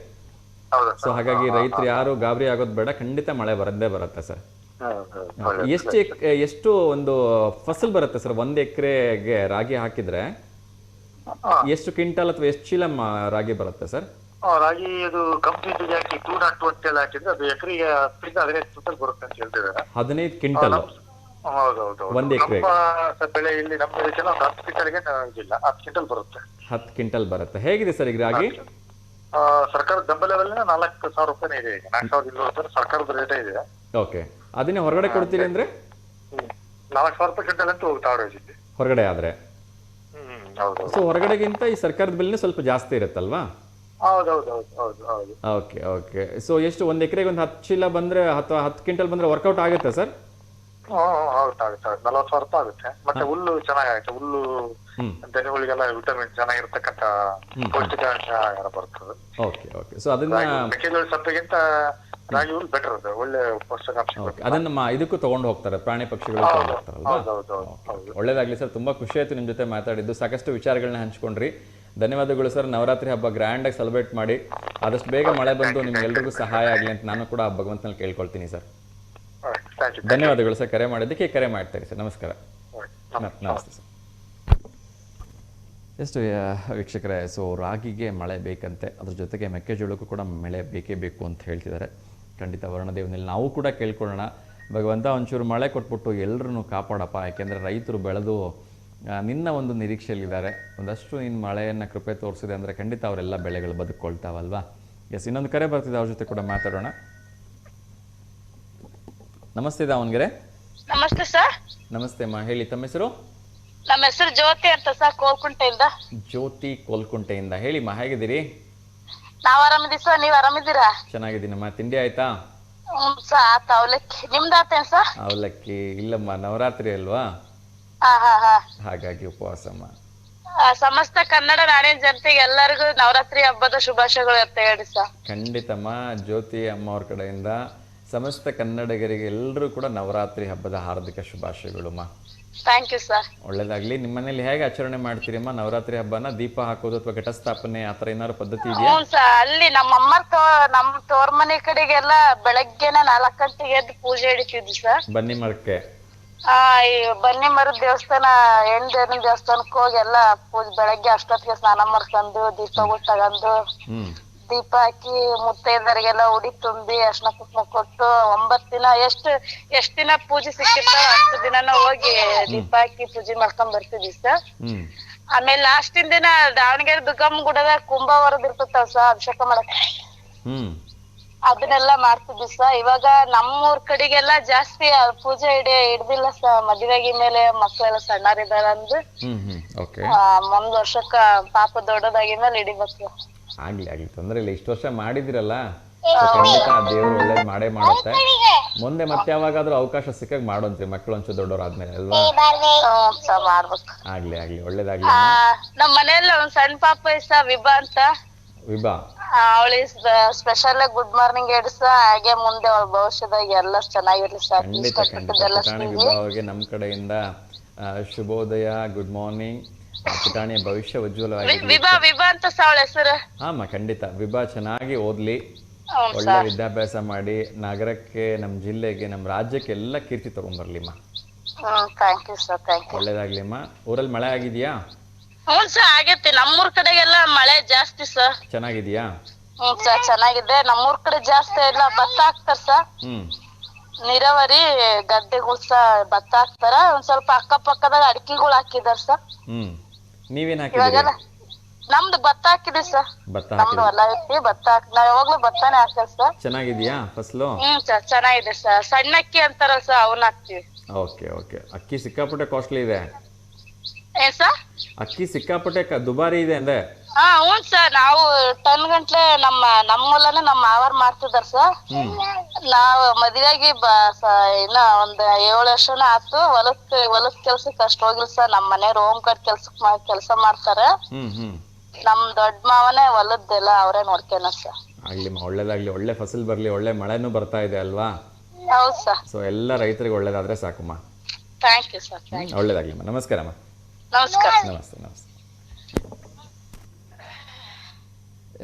ಸೊ ಹಾಗಾಗಿ ರೈತರು ಯಾರು ಗಾಬರಿ ಆಗೋದು ಬೇಡ, ಖಂಡಿತ ಮಳೆ ಬರುತ್ತೆ ಸರ್. ಎಷ್ಟು ಒಂದು ಫಸಲ್ ಬರುತ್ತೆ ಸರ್? 1 ಎಕರೆಗೆ ರಾಗಿ ಹಾಕಿದ್ರೆ ಎಷ್ಟು ಕ್ವಿಂಟಲ್ ಅಥವಾ ಎಷ್ಟು ಚೀಲ ರಾಗಿ ಬರುತ್ತೆ ಸರ್? ರಾಗಿ ಅದು ಕಂಪ್ಲೀಟ್ ಹಾಕಿ 202 ಅಂತ ಹಾಕಿದ್ರೆ ಅದು ಎಕರೆಗೆ 15 ಕ್ವಿಂಟಲ್ ಬರುತ್ತೆ ಅಂತ ಹೇಳ್ತಿದ್ದಾರೆ. 15 ಕ್ವಿಂಟಲ್? ಹೌದೌದು. 1 ಎಕರೆ ಬೆಳೆ ಇಲ್ಲಿ ನಮ್ಮ ಇದಕ್ಕೆಲ್ಲ 10 ಕ್ವಿಂಟಲ್ಗೆ ಇದಿಲ್ಲ, 10 ಕ್ವಿಂಟಲ್ ಬರುತ್ತೆ. 10 ಕ್ವಿಂಟಲ್ ಬರುತ್ತೆ. ಹೇಗಿದೆ ಸರ್ ಈಗ ರಾಗಿ? ಸರ್ಕಾರದ ಬೆಂಬಲ ಬೆಲೆ 4,000 ರೂಪಾಯಿ ಇದೆ ಈಗ. 4,200 ರೂಪಾಯಿ ಸರ್ಕಾರದ ರೇಟ್ ಇದೆ. ಓಕೆ, ಅದನ್ನೇ ಹೊರಗಡೆ ಕೊಡ್ತೀರಿ ಅಂದ್ರೆ 4,000 ರೂಪಾಯಿ ಕ್ವಿಂಟಲ್ ಅಂತ ಹೋಗ್ತಾ ಆಡೋದಿದೆ ಹೊರಗಡೆ ಆದ್ರೆ. ಹೌದು. ಸೊ ಹೊರಗಡೆಗಿಂತ ಈ ಸರ್ಕಾರದ ಬೆಲೆ ಸ್ವಲ್ಪ ಜಾಸ್ತಿ ಇರುತ್ತಲ್ವಾ? ಹೌದು. ಓಕೆ. ಸೊ ಎಷ್ಟು 1 ಎಕರೆಗೆ ಒಂದು 10 ಚೀಲ ಬಂದ್ರೆ ಅಥವಾ 10 ಕ್ವಿಂಟಲ್ ಬಂದ್ರೆ ವರ್ಕೌಟ್ ಆಗುತ್ತೆ ಸರ್? ಆಗುತ್ತೆ. 40,000 ರೂಪಾಯಿ ಆಗುತ್ತೆ. ಮತ್ತೆ ಹುಲ್ಲು ಚೆನ್ನಾಗುತ್ತೆ. ಹುಲ್ಲು ದನಗಳಿಗೆಲ್ಲ ವಿಟಮಿನ್ ಚೆನ್ನಾಗಿರ್ತಕ್ಕಂಥ ಪೌಷ್ಟಿಕಾಂಶ ಬರ್ತದೆ. ಓಕೆ. ಸೊ ಅದನ್ನ ಮೆಕ್ಕೆಜೋಳ ಸೊಪ್ಪಿಗಿಂತ ರಾಗಿ ಹುಲ್ಲು ಬೆಟರ್ ಅದು, ಒಳ್ಳೆ ಪೌಷ್ಟಿಕಾಂಶ. ಅದನ್ನ ಇದಕ್ಕೂ ತಗೊಂಡು ಹೋಗ್ತಾರೆ, ಪ್ರಾಣಿ ಪಕ್ಷಿಗಳು ತಗೊಂಡು ಹೋಗ್ತಾರಲ್ವಾ? ಒಳ್ಳೇದಾಗ್ಲಿ ಸರ್. ತುಂಬಾ ಖುಷಿ ಆಯ್ತು ನಿಮ್ ಜೊತೆ ಮಾತಾಡಿದ್ದು. ಸಾಕಷ್ಟು ವಿಚಾರಗಳನ್ನ ಹಂಚ್ಕೊಂಡ್ರಿ. ಧನ್ಯವಾದಗಳು ಸರ್. ನವರಾತ್ರಿ ಹಬ್ಬ ಗ್ರ್ಯಾಂಡ್ ಆಗಿ ಸೆಲೆಬ್ರೇಟ್ ಮಾಡಿ ಆದಷ್ಟು ಬೇಗ ಮಳೆ ಬಂದು ನಿಮ್ಗೆಲ್ರಿಗೂ ಸಹಾಯ ಆಗ್ಲಿ ಅಂತ ನಾನು ಕೂಡ ಭಗವಂತನಲ್ಲಿ ಕೇಳ್ಕೊಳ್ತೀನಿ ಸರ್. ಧನ್ಯವಾದಗಳು ಸರ್ ಕರೆ ಮಾಡಿದ್ದಕ್ಕೆ. ಕರೆ ಮಾಡ್ತಾರೆ ಸರ್. ನಮಸ್ಕಾರ. ನಮಸ್ತೆ ಸರ್. ಎಷ್ಟು ವೀಕ್ಷಕರೇ, ಸೊ ರಾಗಿಗೆ ಮಳೆ ಬೇಕಂತೆ, ಅದ್ರ ಜೊತೆಗೆ ಮೆಕ್ಕೆಜೋಳಕ್ಕೂ ಕೂಡ ಮಳೆ ಬೇಕೇ ಬೇಕು ಅಂತ ಹೇಳ್ತಿದ್ದಾರೆ. ಖಂಡಿತ ವರ್ಣದೇವನಲ್ಲಿ ನಾವು ಕೂಡ ಕೇಳ್ಕೊಳ್ಳೋಣ, ಭಗವಂತ ಒಂಚೂರು ಮಳೆ ಕೊಟ್ಬಿಟ್ಟು ಎಲ್ಲರನ್ನೂ ಕಾಪಾಡಪ್ಪ. ಯಾಕೆಂದರೆ ರೈತರು ಬೆಳೆದು ನಿನ್ನ ಒಂದು ನಿರೀಕ್ಷೆಯಲ್ಲಿದ್ದಾರೆ. ಒಂದಷ್ಟು ನೀನು ಮಳೆಯನ್ನು ಕೃಪೆ ತೋರಿಸಿದೆ ಅಂದರೆ ಖಂಡಿತ ಅವರೆಲ್ಲ ಬೆಳೆಗಳು ಬದುಕೊಳ್ತಾವಲ್ವಾ? ಎಸ್, ಇನ್ನೊಂದು ಕರೆ ಬರ್ತಿದೆ, ಅವ್ರ ಜೊತೆ ಕೂಡ ಮಾತಾಡೋಣ. ನಮಸ್ತೆ ದಾವಣಗೆರೆ. ನಮಸ್ತೆ ಸರ್. ನಮಸ್ತೆ ಅಮ್ಮ, ಹೇಳಿ ತಮ್ಮ ಹೆಸರು? ನಮ್ಮ ಹೆಸರು ಜ್ಯೋತಿ ಅಂತ ಸರ್, ಕೋಲ್ಕುಂಟೆಯಿಂದ. ಜ್ಯೋತಿ ಕೋಲ್ಕುಂಟೆಯಿಂದ. ಹೇಳಿಮ್ಮ, ಹೇಗಿದ್ದೀರಿ? ನಾವ್ ಆರಾಮಿದ್ದೀವಿ ಸರ್, ನೀವ್ ಆರಾಮಿದ್ದೀರಾ? ಚೆನ್ನಾಗಿದ್ದೀನಮ್ಮ. ತಿಂಡಿ ಆಯ್ತಾ? ಸರ್ ಆತ. ಅವಲಕ್ಕಿ ನಿಮ್ದು ಆತೇನ್ ಸರ್? ಅವಲಕ್ಕಿ ಇಲ್ಲಮ್ಮ, ನವರಾತ್ರಿ ಅಲ್ವಾ, ಹಾ. ಹಾಗಾಗಿ ಉಪವಾಸಮ್ಮ. ಸಮಸ್ತ ಕನ್ನಡ ನಾಡಿನ ಜನತೆಗೆ ಎಲ್ಲರಿಗೂ ನವರಾತ್ರಿ ಹಬ್ಬದ ಶುಭಾಶಯಗಳು ಅಂತ ಹೇಳಿ ಸರ್. ಖಂಡಿತಮ್ಮ. ಜ್ಯೋತಿ ಅಮ್ಮ ಅವ್ರ ಕಡೆಯಿಂದ ಸಮಸ್ತ ಕನ್ನಡಿಗರಿಗೆ ಎಲ್ಲರೂ ಕೂಡ ನವರಾತ್ರಿ ಹಬ್ಬದ ಹಾರ್ದಿಕ ಶುಭಾಶಯಗಳು. Thank you sir. ಒಳ್ಳೇದಾಗ್ಲಿ. ನಿಮ್ಮ ಮನೇಲಿ ಹೇಗೆ ಆಚರಣೆ ಮಾಡ್ತೀರಮ್ಮ ನವರಾತ್ರಿ ಹಬ್ಬನ? ದೀಪ ಹಾಕೋದು ಅಥವಾ ಘಟಸ್ಥಾಪನೆ ಆತರ ಏನಾದ್ರು ಪದ್ಧತಿ ಇದೆಯಾ? ಅಲ್ಲಿ ನಮ್ಮ ನಮ್ ತೋರ್ ಮನೆ ಕಡೆಗೆಲ್ಲ ಬೆಳಗ್ಗೆನೆ 4 ಗಂಟೆಗೆ ಎದ್ದು ಪೂಜೆ ಹಿಡಿತಿದ್ವಿ ಸರ್. ಬನ್ನಿ ಮರಕ್ಕೆ? ಈ ಬನ್ನಿ ಮರದ ದೇವಸ್ಥಾನ, ಹೆಣ್ದೇವನ ದೇವಸ್ಥಾನಕ್ಕೆ ಹೋಗಿ ಎಲ್ಲ ಪೂಜೆ ಬೆಳಗ್ಗೆ ಅಷ್ಟೊತ್ತಿಗೆ ಸ್ನಾನ ಮಾಡ್ಕೊಂಡು ದೀಪಗಳು ತಗೊಂಡು ದೀಪ ಹಾಕಿ ಮುತ್ತೈದರಿಗೆಲ್ಲ ಉಡಿ ತುಂಬಿ ಅರ್ಶಿನ ಕುಂಕುಮ ಕೊಟ್ಟು 9 ದಿನ ಎಷ್ಟ್ ದಿನ ಪೂಜೆ ಸಿಕ್ಕಿರ್ತಾವ ಅಷ್ಟು ದಿನ ಹೋಗಿ ದೀಪ ಹಾಕಿ ಪೂಜೆ ಮಾಡ್ಕೊಂಡ್ ಬರ್ತಿದ್ವಿ ಸರ್. ಆಮೇಲೆ ಲಾಸ್ಟಿನ ದಿನ ದಾವಣಗೆರೆ ದುರ್ಗಮ್ಮ ಗುಡದ ಕುಂಭ ವರದ್ ಇರ್ತಾವ ಸರ್, ಅಭಿಷೇಕ ಮಾಡಕ್ ಅದನ್ನೆಲ್ಲ ಮಾಡ್ತಿದ್ವಿ ಸರ್. ಇವಾಗ ನಮ್ಮೂರ್ ಕಡೆಗೆಲ್ಲ ಜಾಸ್ತಿ ಪೂಜೆ ಹಿಡ್ದಿಲ್ಲ ಸರ್. ಮದುವೆಗಿ ಮೇಲೆ ಮಕ್ಳೆಲ್ಲ ಸಣ್ಣರಿದಾರ ಅಂದ್ ಮುಂದ್ ವರ್ಷಕ್ಕ ಪಾಪ ದೊಡ್ಡದಾಗಿ ಮೇಲೆ ಹಿಡಿಬೇಕು. ಆಗ್ಲಿ ತೊಂದ್ರೆ ಇಲ್ಲ. ಇಷ್ಟು ವರ್ಷ ಮಾಡಿದಿರಲ್ಲ, ಖಂಡಿತ ದೇವ್ರು ಒಳ್ಳೇದ್ ಮಾಡೇ ಮಾಡುತ್ತೆ. ಮುಂದೆ ಮತ್ತೆ ಯಾವಾಗಾದ್ರೂ ಅವಕಾಶ ಸಿಕ್ಕಾಗ ಮಾಡೋಂತ್ರಿ, ಮಕ್ಳು ಒಂಚೂರು ದೊಡ್ಡವ್ರಾದ್ಮೇಲೆ ಅಲ್ವಾ? ಮಾಡ್ಬೇಕು. ಆಗ್ಲಿ ಒಳ್ಳೇದಾಗ್ಲಿ. ನಮ್ ಮನೆಯಲ್ಲಿ ಒಂದ್ ಸಣ್ಣ ಪಾಪ ಇಷ್ಟ ವಿಭಾ ಅಂತ. ವಿಭಾ ಅವಳಿಗೆ ಸ್ಪೆಷಲ್ ಗುಡ್ ಮಾರ್ನಿಂಗ್ ಹೇಳ್ಸ, ಹಾಗೆ ಮುಂದೆ ಅವಳ ಭವಿಷ್ಯದಾಗ ಎಲ್ಲ ಚೆನ್ನಾಗಿರ್ಲಿ ಸರ್. ಪುಟಾಣಿ ವಿಭಾವಗೆ ನಮ್ಮ ಕಡೆಯಿಂದ ಶುಭೋದಯ, ಗುಡ್ ಮಾರ್ನಿಂಗ್. ಪುಟಾಣಿಯ ಭವಿಷ್ಯ ಉಜ್ವಲವಾಗಿ. ವಿಭಾ ಅಂತ ಅವಳ ಹೆಸರು. ಹಾಮ, ಖಂಡಿತ. ವಿಭಾ ಚೆನ್ನಾಗಿ ಓದ್ಲಿ, ಒಳ್ಳೆ ವಿದ್ಯಾಭ್ಯಾಸ ಮಾಡಿ ನಗರಕ್ಕೆ, ನಮ್ಮ ಜಿಲ್ಲೆಗೆ, ನಮ್ಮ ರಾಜ್ಯಕ್ಕೆ ಎಲ್ಲ ಕೀರ್ತಿ ತಗೊಂಡ್ಬರ್ಲಿಮ್ಮ. Thank you sir, thank you. ಒಳ್ಳೇದಾಗ್ಲಿಮ್ಮ. ಊರಲ್ಲಿ ಮಳೆ ಆಗಿದ್ಯಾ? ಹ್ಞೂ ಸರ್, ಆಗೈತಿ. ನಮ್ಮೂರ್ ಕಡೆಗೆಲ್ಲ ಮಳೆ ಜಾಸ್ತಿ ಸರ್. ಚೆನ್ನಾಗಿದ್ಯಾ? ಹ್ಞೂ ಸರ್, ಚೆನ್ನಾಗಿದೆ. ನಮ್ಮೂರ್ ಕಡೆ ಜಾಸ್ತಿ ಇಲ್ಲ, ಭತ್ತ ಹಾಕ್ತಾರ ಸರ್. ನೀರಾವರಿ ಗದ್ದೆಗಳು ಸಹ ಭತ್ತ ಹಾಕ್ತಾರ. ಒಂದ್ ಸ್ವಲ್ಪ ಅಕ್ಕಪಕ್ಕದಾಗ ಅಡಿಕೆಗಳು ಹಾಕಿದಾರ ಸರ್. ನೀವೇನ್ ಹಾಕಿದ್ರಿ? ನಮ್ದು ಭತ್ತ ಹಾಕಿದ್ವಿ ಸರ್. ನಮ್ದು ಹೊಲ ಐತಿ, ಭತ್ತ ನಾವ್ ಯಾವಾಗ್ಲೂ ಭತ್ತಾನೆ ಹಾಕ್ತೇವೆ ಸರ್. ಚೆನ್ನಾಗಿದ್ಯಾ ಫಸಲು? ಸರ್ ಚೆನ್ನಾಗಿದೆ ಸರ್. ಸಣ್ಣ ಅಕ್ಕಿ ಅಂತಾರ ಸರ್, ಅವನ್ನ ಹಾಕ್ತಿವಿ. ಓಕೆ. ಅಕ್ಕಿ ಸಿಕ್ಕಾಪಟ್ಟೆ ಕಾಸ್ಟ್ಲಿ ಇದೆ. ಏನ್ ಸರ್? ಅಕ್ಕಿ ಸಿಕ್ಕಾಪಟ್ಟೆ ದುಬಾರಿ ಇದೆ ಅಂದೆ. ಹ್ಞೂ ಸರ್, ನಾವು ಟನ್ ಗಂಟ್ಲೆ ನಮ್ಮ ಹೊಲನ ನಮ್ಮ ಮಾವಾರ್ ಮಾಡ್ತಿದಾರ ಸರ್. ನಾವ್ ಮದ್ವೆಯಾಗಿ ಇನ್ನ ಒಂದ್ 7 ವರ್ಷನ ಆತು. ಹೊಲದ್ ಕೆಲ್ಸಕ್ ಅಷ್ಟ್ ಹೋಗಿಲ್ಲ ಸರ್. ನಮ್ ಮನೆಯವ್ರು ಹೋಮ್ ಕಾರ್ಡ್ ಕೆಲ್ಸ ಮಾಡ್ತಾರ. ನಮ್ ದೊಡ್ಡ ಮಾವನೇ ಹೊಲದ್ದೆಲ್ಲ ಅವ್ರೇ ನೋಡ್ಕೇನ ಸರ್. ಆಗ್ಲಿ ಒಳ್ಳೇದಾಗ್ಲಿ, ಒಳ್ಳೆ ಫಸಲ್ ಬರ್ಲಿ, ಒಳ್ಳೆ ಮಳೆನೂ ಬರ್ತಾ ಇದೆ ಅಲ್ವಾ? ಹೌದು ಸರ್. ಸೊ ಎಲ್ಲ ರೈತರಿಗೆ ಒಳ್ಳೇದಾದ್ರೆ ಸಾಕಮ್ಮ. Thank you sir. ಒಳ್ಳೇದಾಗ್ಲಿಮ್ಮ. ನಮಸ್ಕಾರಮ್ಮ. ನಮಸ್ಕಾರ. ನಮಸ್ತೆ.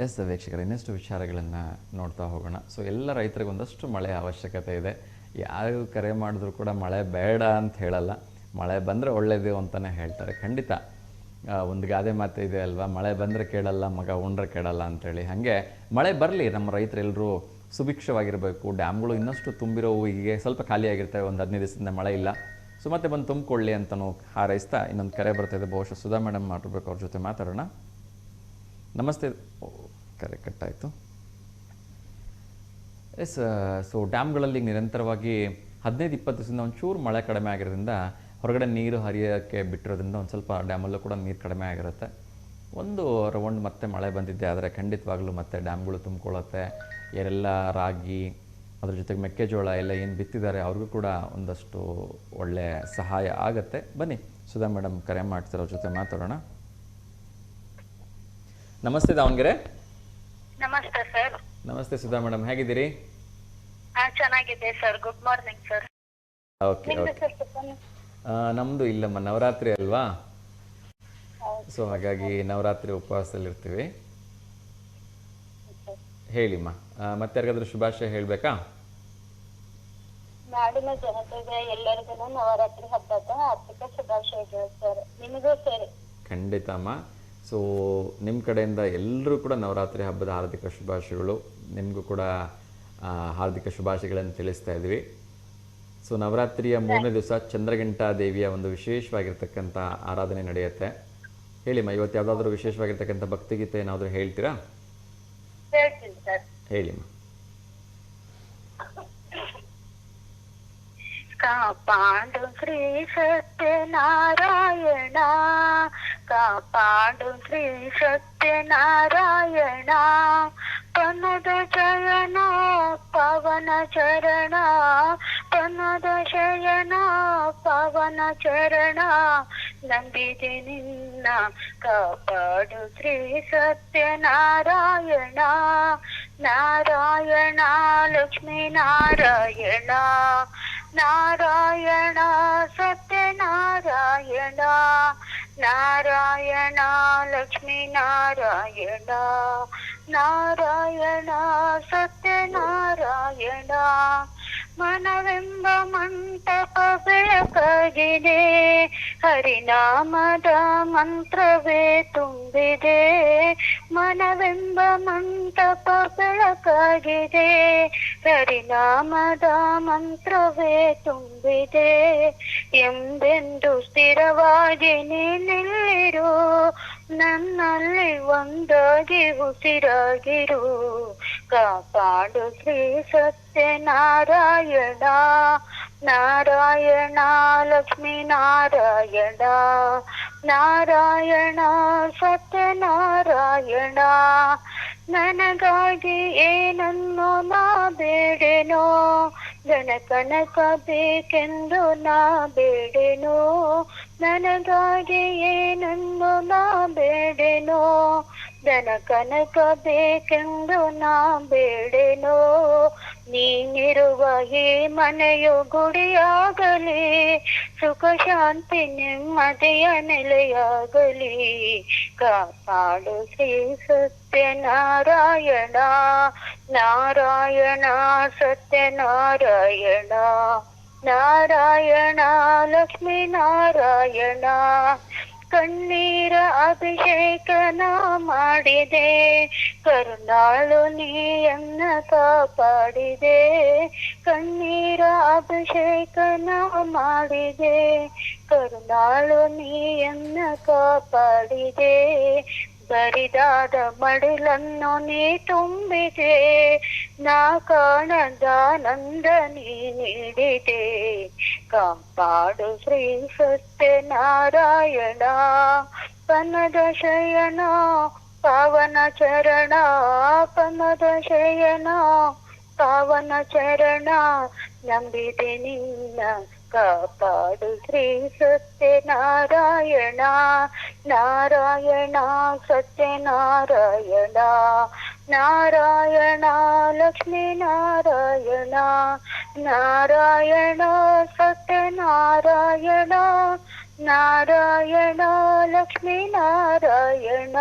ಎಸ್ ವೀಕ್ಷಕರು, ಇನ್ನಷ್ಟು ವಿಚಾರಗಳನ್ನು ನೋಡ್ತಾ ಹೋಗೋಣ. ಸೊ ಎಲ್ಲ ರೈತರಿಗೆ ಒಂದಷ್ಟು ಮಳೆ ಅವಶ್ಯಕತೆ ಇದೆ. ಯಾರು ಕರೆ ಮಾಡಿದ್ರು ಕೂಡ ಮಳೆ ಬೇಡ ಅಂತ ಹೇಳಲ್ಲ, ಮಳೆ ಬಂದರೆ ಒಳ್ಳೆಯದು ಅಂತಲೇ ಹೇಳ್ತಾರೆ. ಖಂಡಿತ ಒಂದು ಗಾದೆ ಮಾತು ಇದೆ ಅಲ್ವಾ, ಮಳೆ ಬಂದರೆ ಕೇಳಲ್ಲ, ಮಗ ಉಂಡ್ರೆ ಕೇಳಲ್ಲ ಅಂಥೇಳಿ. ಹಾಗೆ ಮಳೆ ಬರಲಿ, ನಮ್ಮ ರೈತರೆಲ್ಲರೂ ಸುಭಿಕ್ಷವಾಗಿರಬೇಕು. ಡ್ಯಾಮ್ಗಳು ಇನ್ನಷ್ಟು ತುಂಬಿರೋವು, ಹೀಗೆ ಸ್ವಲ್ಪ ಖಾಲಿಯಾಗಿರ್ತವೆ, ಒಂದು 15 ದಿವಸದಿಂದ ಮಳೆ ಇಲ್ಲ. ಸೊ ಮತ್ತೆ ಬಂದು ತುಂಬಿಕೊಳ್ಳಿ ಅಂತಲೂ ಹಾರೈಸ್ತಾ ಇನ್ನೊಂದು ಕರೆ ಬರ್ತಾಯಿದೆ. ಬಹುಶಃ ಸುಧಾ ಮೇಡಮ್ ಮಾಡಿರ್ಬೇಕು, ಅವ್ರ ಜೊತೆ ಮಾತಾಡೋಣ. ನಮಸ್ತೆ. ಕರೆ ಕಟ್ಟಾಯಿತು. ಎಸ್, ಸೊ ಡ್ಯಾಮ್ಗಳಲ್ಲಿ ನಿರಂತರವಾಗಿ 15-20 ದಿವಸದಿಂದ ಒಂಚೂರು ಮಳೆ ಕಡಿಮೆ ಆಗಿರೋದ್ರಿಂದ, ಹೊರಗಡೆ ನೀರು ಹರಿಯೋಕ್ಕೆ ಬಿಟ್ಟಿರೋದ್ರಿಂದ ಒಂದು ಸ್ವಲ್ಪ ಡ್ಯಾಮಲ್ಲೂ ಕೂಡ ನೀರು ಕಡಿಮೆ ಆಗಿರುತ್ತೆ. ಒಂದು ರೌಂಡ್ ಮತ್ತೆ ಮಳೆ ಬಂದಿದ್ದೆ ಆದರೆ ಖಂಡಿತವಾಗ್ಲೂ ಮತ್ತೆ ಡ್ಯಾಮ್ಗಳು ತುಂಬಿಕೊಳ್ಳುತ್ತೆ. ಯಾರೆಲ್ಲ ರಾಗಿ, ಅದ್ರ ಜೊತೆಗೆ ಮೆಕ್ಕೆಜೋಳ ಎಲ್ಲ ಏನು ಬಿತ್ತಿದ್ದಾರೆ ಅವ್ರಿಗೂ ಕೂಡ ಒಂದಷ್ಟು ಒಳ್ಳೆಯ ಸಹಾಯ ಆಗುತ್ತೆ. ಬನ್ನಿ, ಸುಧಾ ಮೇಡಮ್ ಕರೆ ಮಾಡ್ತಿರೋ ಅವ್ರ ಜೊತೆ ಮಾತಾಡೋಣ. ನಮಸ್ತೆ ದಾವಣಗೆರೆ. ನಮಸ್ತೆ ಸರ್. ನಮಸ್ತೆ ಸುಧಾ ಮೇಡಮ್, ಹೇಗಿದ್ದೀರಿ? ಚೆನ್ನಾಗಿದೆ sir. Good morning sir. Okay. ನಮ್ಮದು ಇಲ್ಲಮ್ಮ, ನವರಾತ್ರಿ ಅಲ್ವಾ, ಸೊ ಹಾಗಾಗಿ ನವರಾತ್ರಿ ಉಪವಾಸದಲ್ಲಿರ್ತೀವಿ. ಹೇಳಿಮ್ಮ, ಮತ್ತೆ ಯಾರಿಗಾದ್ರೂ ಶುಭಾಶಯ ಹೇಳಬೇಕಾ? ನಾಡಿನ ಜನತೆಗೆ ಎಲ್ಲರಿಗೂ ನವರಾತ್ರಿ ಹಬ್ಬದ ಹಾರ್ದಿಕ ಶುಭಾಶಯಗಳು ಸರ್. ನಿಮಗೂ ಸೇರಿ. ಖಂಡಿತ ಅಮ್ಮ. ಸೊ ನಿಮ್ಮ ಕಡೆಯಿಂದ ಎಲ್ಲರೂ ಕೂಡ ನವರಾತ್ರಿ ಹಬ್ಬದ ಹಾರ್ದಿಕ ಶುಭಾಶಯಗಳು. ನಿಮಗೂ ಕೂಡ ಹಾರ್ದಿಕ ಶುಭಾಶಯಗಳನ್ನು ತಿಳಿಸ್ತಾ ಇದ್ವಿ. ಸೊ ನವರಾತ್ರಿಯ 3ನೇ ದಿವಸ ಚಂದ್ರಘಂಟಾ ದೇವಿಯ ಒಂದು ವಿಶೇಷವಾಗಿರ್ತಕ್ಕಂಥ ಆರಾಧನೆ ನಡೆಯುತ್ತೆ. ಹೇಳಿಮ್ಮ, ಇವತ್ತು ಯಾವುದಾದ್ರೂ ವಿಶೇಷವಾಗಿರ್ತಕ್ಕಂಥ ಭಕ್ತಿಗೀತೆ ಏನಾದರೂ ಹೇಳ್ತೀರಾ? ಹೇಳ್ತೀನಿ ಸರ್. ಹೇಳಿಮ್ಮ. ಕಾಪಾಡು ಶ್ರೀ ಸತ್ಯನಾರಾಯಣ, ಕಾಪಾಡು ಶ್ರೀ ಸತ್ಯನಾರಾಯಣ, ಪನ್ನದ ಶಯನ ಪವನ ಚರಣ, ಪನ್ನದ ಶಯನ ಪವನ ಚರಣ, ನಂಬಿದೆ ನಿನ್ನ ಕಾಪಾಡು ಶ್ರೀ ಸತ್ಯನಾರಾಯಣ, ನಾರಾಯಣ ಲಕ್ಷ್ಮೀ ನಾರಾಯಣ, ನಾರಾಯಣ ಸತ್ಯನಾರಾಯಣ, ನಾರಾಯಣ ಲಕ್ಷ್ಮೀ ನಾರಾಯಣ, ನಾರಾಯಣ ಸತ್ಯನಾರಾಯಣ. ಮನವೆಂಬ ಮಂಟಪ ಬೆಳಕಾಗಿದೆ, ಹರಿನಾಮದ ಮಂತ್ರವೇ ತುಂಬಿದೆ. ಮನವೆಂಬ ಮಂಟಪ ಬೆಳಕಾಗಿದೆ, ಹರಿನಾಮದ ಮಂತ್ರವೇ ತುಂಬಿದೆ. ಎಂದೆಂದು ಸ್ಥಿರವಾಗಿ ನೀನಿಲ್ಲಿರು, ನನ್ನಲ್ಲಿ ಒಂದಾಗಿ ಉಸಿರಾಗಿರು, ಕಾಪಾಡು ಶ್ರೀ ಸತ್ಯನಾರಾಯಣ, ನಾರಾಯಣ ಲಕ್ಷ್ಮೀ ನಾರಾಯಣ, ನಾರಾಯಣ ಸತ್ಯನಾರಾಯಣ. ನನಗಾಗಿ ಏನನ್ನು ನಾ ಬೇಡೆನೋ, ಧನ ಕನಕ ಬೇಕೆಂದು ನಾ ಬೇಡೆನೋ, ನನಗಾಗಿ ಏನನ್ನು ನಾ ಬೇಡೆನೋ, ಧನ ಕನಕ ಬೇಕೆಂದು ನಾ ಬೇಡೆನೋ. ನೀನಿರುವ ಈ ಮನೆಯು ಗುಡಿಯಾಗಲಿ, ಸುಖ ಶಾಂತಿ ನೆಮ್ಮದಿಯ ನೆಲೆಯಾಗಲಿ, ಕಾಪಾಡು ಶ್ರೀ ಸತ್ಯನಾರಾಯಣ, ನಾರಾಯಣ ಸತ್ಯನಾರಾಯಣ, ನಾರಾಯಣ ಲಕ್ಷ್ಮೀ ನಾರಾಯಣ. ಕಣ್ಣೀರ ಅಭಿಷೇಕನ ಮಾಡಿದೆ, ಕರುಣಾಳು ನೀಯನ್ನ ಕಾಪಾಡಿದೆ. ಕಣ್ಣೀರ ಅಭಿಷೇಕನ ಮಾಡಿದೆ, ಕರುಣಾಳು ನೀಯನ್ನ ಕಾಪಾಡಿದೆ. ಬರಿದಾದ ಮಡಿಲನ್ನು ನೀ ತುಂಬಿದೆ, ನಾ ಕಾಣದಾನಂದ ನೀ ನೀಡಿದೆ, ಕಾಪಾಡು ಶ್ರೀ ಸತ್ಯನಾರಾಯಣ, ಪನ್ನದ ಶಯನ ಪಾವನ ಚರಣ ಕಮದ ಶಯನ ಪಾವನ ಚರಣ ನಂಬಿದೆ ನಿನ್ನ ಕಾಪಾಡು ಶ್ರೀ ಸತ್ಯನಾರಾಯಣ ನಾರಾಯಣ ಸತ್ಯನಾರಾಯಣ ನಾರಾಯಣ ಲಕ್ಷ್ಮೀ ನಾರಾಯಣ ನಾರಾಯಣ ಸತ್ಯನಾರಾಯಣ ನಾರಾಯಣ ಲಕ್ಷ್ಮೀ ನಾರಾಯಣ.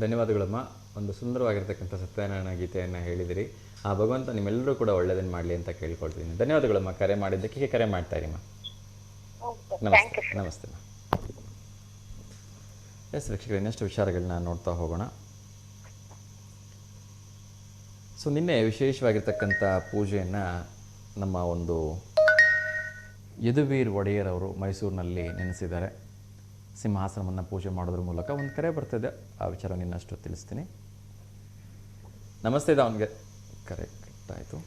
ಧನ್ಯವಾದಗಳಮ್ಮ. ಒಂದು ಸುಂದರವಾಗಿರ್ತಕ್ಕಂಥ ಸತ್ಯನಾರಾಯಣ ಗೀತೆಯನ್ನು ಹೇಳಿದಿರಿ. ಆ ಭಗವಂತ ನಿಮ್ಮೆಲ್ಲರೂ ಕೂಡ ಒಳ್ಳೆಯದನ್ನು ಮಾಡಲಿ ಅಂತ ಕೇಳ್ಕೊಳ್ತೀನಿ. ಧನ್ಯವಾದಗಳಮ್ಮ ಕರೆ ಮಾಡಿದ್ದಕ್ಕೆ. ಹೀಗೆ ಕರೆ ಮಾಡ್ತಾ ಇರಿಮ್ಮ. ನಮಸ್ತೆ. ನಮಸ್ತೆ. ಎಸ್ ವೀಕ್ಷಕರೇ, ಇನ್ನಷ್ಟು ವಿಚಾರಗಳನ್ನ ನೋಡ್ತಾ ಹೋಗೋಣ. ಸೊ ನಿನ್ನೆ ವಿಶೇಷವಾಗಿರ್ತಕ್ಕಂಥ ಪೂಜೆಯನ್ನು ನಮ್ಮ ಒಂದು ಯದುವೀರ್ ಒಡೆಯರ್ ಅವರು ಮೈಸೂರಿನಲ್ಲಿ ನೆನೆಸಿದ್ದಾರೆ. ಸಿಂಹಾಸನವನ್ನು ಪೂಜೆ ಮಾಡೋದ್ರ ಮೂಲಕ ಒಂದು ಕರೆ ಬರ್ತಿದೆ, ಆ ವಿಚಾರ ಇನ್ನಷ್ಟು ತಿಳಿಸ್ತೀನಿ. ನಮಸ್ತೆ. ಅವನಿಗೆ ಕರೆ ಕಟ್ಟಾಯಿತು.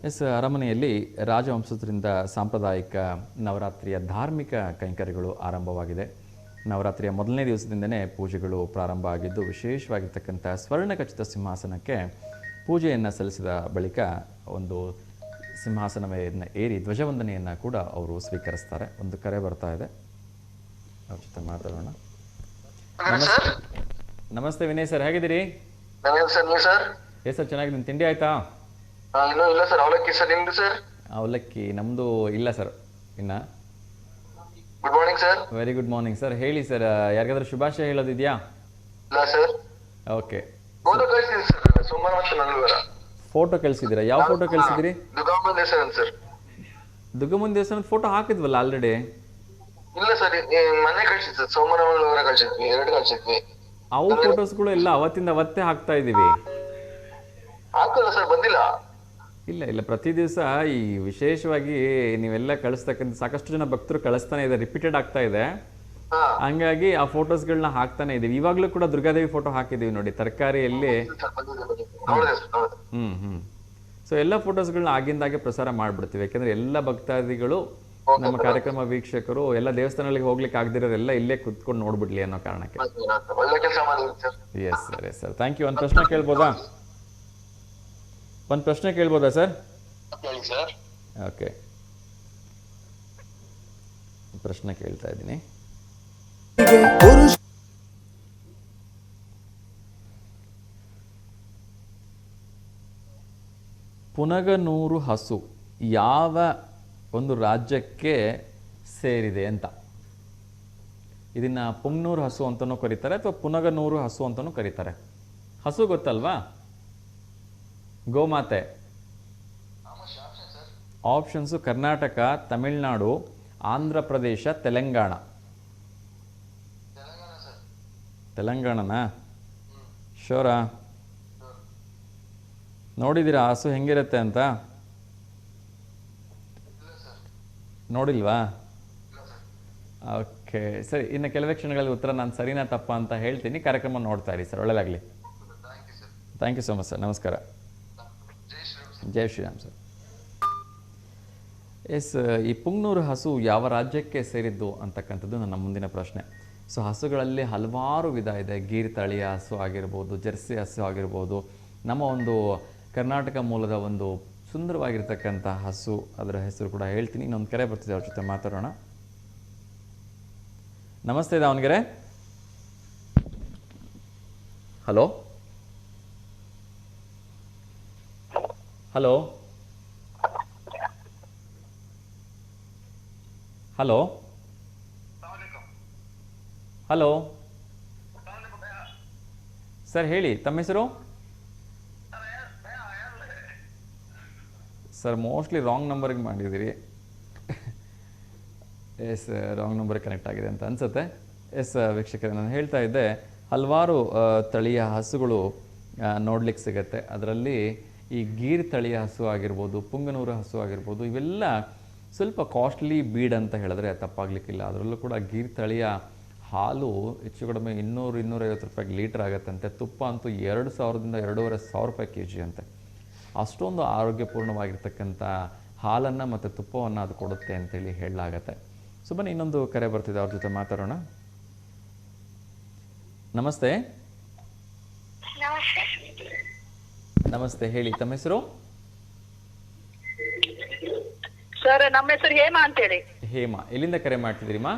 ಎಸ್, ಅರಮನೆಯಲ್ಲಿ ರಾಜವಂಶಸ್ಥರಿಂದ ಸಾಂಪ್ರದಾಯಿಕ ನವರಾತ್ರಿಯ ಧಾರ್ಮಿಕ ಕೈಂಕರ್ಯಗಳು ಆರಂಭವಾಗಿದೆ. ನವರಾತ್ರಿಯ ಮೊದಲನೇ ದಿವಸದಿಂದಲೇ ಪೂಜೆಗಳು ಪ್ರಾರಂಭ ಆಗಿದ್ದು, ವಿಶೇಷವಾಗಿರ್ತಕ್ಕಂಥ ಸ್ವರ್ಣಖಚಿತ ಸಿಂಹಾಸನಕ್ಕೆ ಪೂಜೆಯನ್ನು ಸಲ್ಲಿಸಿದ ಬಳಿಕ ಒಂದು ಸಿಂಹಾಸನವನ್ನು ಏರಿ ಧ್ವಜವಂದನೆಯನ್ನು ಕೂಡ ಅವರು ಸ್ವೀಕರಿಸ್ತಾರೆ. ಒಂದು ಕರೆ ಬರ್ತಾ ಇದೆ, ಅವ್ರ ಜೊತೆ ಮಾತಾಡೋಣ. ನಮಸ್ತೆ ವಿನಯ್ ಸರ್, ಹೇಗಿದ್ದೀರಿ? ಸರ್ ಚೆನ್ನಾಗಿದ್ದೀನಿ. ತಿಂಡಿ ಆಯ್ತಾ? ಇಲ್ಲ ಸರ್, ಅವಲಕ್ಕಿ ಸರ್. ನಿಮ್ದು ಸರ್? ಅವಲಕ್ಕಿ ನಮ್ಮದು ಇಲ್ಲ ಸರ್ ಇನ್ನ. Good morning sir. Very good morning sir. ಹೇಳಿ ಸರ್, ಯಾರಿಗಾದ್ರೂ ಶುಭಾಶಯ ಹೇಳೋದಿದೆಯಾ? ಇಲ್ಲ ಸರ್. ಓಕೆ. ಫೋಟೋ ಕಳಿಸಿದ್ರಿ ಸರ್, ಸೋಮವಾರ ಮತ್ತು ಮಂಗಳವಾರ. ಫೋಟೋ ಕಳಿಸಿದ್ದೀರಾ? ಯಾವ ಫೋಟೋ ಕಳಿಸಿದಿರಿ? ದುರ್ಗಮ್ಮನ ದೇವಸ್ಥಾನ ಸರ್. ದುರ್ಗಮ್ಮನ ದೇವಸ್ಥಾನದ ಫೋಟೋ ಹಾಕಿದ್ವಲ್ಲ ಆಲ್ರೆಡಿ. ಇಲ್ಲ ಸರ್, ಮೊನ್ನೆ ಕಳಿಸಿದ್ ಸರ್, ಸೋಮವಾರ ಮಂಗಳವಾರ ಕಳಿಸಿದ್ವಿ, 2 ಕಳಿಸಿದ್ವಿ. ಅವು ಫೋಟೋಸ್ಗಳು ಎಲ್ಲ ಅವತ್ತಿಂದ ಅವತ್ತೇ ಹಾಕ್ತಾ ಇದೀವಿ. ಹಾಕಲ್ಲ ಸರ್, ಬಂದಿಲ್ಲ. ಇಲ್ಲ ಪ್ರತಿ ದಿವಸ ಈ ವಿಶೇಷವಾಗಿ ನೀವೆಲ್ಲ ಕಳಿಸ್ತಕ್ಕಂಥ ಸಾಕಷ್ಟು ಜನ ಭಕ್ತರು ಕಳಿಸ್ತಾನೆ ಇದೆ, ರಿಪೀಟೆಡ್ ಆಗ್ತಾ ಇದೆ. ಹಂಗಾಗಿ ಆ ಫೋಟೋಸ್ಗಳನ್ನ ಹಾಕ್ತಾನೆ ಇದೀವಿ. ಇವಾಗ್ಲೂ ಕೂಡ ದುರ್ಗಾದೇವಿ ಫೋಟೋ ಹಾಕಿದೀವಿ ನೋಡಿ, ತರಕಾರಿಯಲ್ಲಿ. ಸೊ ಎಲ್ಲ ಫೋಟೋಸ್ಗಳನ್ನ ಆಗಿಂದಾಗೆ ಪ್ರಸಾರ ಮಾಡ್ಬಿಡ್ತೀವಿ. ಯಾಕಂದ್ರೆ ಎಲ್ಲ ಭಕ್ತಾದಿಗಳು, ನಮ್ಮ ಕಾರ್ಯಕ್ರಮ ವೀಕ್ಷಕರು ಎಲ್ಲ ದೇವಸ್ಥಾನಗಳಿಗೆ ಹೋಗ್ಲಿಕ್ಕೆ ಆಗದಿರೋರೆಲ್ಲ ಇಲ್ಲೇ ಕುತ್ಕೊಂಡು ನೋಡ್ಬಿಡ್ಲಿ ಅನ್ನೋ ಕಾರಣಕ್ಕೆ. Yes sir, yes sir, thank you. ಒಂದು ಪ್ರಶ್ನೆ ಕೇಳ್ಬೋದಾ? ಸರ್? ಓಕೆ, ಪ್ರಶ್ನೆ ಕೇಳ್ತಾ ಇದ್ದೀನಿ. ಪುನಗನೂರು ಹಸು ಯಾವ ಒಂದು ರಾಜ್ಯಕ್ಕೆ ಸೇರಿದೆ ಅಂತ. ಇದನ್ನ ಪುಂಗನೂರು ಹಸು ಅಂತಲೂ ಕರೀತಾರೆ ಅಥವಾ ಪುನಗನೂರು ಹಸು ಅಂತಲೂ ಕರೀತಾರೆ. ಹಸು ಗೊತ್ತಲ್ವಾ? ಗೋಮಾತೆ. ಆಪ್ಷನ್ಸು ಕರ್ನಾಟಕ, ತಮಿಳುನಾಡು, ಆಂಧ್ರ ಪ್ರದೇಶ, ತೆಲಂಗಾಣ. ತೆಲಂಗಾಣನಾ? ಶೋರಾ? ನೋಡಿದ್ದೀರಾ ಹಸು ಹೆಂಗಿರುತ್ತೆ ಅಂತ? ನೋಡಿಲ್ವಾ? ಓಕೆ, ಸರಿ. ಇನ್ನು ಕೆಲವೇ ಕ್ಷಣಗಳಲ್ಲಿ ಉತ್ತರ ನಾನು ಸರಿನಾ ತಪ್ಪ ಅಂತ ಹೇಳ್ತೀನಿ. ಕಾರ್ಯಕ್ರಮ ನೋಡ್ತಾ ಇರಿ ಸರ್, ಒಳ್ಳೆಯದಾಗಲಿ. Thank you so much sir, ನಮಸ್ಕಾರ. ಜೈ ಶ್ರೀರಾಮ್ ಸರ್. ಎಸ್, ಈ ಪುಂಗನೂರು ಹಸು ಯಾವ ರಾಜ್ಯಕ್ಕೆ ಸೇರಿದ್ದು ಅಂತಕ್ಕಂಥದ್ದು ನನ್ನ ಮುಂದಿನ ಪ್ರಶ್ನೆ. ಸೊ ಹಸುಗಳಲ್ಲಿ ಹಲವಾರು ವಿಧ ಇದೆ. ಗೀರ್ ತಳಿಯ ಹಸು ಆಗಿರ್ಬೋದು, ಜೆರ್ಸಿ ಹಸು ಆಗಿರ್ಬೋದು. ನಮ್ಮ ಒಂದು ಕರ್ನಾಟಕ ಮೂಲದ ಒಂದು ಸುಂದರವಾಗಿರ್ತಕ್ಕಂಥ ಹಸು, ಅದರ ಹೆಸರು ಕೂಡ ಹೇಳ್ತೀನಿ. ಇನ್ನೊಂದು ಕರೆ ಬರ್ತಿದೆ, ಅವ್ರ ಜೊತೆ ಮಾತಾಡೋಣ. ನಮಸ್ತೆ Davanagere. Hello hello hello hello sir, ಹೇಳಿ, ತಮ್ಮ ಹೆಸರು? ಸರ್, ಮೋಸ್ಟ್ಲಿ ರಾಂಗ್ ನಂಬರ್ಗೆ ಮಾಡಿದ್ದೀರಿ. ಎಸ್, ರಾಂಗ್ ನಂಬರ್ ಕನೆಕ್ಟ್ ಆಗಿದೆ ಅಂತ ಅನಿಸುತ್ತೆ. ಎಸ್ ವೀಕ್ಷಕರೇ, ನಾನು ಹೇಳ್ತಾ ಇದ್ದೆ, ಹಲವಾರು ತಳಿಯ ಹಸುಗಳು ನೋಡ್ಲಿಕ್ಕೆ ಸಿಗತ್ತೆ. ಅದರಲ್ಲಿ ಈ ಗೀರ್ ತಳಿಯ ಹಸು ಆಗಿರ್ಬೋದು, ಪುಂಗನೂರು ಹಸು ಆಗಿರ್ಬೋದು, ಇವೆಲ್ಲ ಸ್ವಲ್ಪ ಕಾಸ್ಟ್ಲಿ ಬೀಡ್ ಅಂತ ಹೇಳಿದ್ರೆ ತಪ್ಪಾಗಲಿಕ್ಕಿಲ್ಲ. ಅದರಲ್ಲೂ ಕೂಡ ಗೀರ್ ತಳಿಯ ಹಾಲು ಹೆಚ್ಚು ಕಡಿಮೆ 200-250 ರೂಪಾಯಿಗೆ ಲೀಟ್ರ್ ಆಗುತ್ತಂತೆ. ತುಪ್ಪ ಅಂತೂ 2000ದಿಂದ 2500 ರೂಪಾಯಿ kg ಅಂತೆ. ಅಷ್ಟೊಂದು ಆರೋಗ್ಯಪೂರ್ಣವಾಗಿರ್ತಕ್ಕಂಥ ಹಾಲನ್ನು ಮತ್ತು ತುಪ್ಪವನ್ನು ಅದು ಕೊಡುತ್ತೆ ಅಂತೇಳಿ ಹೇಳಲಾಗತ್ತೆ. ಸೊ ಬನ್ನಿ, ಇನ್ನೊಂದು ಕರೆ ಬರ್ತಿದೆ, ಅವ್ರ ಜೊತೆ ಮಾತಾಡೋಣ. ನಮಸ್ತೆ. ನಮಸ್ತೆ, ಹೇಳಿ ತಮ್ಮ ಹೆಸರು? ಸರ್ ನಮ್ಮ ಹೆಸರು ಹೇಮಾ ಅಂತೇಳಿ. ಹೇಮಾ, ಎಲ್ಲಿಂದ ಕರೆ ಮಾಡ್ತಿದ್ದೀರಿಮ್ಮ?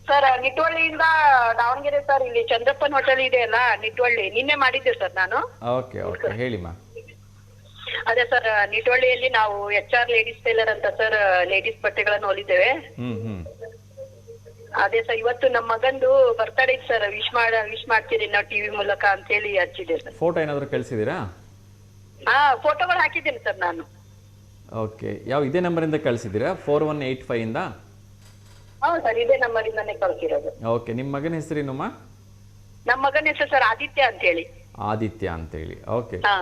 ಸರ್ ನಿಟ್ವಳ್ಳಿಯಿಂದ ದಾವಣಗೆರೆ ಸರ್. ಇಲ್ಲಿ ಚಂದ್ರಪ್ಪನ್ ಹೋಟೆಲ್ ಇದೆ ಅಲ್ಲ ನಿಟ್ವಳ್ಳಿ, ನಿನ್ನೆ ಮಾಡಿದ್ದೆ ಸರ್ ನಾನು. ಓಕೆ ಓಕೆ, ಹೇಳಿಮ್ಮ. ಅದೇ ಸರ್, ನಿಟ್ವಳ್ಳಿಯಲ್ಲಿ ನಾವು HR ಲೇಡೀಸ್ ಟೈಲರ್ ಅಂತ ಸರ್ ಲೇಡೀಸ್ ಬಟ್ಟೆಗಳನ್ನು ಹೊಲಿದ್ದೇವೆ. ಅದೇ ಸರ್, ಇವತ್ತು ನಮ್ಮ ಮಗಂದು ಬರ್ತಡೇ ಇತ್ತು ಸರ್. ವಿಶ್ ಮಾಡ್ತೀರಿ ನಾವು ಟಿವಿ ಮೂಲಕ ಅಂತ ಹೇಳಿ ಹಚ್ಚಿದೆ ಸರ್. ಫೋಟೋ ಏನಾದರೂ ಕಳಿಸಿದ್ದೀರಾ? ಫೋಟೋಗಳು ಹಾಕಿದ್ದೀನಿ ಸರ್ ನಾನು. ಓಕೆ, ಯಾವ ಇದೇ ನಂಬರಿಂದ ಕಳಿಸಿದ್ದೀರಾ? 4185 ಇಂದ? ಹೌದು ಸರ್, ಇದೇ ನಂಬರಿಂದಾನೇ ಕಳ್ಸಿರೋದು. ಓಕೆ, ನಿಮ್ಮ ಮಗನ ಹೆಸರೇನಮ್ಮ? ನಮ್ಮ ಮಗನ ಹೆಸರು ಸರ್ ಆದಿತ್ಯ ಅಂತ ಹೇಳಿ. ಆದಿತ್ಯ ಅಂತೇಳಿ. ಓಕೆ, ಹಾ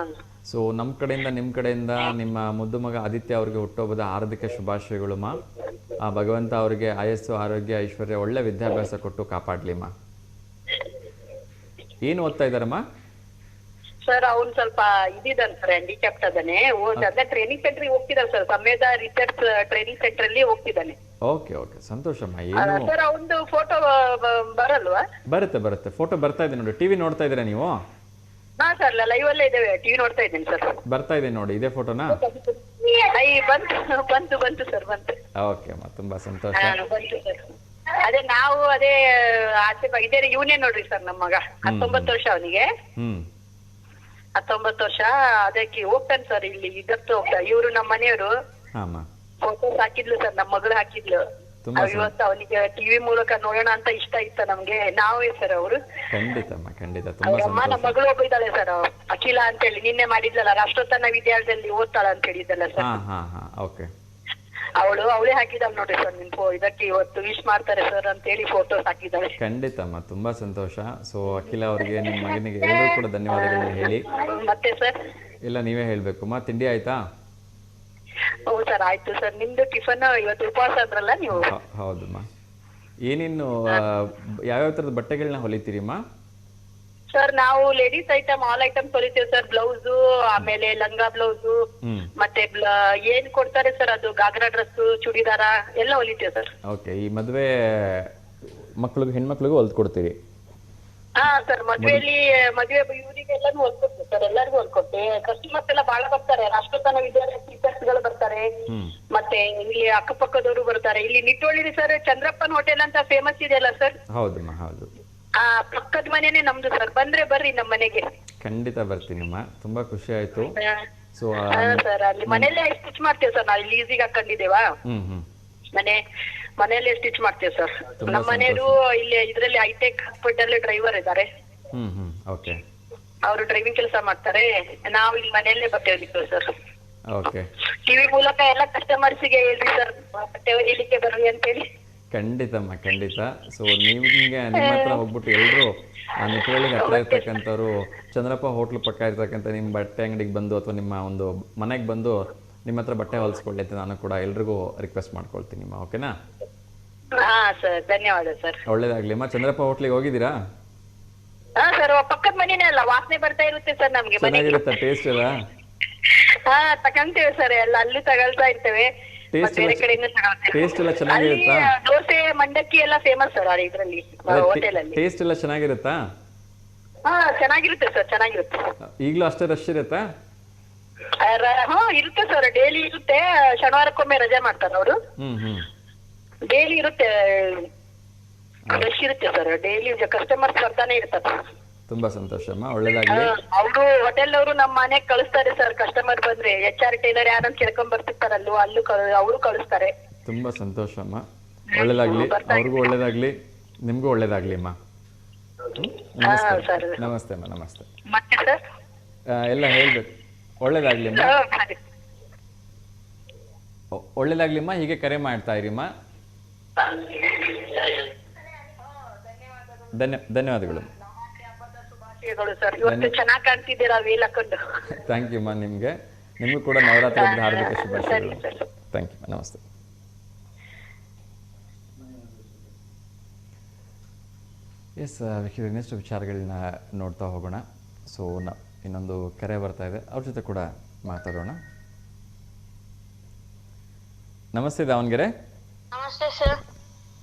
ಸೊ ನಮ್ಮ ಕಡೆಯಿಂದ ನಿಮ್ಮ ಕಡೆಯಿಂದ ನಿಮ್ಮ ಮುದ್ದು ಮಗ ಆದಿತ್ಯ ಅವರಿಗೆ ಹುಟ್ಟುಹಬ್ಬದ ಹಾರ್ದಿಕ ಶುಭಾಶಯಗಳು ಮಾ. ಆ ಭಗವಂತ ಅವರಿಗೆ ಆಯಸ್ಸು, ಆರೋಗ್ಯ, ಐಶ್ವರ್ಯ, ಒಳ್ಳೆ ವಿದ್ಯಾಭ್ಯಾಸ ಕೊಟ್ಟು ಕಾಪಾಡ್ಲಿಮ್ಮ. ಏನು ಓದ್ತಾ ಇದ್ದಾರಮ್ಮ? ಸರ್ ಅವ್ನು ಸ್ವಲ್ಪ ಇದಿದ್ದಾನೆ ಸರ್, ಹ್ಯಾಂಡಿಕ್ಯಾಪ್ಟ್ ಅದಾನೆ. ಅದೇ ಟ್ರೈನಿಂಗ್ ಸೆಂಟರ್ ಹೋಗ್ತಿದ್ದಾನೆ sir, Samveda research training centre ಅಲ್ಲಿ ಹೋಗ್ತಿದ್ದಾನೆ. ಓಕೆ ಓಕೆ, ಸಂತೋಷಮ್ಮ. ಏನು ಸರ್ ಅವನದು ಫೋಟೋ ಬರಲ್ವಾ? ಬರುತ್ತೆ ಬರುತ್ತೆ, ಫೋಟೋ ಬರ್ತಾ ಇದೆ ನೋಡಿ. ಟಿವಿ ನೋಡ್ತಾ ಇದ್ದೀರಾ ನೀವು? ಹಾ ಸರ್, ಲೈವ್ ಅಲ್ಲೇ ಇದ್ದೇವೆ, ಟಿವಿ ನೋಡ್ತಾ ಇದ್ದೀನಿ ಸರ್. ಬರ್ತಾ ಇದೆ ನೋಡಿ, ಇದೇ ಫೋಟೋನಾ? ಬಂತು ಸರ್, ಬಂತು. ಓಕೆ ಅಮ್ಮ, ತುಂಬಾ ಸಂತೋಷ. ಬಂತು ಸರ್. ಅದೇ ನಾವು ಆಚೆ ಇದೇ ಇವನೇ ನೋಡ್ರಿ ಸರ್ ನಮ್ಮ ಮಗ. 19 ವರ್ಷ ಅವನಿಗೆ. 19 ವರ್ಷ. ಅದಕ್ಕೆ ಹೋಗ್ತಾನೆ ಸರ್, ಇಲ್ಲಿ ಇದತ್ತು ಹೋಗ್ತಾ. ಇವ್ರು ನಮ್ಮ ಮನೆಯವರು ಫೋಟೋಸ್ ಹಾಕಿದ್ಲು ಸರ್, ನಮ್ಮ ಮಗಳು ಹಾಕಿದ್ಲು. ಇವತ್ತು ಅವನಿಗೆ ಟಿವಿ ಮೂಲಕ ನೋಡೋಣ ಅಂತ ಇಷ್ಟ ಇತ್ತ ನಮ್ಗೆ. ನಾವೇ ಸರ್ ಅವರು. ಖಂಡಿತಮ್ಮ, ಖಂಡಿತ. ಅಮ್ಮ ನಮ್ಮ ಮಗಳು ಒಬ್ಬ ಇದ್ದಾಳೆ ಸರ್, ಅಖಿಲ ಅಂತೇಳಿ. ನಿನ್ನೆ ಮಾಡಿದ್ಲಲ್ಲ, ರಾಷ್ಟ್ರೋತ್ಥಾನ ವಿದ್ಯಾಲಯದಲ್ಲಿ ಓದ್ತಾಳ ಅಂತ ಹೇಳಿದ್ದಲ್ಲ ಸರ್. ಓಕೆ, ಅವಳೇ ಹಾಕಿದ್ದಾಳೆ ನೋಡ್ರಿ ಸರ್. ಇದಕ್ಕೆ ಇವತ್ತು ವಿಶ್ ಮಾಡ್ತಾರೆ ಸರ್ ಅಂತ ಹೇಳಿ ಫೋಟೋಸ್ ಹಾಕಿದ್ದಾಳೆ. ಖಂಡಿತಮ್ಮ, ತುಂಬಾ ಸಂತೋಷ. ಸೊ ಅಖಿಲ ಅವರಿಗೆ, ನಿಮ್ಮ ಮಗನಿಗೆ ಎಲ್ಲರೂ ಕೂಡ ಧನ್ಯವಾದಗಳನ್ನ ಹೇಳಿ. ಮತ್ತೆ ಸರ್? ಇಲ್ಲ, ನೀವೇ ಹೇಳ್ಬೇಕಮ್ಮ. ತಿಂಡಿ ಆಯ್ತಾ? ಹೌದು ಸರ್, ಆಯ್ತು ಸರ್. ನಿಮ್ದು ಟಿಫನ್ ಇವತ್ತು ಉಪವಾಸ ಅಂದ್ರಲ್ಲ ನೀವು? ಹೌದಮ್ಮ. ಏನೇನು ಯಾವ್ಯಾವ ತರದ ಬಟ್ಟೆಗಳನ್ನ ಹೊಲಿತೀರಿಮ್ಮ? ಸರ್ ನಾವು ಲೇಡೀಸ್ ಐಟಮ್, ಆಲ್ ಐಟಮ್ಸ್ ಹೊಲಿತೀವಿ ಸರ್. ಬ್ಲೌಸು, ಆಮೇಲೆ ಲಂಗ ಬ್ಲೌಸು, ಮತ್ತೆ ಏನ್ ಕೊಡ್ತಾರೆ ಸರ್ ಅದು ಗಾಗ್ರಾ ಡ್ರೆಸ್, ಚೂಡಿದಾರ ಎಲ್ಲ ಹೊಲಿತೀವಿ ಸರ್. ಓಕೆ, ಈ ಮದ್ವೆ ಮಕ್ಳಿಗೆ, ಹೆಣ್ಮಕ್ಳಿಗೂ ಹೊಲ್ದ್ ಕೊಡ್ತೀರಿ? ಹಾ ಸರ್, ಮದ್ವೆ ಇವರಿಗೆಲ್ಲಾನು ಹೊಲ್ಕೊಡ್ತೀವಿ ಸರ್, ಎಲ್ಲರಿಗೂ ಹೊಲ್ಕೊಡ್ತೀವಿ. ಕಸ್ಟಮರ್ಸ್ ಎಲ್ಲ ಬಹಳ ಬರ್ತಾರೆ. ರಾಷ್ಟ್ರೋತ್ಥಾನ ವಿದ್ಯಾಲಯ ಟೀಚರ್ಸ್ ಗಳು ಬರ್ತಾರೆ, ಮತ್ತೆ ಇಲ್ಲಿ ಅಕ್ಕಪಕ್ಕದವರು ಬರ್ತಾರೆ. ಇಲ್ಲಿ ನಿಟ್ಟೋಳಿ ಸರ್ ಚಂದ್ರಪ್ಪನ್ ಹೋಟೆಲ್ ಅಂತ ಫೇಮಸ್ ಇದೆಯಲ್ಲ ಸರ್? ಹೌದಮ್ಮ, ಹೌದು. ಪಕ್ಕದ ಮನೆನೇ ನಮ್ದು ಸರ್. ಬಂದ್ರೆ ಬರ್ರಿ ನಮ್ಮ ಮನೆಗೆ. ಖಂಡಿತ ಬರ್ತೀನಮ್ಮ, ತುಂಬಾ ಖುಷಿ ಆಯ್ತು. ಸೊ ಸರ್ ಅಲ್ಲಿ ಮನೆಯಲ್ಲೇ ಸ್ಟಿಚ್ ಮಾಡ್ತೇವೆ ಸರ್, ನಾವು ಲೀಸಿಗೆ ಹಾಕೊಂಡಿದ್ದೇವಾ ಮನೆಯಲ್ಲೇ ಸ್ಟಿಚ್ ಮಾಡ್ತೇವೆ ಸರ್. ನಮ್ಮ ಮನೆಯವರು ಇಲ್ಲಿ ಇದ್ರಲ್ಲಿ ಹೈಟೆಕ್ ಹಾಸ್ಪಿಟಲ್ ಡ್ರೈವರ್ ಇದ್ದಾರೆ. ಓಕೆ, ಅವರು ಡ್ರೈವಿಂಗ್ ಕೆಲಸ ಮಾಡ್ತಾರೆ. ನಾವು ಇಲ್ಲಿ ಮನೆಯಲ್ಲೇ ಬರ್ತೇವೆ ಸರ್. ಓಕೆ, ಟಿವಿ ಮೂಲಕ ಎಲ್ಲ ಕಸ್ಟಮರ್ಸ್ ಗೆ ಹೇಳ್ರಿ ಸರ್, ಬಟ್ಟೆ ಹೊಲಿಲಿಕ್ಕೆ ಬರ್ರಿ ಅಂತೇಳಿ. ಖಂಡಿತಮ್ಮ, ಖಂಡಿತ. ಸೊ ನಿಮ್ಗೆ ನಿಮ್ಮ ಹತ್ರ ಹೋಗ್ಬಿಟ್ಟು ಎಲ್ಲರೂ ನಿಟ್ಟಳ್ಳಿಗೆ ಹತ್ರ ಇರ್ತಕ್ಕಂಥವ್ರು ಚಂದ್ರಪ್ಪ ಹೋಟ್ಲ್ ಪಕ್ಕ ಇರ್ತಕ್ಕಂಥ ನಿಮ್ಮ ಬಟ್ಟೆ ಅಂಗಡಿಗೆ ಬಂದು ಅಥವಾ ನಿಮ್ಮ ಒಂದು ಮನೆಗೆ ಬಂದು ನಿಮ್ಮ ಹತ್ರ ಬಟ್ಟೆ ಹೊಲಿಸ್ಕೊಳ್ಳಿ ಅಂತ ನಾನು ಕೂಡ ಎಲ್ರಿಗೂ ರಿಕ್ವೆಸ್ಟ್ ಮಾಡ್ಕೊಳ್ತೀನಿ. ಓಕೆನಾ? ಹಾ ಸರ್, ಧನ್ಯವಾದ ಸರ್. ಒಳ್ಳೇದಾಗ್ಲಿಮ್ಮ. ಚಂದ್ರಪ್ಪ ಹೋಟ್ಲಿಗೆ ಹೋಗಿದ್ದೀರಾ? ಹಾ ಸರ್, ಪಕ್ಕದ ಮನೆನೇ ಅಲ್ಲ, ವಾಸನೆ ಬರ್ತಾ ಇರುತ್ತೆ ಸರ್ ನಮ್ಗೆ. ಚೆನ್ನಾಗಿರುತ್ತೆ ಟೇಸ್ಟ್ ಎಲ್ಲ? ಹಾ, ತಗೊಂತೇವೆ ಸರ್, ಎಲ್ಲ ಅಲ್ಲಿ ತಗೊಳ್ತಾ ಇರ್ತೇವೆ. ಬೇರೆ ಕಡೆಯಿಂದ ಟೇಸ್ಟ್ ಎಲ್ಲ ಚೆನ್ನಾಗಿರುತ್ತಾ? ದೋಸೆ, ಮಂಡಕ್ಕಿ ಎಲ್ಲ ಫೇಮಸ್ ಸರ್ ಇದ್ರಲ್ಲಿ ಹೋಟೆಲ್ ಅಲ್ಲಿ. ಟೇಸ್ಟ್ ಎಲ್ಲ ಚೆನ್ನಾಗಿರುತ್ತಾ? ಹಾ, ಚೆನ್ನಾಗಿರುತ್ತೆ ಸರ್, ಚೆನ್ನಾಗಿರುತ್ತೆ. ಈಗಲೂ ಅಷ್ಟೇ ರಶ್ ಇರುತ್ತಾ? ಹಾ ಇರುತ್ತೆ ಸರ್, ಡೈಲಿ ಇರುತ್ತೆ. ಶನಿವಾರಕ್ಕೊಮ್ಮೆ ರಜೆ ಮಾಡ್ತಾರೆ ಅವರು. ಡೈಲಿ ಇರುತ್ತೆ, ರಶ್ ಇರುತ್ತೆ ಸರ್. ಡೈಲಿ ಕಸ್ಟಮರ್ಸ್ ಬರ್ತಾನೆ ಇರ್ತಾರೆ. ತುಂಬಾ ಸಂತೋಷಮ್ಮ, ಒಳ್ಳೇದಾಗ್ಲಿ. ಅವರು ಹೋಟೆಲ್ ಅವರು ನಮ್ಮ ಮನೆಗ್ ಕಳಿಸ್ತಾರೆ ಸರ್. ಕಸ್ಟಮರ್ ಬಂದ್ರೆ HR ಟೈಲರ್ ಯಾರಂತ ಕೇಳ್ಕೊಂಡ್ ಬರ್ತಿರ್ತಾರಲ್ಲೂ ಅವರು ಕಳಿಸ್ತಾರೆ. ತುಂಬಾ ಸಂತೋಷಮ್ಮ, ಒಳ್ಳೇದಾಗ್ಲಿ. ಅವ್ರಿಗೂ ಒಳ್ಳೇದಾಗ್ಲಿ, ನಿಮ್ಗೂ ಒಳ್ಳೇದಾಗ್ಲಿ ಅಮ್ಮ. ನಮಸ್ತೆ. ನಮಸ್ತೆ ಅಮ್ಮ, ನಮಸ್ತೆ. ಮತ್ತೆ ಸರ್ ಎಲ್ಲ ಹೇಳ್ಬೇಕು. ಒಳ್ಳೇದಾಗ್ಲಿ ಅಮ್ಮ, ಒಳ್ಳೇದಾಗ್ಲಿ ಅಮ್ಮ. ಹೀಗೆ ಕರೆ ಮಾಡ್ತಾ ಇರಿಮ್ಮ. ಧನ್ಯವಾದಗಳು ಸರ್. ಇವತ್ತು ಚೆನ್ನಾಗಿ ಕಾಣ್ತಿದ್ದೀರಾ ವೇಲ್ ಹಾಕೊಂಡು. ಥ್ಯಾಂಕ್ ಯು ಅಮ್ಮ. ನಿಮಗೂ ಕೂಡ ನವರಾತ್ರಿ ಹಬ್ಬದ ಹಾರ್ದಿಕ ಶುಭಾಶಯಗಳು. ಥ್ಯಾಂಕ್ ಯು, ನಮಸ್ತೆ. ಎಸ್ ವೀಕ್ಷಕರು, ಇನ್ನಷ್ಟು ವಿಚಾರಗಳನ್ನ ನೋಡ್ತಾ ಹೋಗೋಣ. ಸೊ ಇನ್ನೊಂದು ಕರೆ ಬರ್ತಾ ಇದೆ, ಅವ್ರ ಜೊತೆ ಕೂಡ ಮಾತಾಡೋಣ. ನಮಸ್ತೆ ದಾವಣಗೆರೆ. ನಮಸ್ತೆ ಸರ್.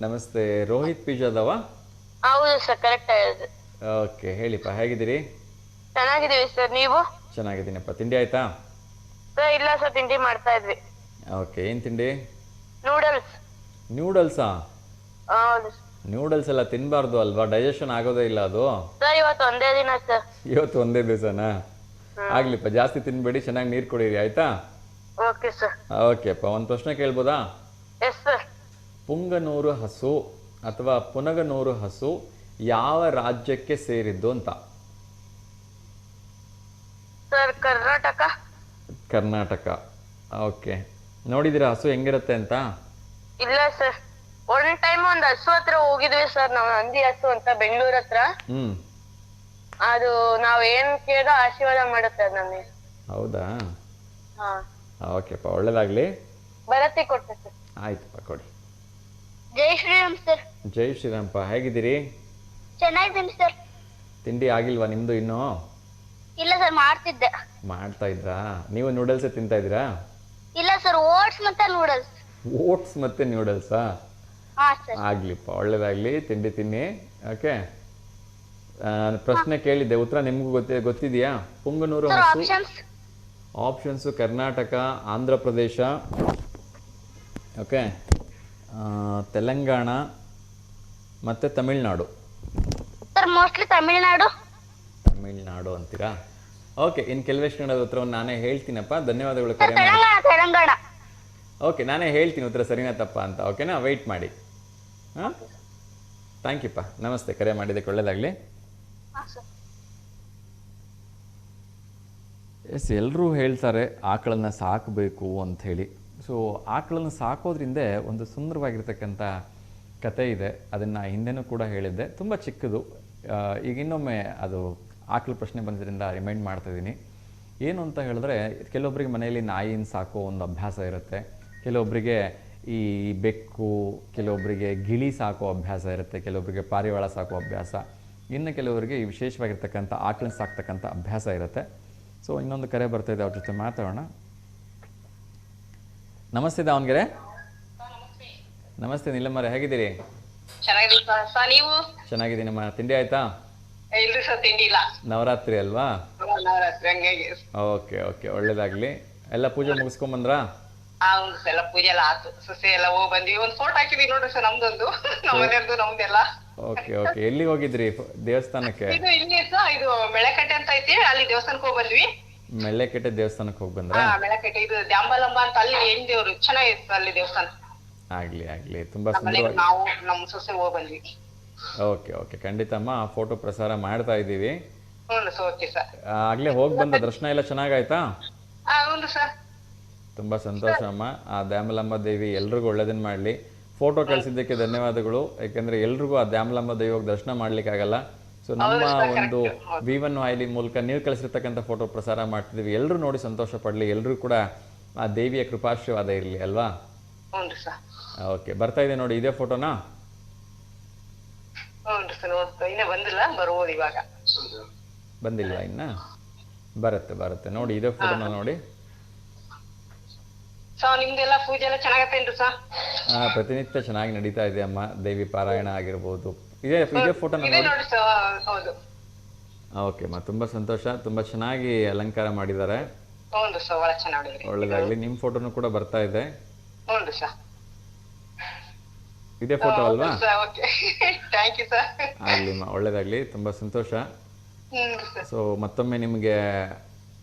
ನಮಸ್ತೆ. ರೋಹಿತ್ ಪಿಜಾದವ? ಹೌದು ಸರ್, ಕರೆಕ್ಟ್ ಆಗಿದೆ. ಓಕೆ, ಹೇಳಿಪ್ಪ, ಹೇಗಿದ್ದೀರಿ? ಚೆನ್ನಾಗಿದ್ದೀವಿ ಸರ್, ನೀವು? ಚೆನ್ನಾಗಿದ್ದೀನಪ್ಪ. ತಿಂಡಿ ಆಯ್ತಾ? ಸರ್ ಇಲ್ಲ ಸರ್, ತಿಂಡಿ ಮಾಡ್ತಾ ಇದ್ವಿ. ಓಕೆ, ಏನು ತಿಂಡಿ? ನೂಡಲ್ಸ್. ನ್ಯೂಡಲ್ಸಾ? ಹೌದು ನ್ಯೂಡಲ್ಸ್ ಎಲ್ಲ ತಿನ್ನಬಾರ್ದು ಅಲ್ವಾ, ಡೈಜೆಷನ್ ಆಗೋದೇ ಇಲ್ಲ ಅದು. ಸರ್, ಇವತ್ತು ಒಂದೇ ದಿನ ಸರ್. ಇವತ್ತು ಒಂದೇ ದಿವಸನಾ? ಆಗ್ಲಿಪ್ಪ, ಜಾಸ್ತಿ ತಿನ್ಬೇಡಿ, ಚೆನ್ನಾಗಿ ನೀರು ಕುಡೀರಿ, ಆಯ್ತಾ? Okay sir. ಓಕೆಪ್ಪ, ಒಂದು ಪ್ರಶ್ನೆ ಕೇಳ್ಬೋದಾ? Yes sir. ಪುಂಗನೂರು ಹಸು ಅಥವಾ ಪುನಗನೂರು ಹಸು ಯಾವ ರಾಜ್ಯಕ್ಕೆ ಸೇರಿದ್ದು ಅಂತ? ಸರ್, ಕರ್ನಾಟಕ. ಕರ್ನಾಟಕ. ಓಕೆ, ನೋಡಿದ್ದೀರಾ ಹಸು ಹೆಂಗಿರುತ್ತೆ ಅಂತ? ಇಲ್ಲ ಸರ್, ಒನ್ ಟೈಮ್ ಒಂದ್ ಹಸು ಹತ್ರ ಹೋಗಿದ್ವಿ ಸರ್, ನಾವು ನಂದಿ ಹಸು ಅಂತ ಬೆಂಗಳೂರ್ ಹತ್ರ. ಅದು ನಾವ್ ಏನ್ ಕೇಳೋ ಆಶೀರ್ವಾದ ಮಾಡುತ್ತೆ ಅದ್ ನಮಗೆ. ಹೌದಾ? ಹಾ. ಓಕೆಪ್ಪ, ಒಳ್ಳೇದಾಗ್ಲಿ. ಬರತ್ತಿ ಕೊಡ್ತೆ ಸರ್. ಆಯ್ತಪ್ಪ, ಕೊಡಿ. ಜೈ ಶ್ರೀರಾಮ್ ಸರ್. ಜೈ ಶ್ರೀರಾಮಪ್ಪ, ಹೇಗಿದ್ದೀರಿ? ಚೆನ್ನಾಗಿದ್ದೀನಿ ಸರ್. ತಿಂಡಿ ಆಗಿಲ್ವಾ ನಿಮ್ದು ಇನ್ನೂ? ಇಲ್ಲ ಸರ್, ಮಾಡ್ತಿದ್ದೆ. ಮಾಡ್ತಾ ಇದ್ರಾ? ನೀವು ನೂಡಲ್ಸೇ ತಿಂತಾ ಇದ್ದೀರಾ? ಇಲ್ಲ ಸರ್, ಓಟ್ಸ್ ಮತ್ತೆ ನೂಡಲ್ಸ್. ಓಟ್ಸ್ ಮತ್ತೆ ನ್ಯೂಡಲ್ಸಾ? ಹಾ ಸರ್. ಆಗ್ಲಿಪ್ಪ, ಒಳ್ಳೇದಾಗ್ಲಿ, ತಿಂಡಿ ತಿನ್ನಿ. ಓಕೆ, ಪ್ರಶ್ನೆ ಕೇಳಿದ್ದೆ, ಉತ್ತರ ನಿಮಗೂ ಗೊತ್ತಿದೆಯಾ? ಪುಂಗನೂರು ಸರ್, ಹಸು. Options? Options Karnataka, Andhra Pradesh, okay, Telangana ಮತ್ತು ತಮಿಳ್ನಾಡು. Sir, mostly Tamil Nadu. ತಮಿಳ್ನಾಡು ಅಂತೀರಾ? ಓಕೆ, ಇನ್ನು ಕೆಲವಷ್ಟು ಕನ್ನಡದ ಉತ್ತರವನ್ನು ನಾನೇ ಹೇಳ್ತೀನಪ್ಪ. ಧನ್ಯವಾದಗಳು ಸರ್, ಕರೆ ಮಾಡಿ. ತೆಲಂಗಾಣ ತೆಲಂಗಾಣ. ಓಕೆ, ನಾನೇ ಹೇಳ್ತೀನಿ ಉತ್ತರ ಸರಿನಾ ತಪ್ಪ ಅಂತ. ಓಕೆನಾ? ವೆಯ್ಟ್ ಮಾಡಿ. ಹಾಂ, ಥ್ಯಾಂಕ್ ಯೂಪ್ಪ. ನಮಸ್ತೆ, ಕರೆ ಮಾಡಿದ್ದಕ್ಕೆ ಒಳ್ಳೆಯದಾಗಲಿ. ಎಸ್, ಎಲ್ಲರೂ ಹೇಳ್ತಾರೆ ಆಕಳನ್ನು ಸಾಕಬೇಕು ಅಂಥೇಳಿ. ಸೊ ಆಕಳನ್ನು ಸಾಕೋದ್ರಿಂದ ಒಂದು ಸುಂದರವಾಗಿರ್ತಕ್ಕಂಥ ಕತೆ ಇದೆ. ಅದನ್ನು ಹಿಂದೆನೂ ಕೂಡ ಹೇಳಿದ್ದೆ, ತುಂಬ ಚಿಕ್ಕದು. ಈಗ ಇನ್ನೊಮ್ಮೆ ಅದು ಆಕಳ ಪ್ರಶ್ನೆ ಬಂದಿದ್ದರಿಂದ ರಿಮೈಂಡ್ ಮಾಡ್ತಾಯಿದ್ದೀನಿ. ಏನು ಅಂತ ಹೇಳಿದ್ರೆ, ಕೆಲವೊಬ್ಬರಿಗೆ ಮನೆಯಲ್ಲಿ ನಾಯಿನ ಸಾಕೋ ಒಂದು ಅಭ್ಯಾಸ ಇರುತ್ತೆ, ಕೆಲವೊಬ್ಬರಿಗೆ ಈ ಬೆಕ್ಕು, ಕೆಲವೊಬ್ಬರಿಗೆ ಗಿಳಿ ಸಾಕೋ ಅಭ್ಯಾಸ ಇರುತ್ತೆ, ಕೆಲವೊಬ್ಬರಿಗೆ ಪಾರಿವಾಳ ಸಾಕೋ ಅಭ್ಯಾಸ, ಇನ್ನು ಕೆಲವರಿಗೆ ಈ ವಿಶೇಷವಾಗಿರ್ತಕ್ಕಂಥ ಆಕಳನ್ನ ಸಾಕ್ತಕ್ಕಂಥ ಅಭ್ಯಾಸ ಇರುತ್ತೆ. ಸೊ ಇನ್ನೊಂದು ಕರೆ ಬರ್ತಾಯಿದೆ, ಅವ್ರ ಜೊತೆ ಮಾತಾಡೋಣ. ನಮಸ್ತೆ ದಾವಣಗೆರೆ. ನಮಸ್ತೆ ನೀಲಮ್ಮರೆ, ಹೇಗಿದ್ದೀರಿ? ನೀವು? ಚೆನ್ನಾಗಿದ್ದೀನಮ್ಮ. ತಿಂಡಿ ಆಯ್ತಾ? ಇಲ್ರಿ ಸರ್, ತಿಂಡಿ ಇಲ್ಲ. ನವರಾತ್ರಿ ಅಲ್ವಾ? ನವರಾತ್ರಿ ಹಂಗಾಗಿ. ಓಕೆ ಓಕೆ, ಒಳ್ಳೇದಾಗ್ಲಿ. ಎಲ್ಲ ಪೂಜೆ ಮುಗಿಸ್ಕೊಂಬಂದ್ರಾ? ಎಲ್ಲ ಪೂಜೆ ಎಲ್ಲ ಆತು, ಸೊಸೆ ಎಲ್ಲ ಹೋಗಿ ಬಂದ್ವಿ. ಒಂದು ಫೋಟೋ ಹಾಕಿದೀವಿ ನೋಡ್ರಿ ಸರ್, ನಮ್ದೊಂದು, ನಮ್ಮನೆಯವ್ರದ್ದು ನಮ್ದೆಲ್ಲ. ಓಕೆ ಓಕೆ, ಎಲ್ಲಿಗೆ ಹೋಗಿದ್ರಿ ದೇವಸ್ಥಾನಕ್ಕೆ? ಇದು ಇಲ್ಲಿ ಸರ್, ಇದು ಮೆಳೆಕಟ್ಟೆ ಅಂತ ಐತಿ, ಅಲ್ಲಿ ದೇವಸ್ಥಾನಕ್ಕೆ ಹೋಗಿ ಬಂದ್ವಿ. ಮೆಳ್ಳೆಕೆಟ್ಟೆ ದೇವಸ್ಥಾನಕ್ಕೆ ಹೋಗಿ ಬಂದ್ರಾ? ಮೆಳೆಕಟ್ಟೆ, ಇದು ದ್ಯಾಂಬಲಂಬ ಅಂತ, ಅಲ್ಲಿ ಹೆಣ್ ದೇವ್ರು ಚೆನ್ನಾಗಿತ್ತು ಅಲ್ಲಿ ದೇವಸ್ಥಾನ. ಆಗ್ಲಿ ಆಗ್ಲಿ, ತುಂಬಾ ಆಮೇಲೆ ಸುಂದರವಾಗಿ. ನಾವು ನಮ್ಮ ಸೊಸೆ ಹೋಗಿ ಬಂದ್ವಿ. ಓಕೆ ಓಕೆ, ಖಂಡಿತಮ್ಮ, ಆ ಫೋಟೋ ಪ್ರಸಾರ ಮಾಡ್ತಾ ಇದ್ದೀವಿ. ಹ್ಞೂ ಸರ್, ಓಕೆ ಸರ್. ಆಗ್ಲೇ ಹೋಗಿ ಬಂದ ದರ್ಶನ ಎಲ್ಲ ಚೆನ್ನಾಗಾಯ್ತಾ? ಹೌದು ಸರ್. ತುಂಬಾ ಸಂತೋಷ ಅಮ್ಮ. ಆ ದ್ಯಾಮಲಮ್ಮ ದೇವಿ ಎಲ್ರಿಗೂ ಒಳ್ಳೇದನ್ನ ಮಾಡಲಿ. ಫೋಟೋ ಕಳಿಸಿದ್ದಕ್ಕೆ ಧನ್ಯವಾದಗಳು. ಯಾಕೆಂದ್ರೆ ಎಲ್ರಿಗೂ ಆ ದ್ಯಾಮಲಮ್ಮ ದೇವಿಗೆ ದರ್ಶನ ಮಾಡ್ಲಿಕ್ಕೆ ಆಗಲ್ಲ. ಸೊ ನಮ್ಮ ಒಂದು V1 ವಾಹಿನಿ ಮೂಲಕ ನೀವು ಕಳಿಸಿರ್ತಕ್ಕಂಥ ಫೋಟೋ ಪ್ರಸಾರ ಮಾಡ್ತಿದ್ದೀವಿ. ಎಲ್ಲರೂ ನೋಡಿ ಸಂತೋಷ ಪಡಲಿ, ಎಲ್ಲರೂ ಕೂಡ ಆ ದೇವಿಯ ಕೃಪಾಶೀರ್ವಾದ ಇರಲಿ ಅಲ್ವಾ? ಹ್ಞೂ ಸರ್. ಓಕೆ, ಬರ್ತಾ ಇದೆ ನೋಡಿ, ಇದೇ ಫೋಟೋನಾ? ಹ್ಞೂ ಸರ್, ನೋಡ್ತಾ ಇನ್ನೇ ಬಂದಿಲ್ಲ, ಬರ್ಬೋದು ಇವಾಗ. ಬಂದಿಲ್ವಾ ಇನ್ನ? ಬರುತ್ತೆ ಬರುತ್ತೆ, ನೋಡಿ ಇದೇ ಫೋಟೋನ ನೋಡಿ. ಸರ್, ನಿಮ್ದೆಲ್ಲ ಪೂಜೆ ಎಲ್ಲ ಚೆನ್ನಾಗತ್ತೇನ್ರಿ ಸರ್? ಪ್ರತಿನಿತ್ಯ ಚೆನ್ನಾಗಿ ನಡೀತಾ ಇದೆ ಅಮ್ಮ. ದೇವಿ ಪಾರಾಯಣ ಆಗಿರ್ಬೋದು. ಇದೇ ಫೋಟೋನ ನೋಡಿ. ನೋಡಿ ಸರ್, ಹೌದು. ಓಕೆ ಅಮ್ಮ, ತುಂಬಾ ಸಂತೋಷ. ತುಂಬಾ ಚೆನ್ನಾಗಿ ಅಲಂಕಾರ ಮಾಡಿದ್ದಾರೆ. ಹ್ಞೂ ಸರ್, ಒಳ್ಳೆ ಚೆನ್ನಾಗಿದ್ರಿ. ಒಳ್ಳೇದಾಗ್ಲಿ. ನಿಮ್ಮ ಫೋಟೋನು ಕೂಡ ಬರ್ತಾ ಇದೆ. ಹ್ಞೂ ಸರ್. ಇದೇ ಫೋಟೋ ಅಲ್ವಾ? Okay, thank you sir. ಆಗ್ಲಿಮ್ಮ, ಒಳ್ಳೇದಾಗ್ಲಿ, ತುಂಬಾ ಸಂತೋಷ. ಹ್ಞೂ ಸರ್. ಸೊ ಮತ್ತೊಮ್ಮೆ ನಿಮಗೆ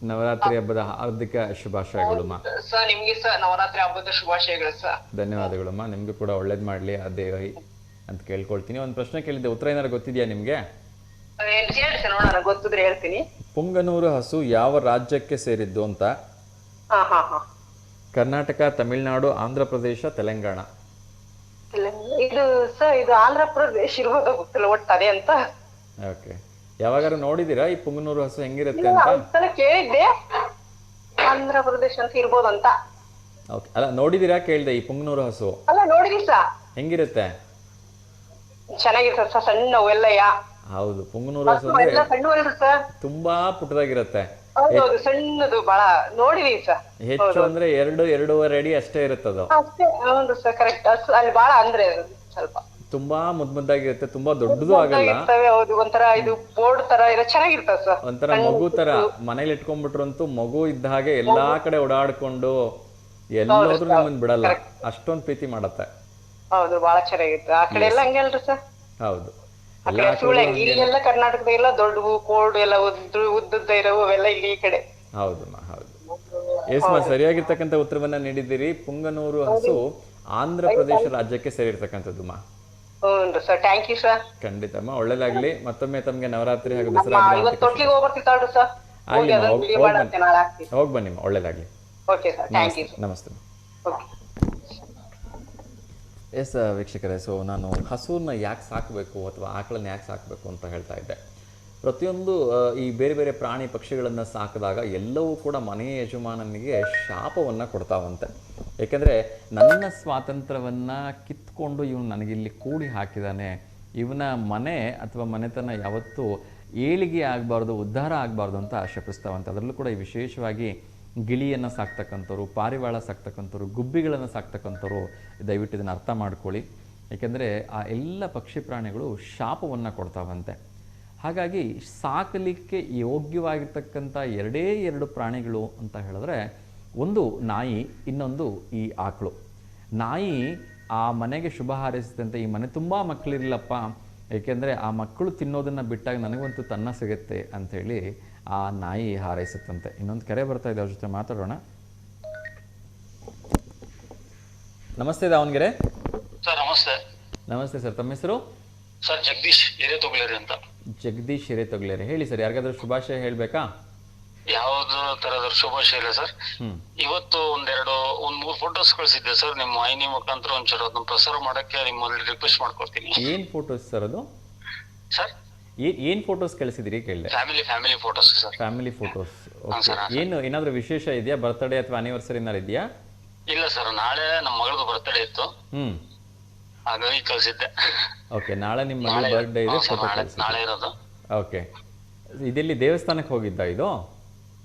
ನವರಾತ್ರಿ ಹಬ್ಬದ ಹಾರ್ದಿಕ ಶುಭಾಶಯಗಳಮ್ಮ. ಸರ್, ನಿಮ್ಗೆ ಸರ್ ನವರಾತ್ರಿ ಹಬ್ಬದ ಶುಭಾಶಯಗಳು ಸರ್. ಧನ್ಯವಾದಗಳಮ್ಮ. ನಿಮ್ಗೂ ಕೂಡ ಒಳ್ಳೇದು ಮಾಡಲಿ ಆ ದೇವಿ ಅಂತ ಕೇಳ್ಕೊಳ್ತೀನಿ. ಒಂದು ಪ್ರಶ್ನೆ ಕೇಳಿದ್ದೆ, ಉತ್ತರ ಏನಾರು ಗೊತ್ತಿದೆಯಾ ನಿಮಗೆ? ಹೇಳಿ ಸರ್, ನೋಡೋಣ, ಗೊತ್ತಿದ್ರೆ ಹೇಳ್ತೀನಿ. ಪುಂಗನೂರು ಹಸು ಯಾವ ರಾಜ್ಯಕ್ಕೆ ಸೇರಿದ್ದು ಅಂತ? ಕರ್ನಾಟಕ, ತಮಿಳುನಾಡು, ಆಂಧ್ರ ಪ್ರದೇಶ, ತೆಲಂಗಾಣ. ಇದು ಸರ್, ಇದು ಆಂಧ್ರ ಪ್ರದೇಶ ಇರ್ಬೋದು, ಗೊತ್ತಿಲ್ಲ ಒಟ್ಟು ಅದೇ ಅಂತ. ಓಕೆ, ಯಾವಾಗಾರು ನೋಡಿದೀರಾ ಈ ಪುಂಗನೂರು ಹಸು ಹೆಂಗಿರುತ್ತೆ ಅಂತ? ಕೇಳಿದ್ದೆ, ಆಂಧ್ರ ಪ್ರದೇಶ ಅಂತ ಇರ್ಬೋದು ಅಂತ. ಓಕೆ, ಅಲ್ಲ ನೋಡಿದೀರಾ ಕೇಳಿದೆ, ಈ ಪುಂಗನೂರು ಹಸು ಅಲ್ಲ ನೋಡಿದಿ ಸರ್. ಹೆಂಗಿರುತ್ತೆ? ಚೆನ್ನಾಗಿರ್ತದೆ ಸರ್, ಸಣ್ಣ ಒಳ್ಳೆಯ. ಹೌದು, ಪುಂಗನೂರು ಹಸು ಅಂದ್ರೆ ಸಣ್ಣ ಸರ್, ತುಂಬಾ ಪುಟ್ಟದಾಗಿರುತ್ತೆ. ಹೌದು, ಸಣ್ಣದು ಬಹಳ ನೋಡಿದೀವಿ ಸರ್. ಹೆಚ್ಚು ಅಂದ್ರೆ 2-2.5 ಅಡಿ ಅಷ್ಟೇ ಇರುತ್ತದು. ಅಷ್ಟೇ, ಹೌದು ಸರ್, ಕರೆಕ್ಟ್. ಅಲ್ಲಿ ಬಹಳ ಅಂದ್ರೆ ಸ್ವಲ್ಪ ತುಂಬಾ ಮುದ್ದಾಗಿರುತ್ತೆ, ತುಂಬಾ ದೊಡ್ಡದು ಆಗಲ್ಲ, ಇರ್ತವೆ. ಹೌದು, ಒಂಥರ ಇದು ಬೋರ್ಡ್ ತರ ಇರೋ ಚೆನ್ನಾಗಿರ್ತದೆ ಸರ್. ಒಂಥರ ಮಗು ತರ ಮನೇಲಿ ಇಟ್ಕೊಂಡ್ಬಿಟ್ರಂತೂ ಮಗು ಇದ್ದ ಹಾಗೆ ಎಲ್ಲಾ ಕಡೆ ಓಡಾಡ್ಕೊಂಡು ಎಲ್ಲೋದ್ರೂ ನಮ್ಮನ್ನ ಬಿಡಲ್ಲ, ಅಷ್ಟೊಂದ್ ಪ್ರೀತಿ ಮಾಡತ್ತೆ. ಹೌದು, ಬಹಳ ಚೆನ್ನಾಗಿರುತ್ತೆ. ಆ ಕಡೆ ಎಲ್ಲ ಹಂಗೆ ಅಲ್ರಿ ಸರ್? ಹೌದು, ಆ ಕಡೆ ಸೂಳಂಗಿ, ಇಲ್ಲೆಲ್ಲ ಕರ್ನಾಟಕದಾಗೆಲ್ಲ ದೊಡ್ಡವು ಕೋಲ್ಡ್ ಎಲ್ಲ ಉದ್ದುದ್ದ ಇರೋವು ಅವೆಲ್ಲ ಇಲ್ಲಿ ಈ ಕಡೆ. ಹೌದಮ್ಮ, ಹೌದು. ಎಸ್ಮಾ, ಸರಿಯಾಗಿರ್ತಕ್ಕಂಥ ಉತ್ತರವನ್ನ ನೀಡಿದ್ದೀರಿ. ಪುಂಗನೂರು ಹಸು ಆಂಧ್ರ ಪ್ರದೇಶ ರಾಜ್ಯಕ್ಕೆ ಸೇರಿರ್ತಕ್ಕಂಥದ್ದು ಮಾ. ಹ್ಞೂ ಸರ್, ಥ್ಯಾಂಕ್ ಯು ಸರ್. ಖಂಡಿತಮ್ಮ, ಒಳ್ಳೇದಾಗ್ಲಿ. ಮತ್ತೊಮ್ಮೆ ತಮ್ಗೆ ನವರಾತ್ರಿ ಹಾಗೂ ದಸರಾ ಇವತ್ತು ತೊಟ್ಲಿಗೆ ಹೋಗ್ಬರ್ತಿತ್ತಾಳ್ರಿ ಸರ್. ಹೋಗಿ ಬನ್ನಿಮ್ಮ, ಒಳ್ಳೇದಾಗ್ಲಿ. Okay sir, thank you. ನಮಸ್ತೆ. ಓಕೆ. ಎಸ್ ವೀಕ್ಷಕರೇ, ಸೊ ನಾನು ಹಸುವನ್ನ ಯಾಕೆ ಸಾಕಬೇಕು ಅಥವಾ ಆಕಳನ್ನ ಯಾಕೆ ಸಾಕಬೇಕು ಅಂತ ಹೇಳ್ತಾ ಇದ್ದೆ. ಪ್ರತಿಯೊಂದು ಈ ಬೇರೆ ಬೇರೆ ಪ್ರಾಣಿ ಪಕ್ಷಿಗಳನ್ನು ಸಾಕಿದಾಗ ಎಲ್ಲವೂ ಕೂಡ ಮನೆಯ ಯಜಮಾನನಿಗೆ ಶಾಪವನ್ನು ಕೊಡ್ತಾವಂತೆ. ಏಕೆಂದರೆ ನನ್ನ ಸ್ವಾತಂತ್ರ್ಯವನ್ನು ಕಿತ್ಕೊಂಡು ಇವನು ನನಗಿಲ್ಲಿ ಕೂಡಿ ಹಾಕಿದ್ದಾನೆ, ಇವನ ಮನೆ ಅಥವಾ ಮನೆತನ ಯಾವತ್ತೂ ಏಳಿಗೆ ಆಗಬಾರ್ದು, ಉದ್ಧಾರ ಆಗಬಾರ್ದು ಅಂತ ಶಪಿಸ್ತಾವಂತೆ. ಅದರಲ್ಲೂ ಕೂಡ ವಿಶೇಷವಾಗಿ ಗಿಳಿಯನ್ನು ಸಾಕ್ತಕ್ಕಂಥವ್ರು, ಪಾರಿವಾಳ ಸಾಕ್ತಕ್ಕಂಥವ್ರು, ಗುಬ್ಬಿಗಳನ್ನು ಸಾಕ್ತಕ್ಕಂಥವ್ರು ದಯವಿಟ್ಟು ಇದನ್ನು ಅರ್ಥ ಮಾಡ್ಕೊಳ್ಳಿ. ಏಕೆಂದರೆ ಆ ಎಲ್ಲ ಪಕ್ಷಿ ಪ್ರಾಣಿಗಳು ಶಾಪವನ್ನು ಕೊಡ್ತಾವಂತೆ. ಹಾಗಾಗಿ ಸಾಕಲಿಕ್ಕೆ ಯೋಗ್ಯವಾಗಿರ್ತಕ್ಕಂಥ ಎರಡೇ ಎರಡು ಪ್ರಾಣಿಗಳು ಅಂತ ಹೇಳಿದ್ರೆ, ಒಂದು ನಾಯಿ, ಇನ್ನೊಂದು ಈ ಆಕಳು. ನಾಯಿ ಆ ಮನೆಗೆ ಶುಭ ಹಾರೈಸಿದಂತೆ ಈ ಮನೆ ತುಂಬ ಮಕ್ಕಳಿರಲಪ್ಪ, ಏಕೆಂದರೆ ಆ ಮಕ್ಕಳು ತಿನ್ನೋದನ್ನು ಬಿಟ್ಟಾಗ ನನಗಂತೂ ತನ್ನ ಸಿಗುತ್ತೆ ಅಂಥೇಳಿ ಆ ನಾಯಿ ಹಾರೈಸುತ್ತಂತೆ. ಇನ್ನೊಂದು ಕರೆ ಬರ್ತಾ ಇದೆ, ಅವ್ರ ಜೊತೆ ಮಾತಾಡೋಣ. ನಮಸ್ತೆ ದಾವಣಗೆರೆ. ಸರ್ ನಮಸ್ತೆ. ನಮಸ್ತೆ ಸರ್, ತಮ್ಮ ಹೆಸರು? ಸರ್ ಜಗದೀಶ್ ಹಿರೇತೊಗಲೇರಿ ಅಂತ. ಜಗದೀಶ್ ಹಿರೇತೊಗಲೇರಿ, ಹೇಳಿ ಸರ್. ಯಾರಿಗಾದ್ರೂ ಶುಭಾಶಯ ಹೇಳಬೇಕಾ? ಯಾವ್ದು ತರದ ಶುಭಾಶಯ ಇಲ್ಲ ಸರ್. ಇವತ್ತು ಒಂದ್ 3 ಫೋಟೋಸ್ ಕಳಿಸಿದ್ದೆ ಸರ್, ನಿಮ್ಮ ವಾಹಿನಿ ಮುಖಾಂತರ ಒಂಚೂರು ಅದನ್ನ ಪ್ರಸಾರ ಮಾಡಕ್ಕೆ ನಿಮ್ಮಲ್ಲಿ ರಿಕ್ವೆಸ್ಟ್ ಮಾಡ್ಕೊಡ್ತೀನಿ. ಏನ್ ಫೋಟೋಸ್ ಸರ್ ಅದು? ಸರ್ ಏನ್ ಫೋಟೋಸ್ ಕಳಿಸಿದ್ರಿ ಕೇಳಿದೆ? Family photos sir. Family photos. Sir. ಏನು ಏನಾದ್ರೂ ವಿಶೇಷ ಇದೆಯಾ? ಬರ್ತ್ಡೇ ಅಥವಾ ಆನಿವರ್ಸರಿ ಏನಾರು ಇದೆಯಾ? ಇಲ್ಲ ಸರ್, ನಾಳೆ ನಮ್ಮ ಮಗಳದು ಬರ್ತ್ಡೇ ಇತ್ತು, ಹಾಗಾಗಿ ಕಳ್ಸಿದ್ದೆ. ಓಕೆ, ನಾಳೆ ನಿಮ್ಮ ಮಗಳ ಬರ್ತ್ಡೇ ಇದೆ, ಫೋಟೋ ಕಳಿಸಿ. ನಾಳೆ ಇರೋದು. ಓಕೆ, ಇದೆಲ್ಲಿ ದೇವಸ್ಥಾನಕ್ಕೆ ಹೋಗಿದ್ದ ಇದು?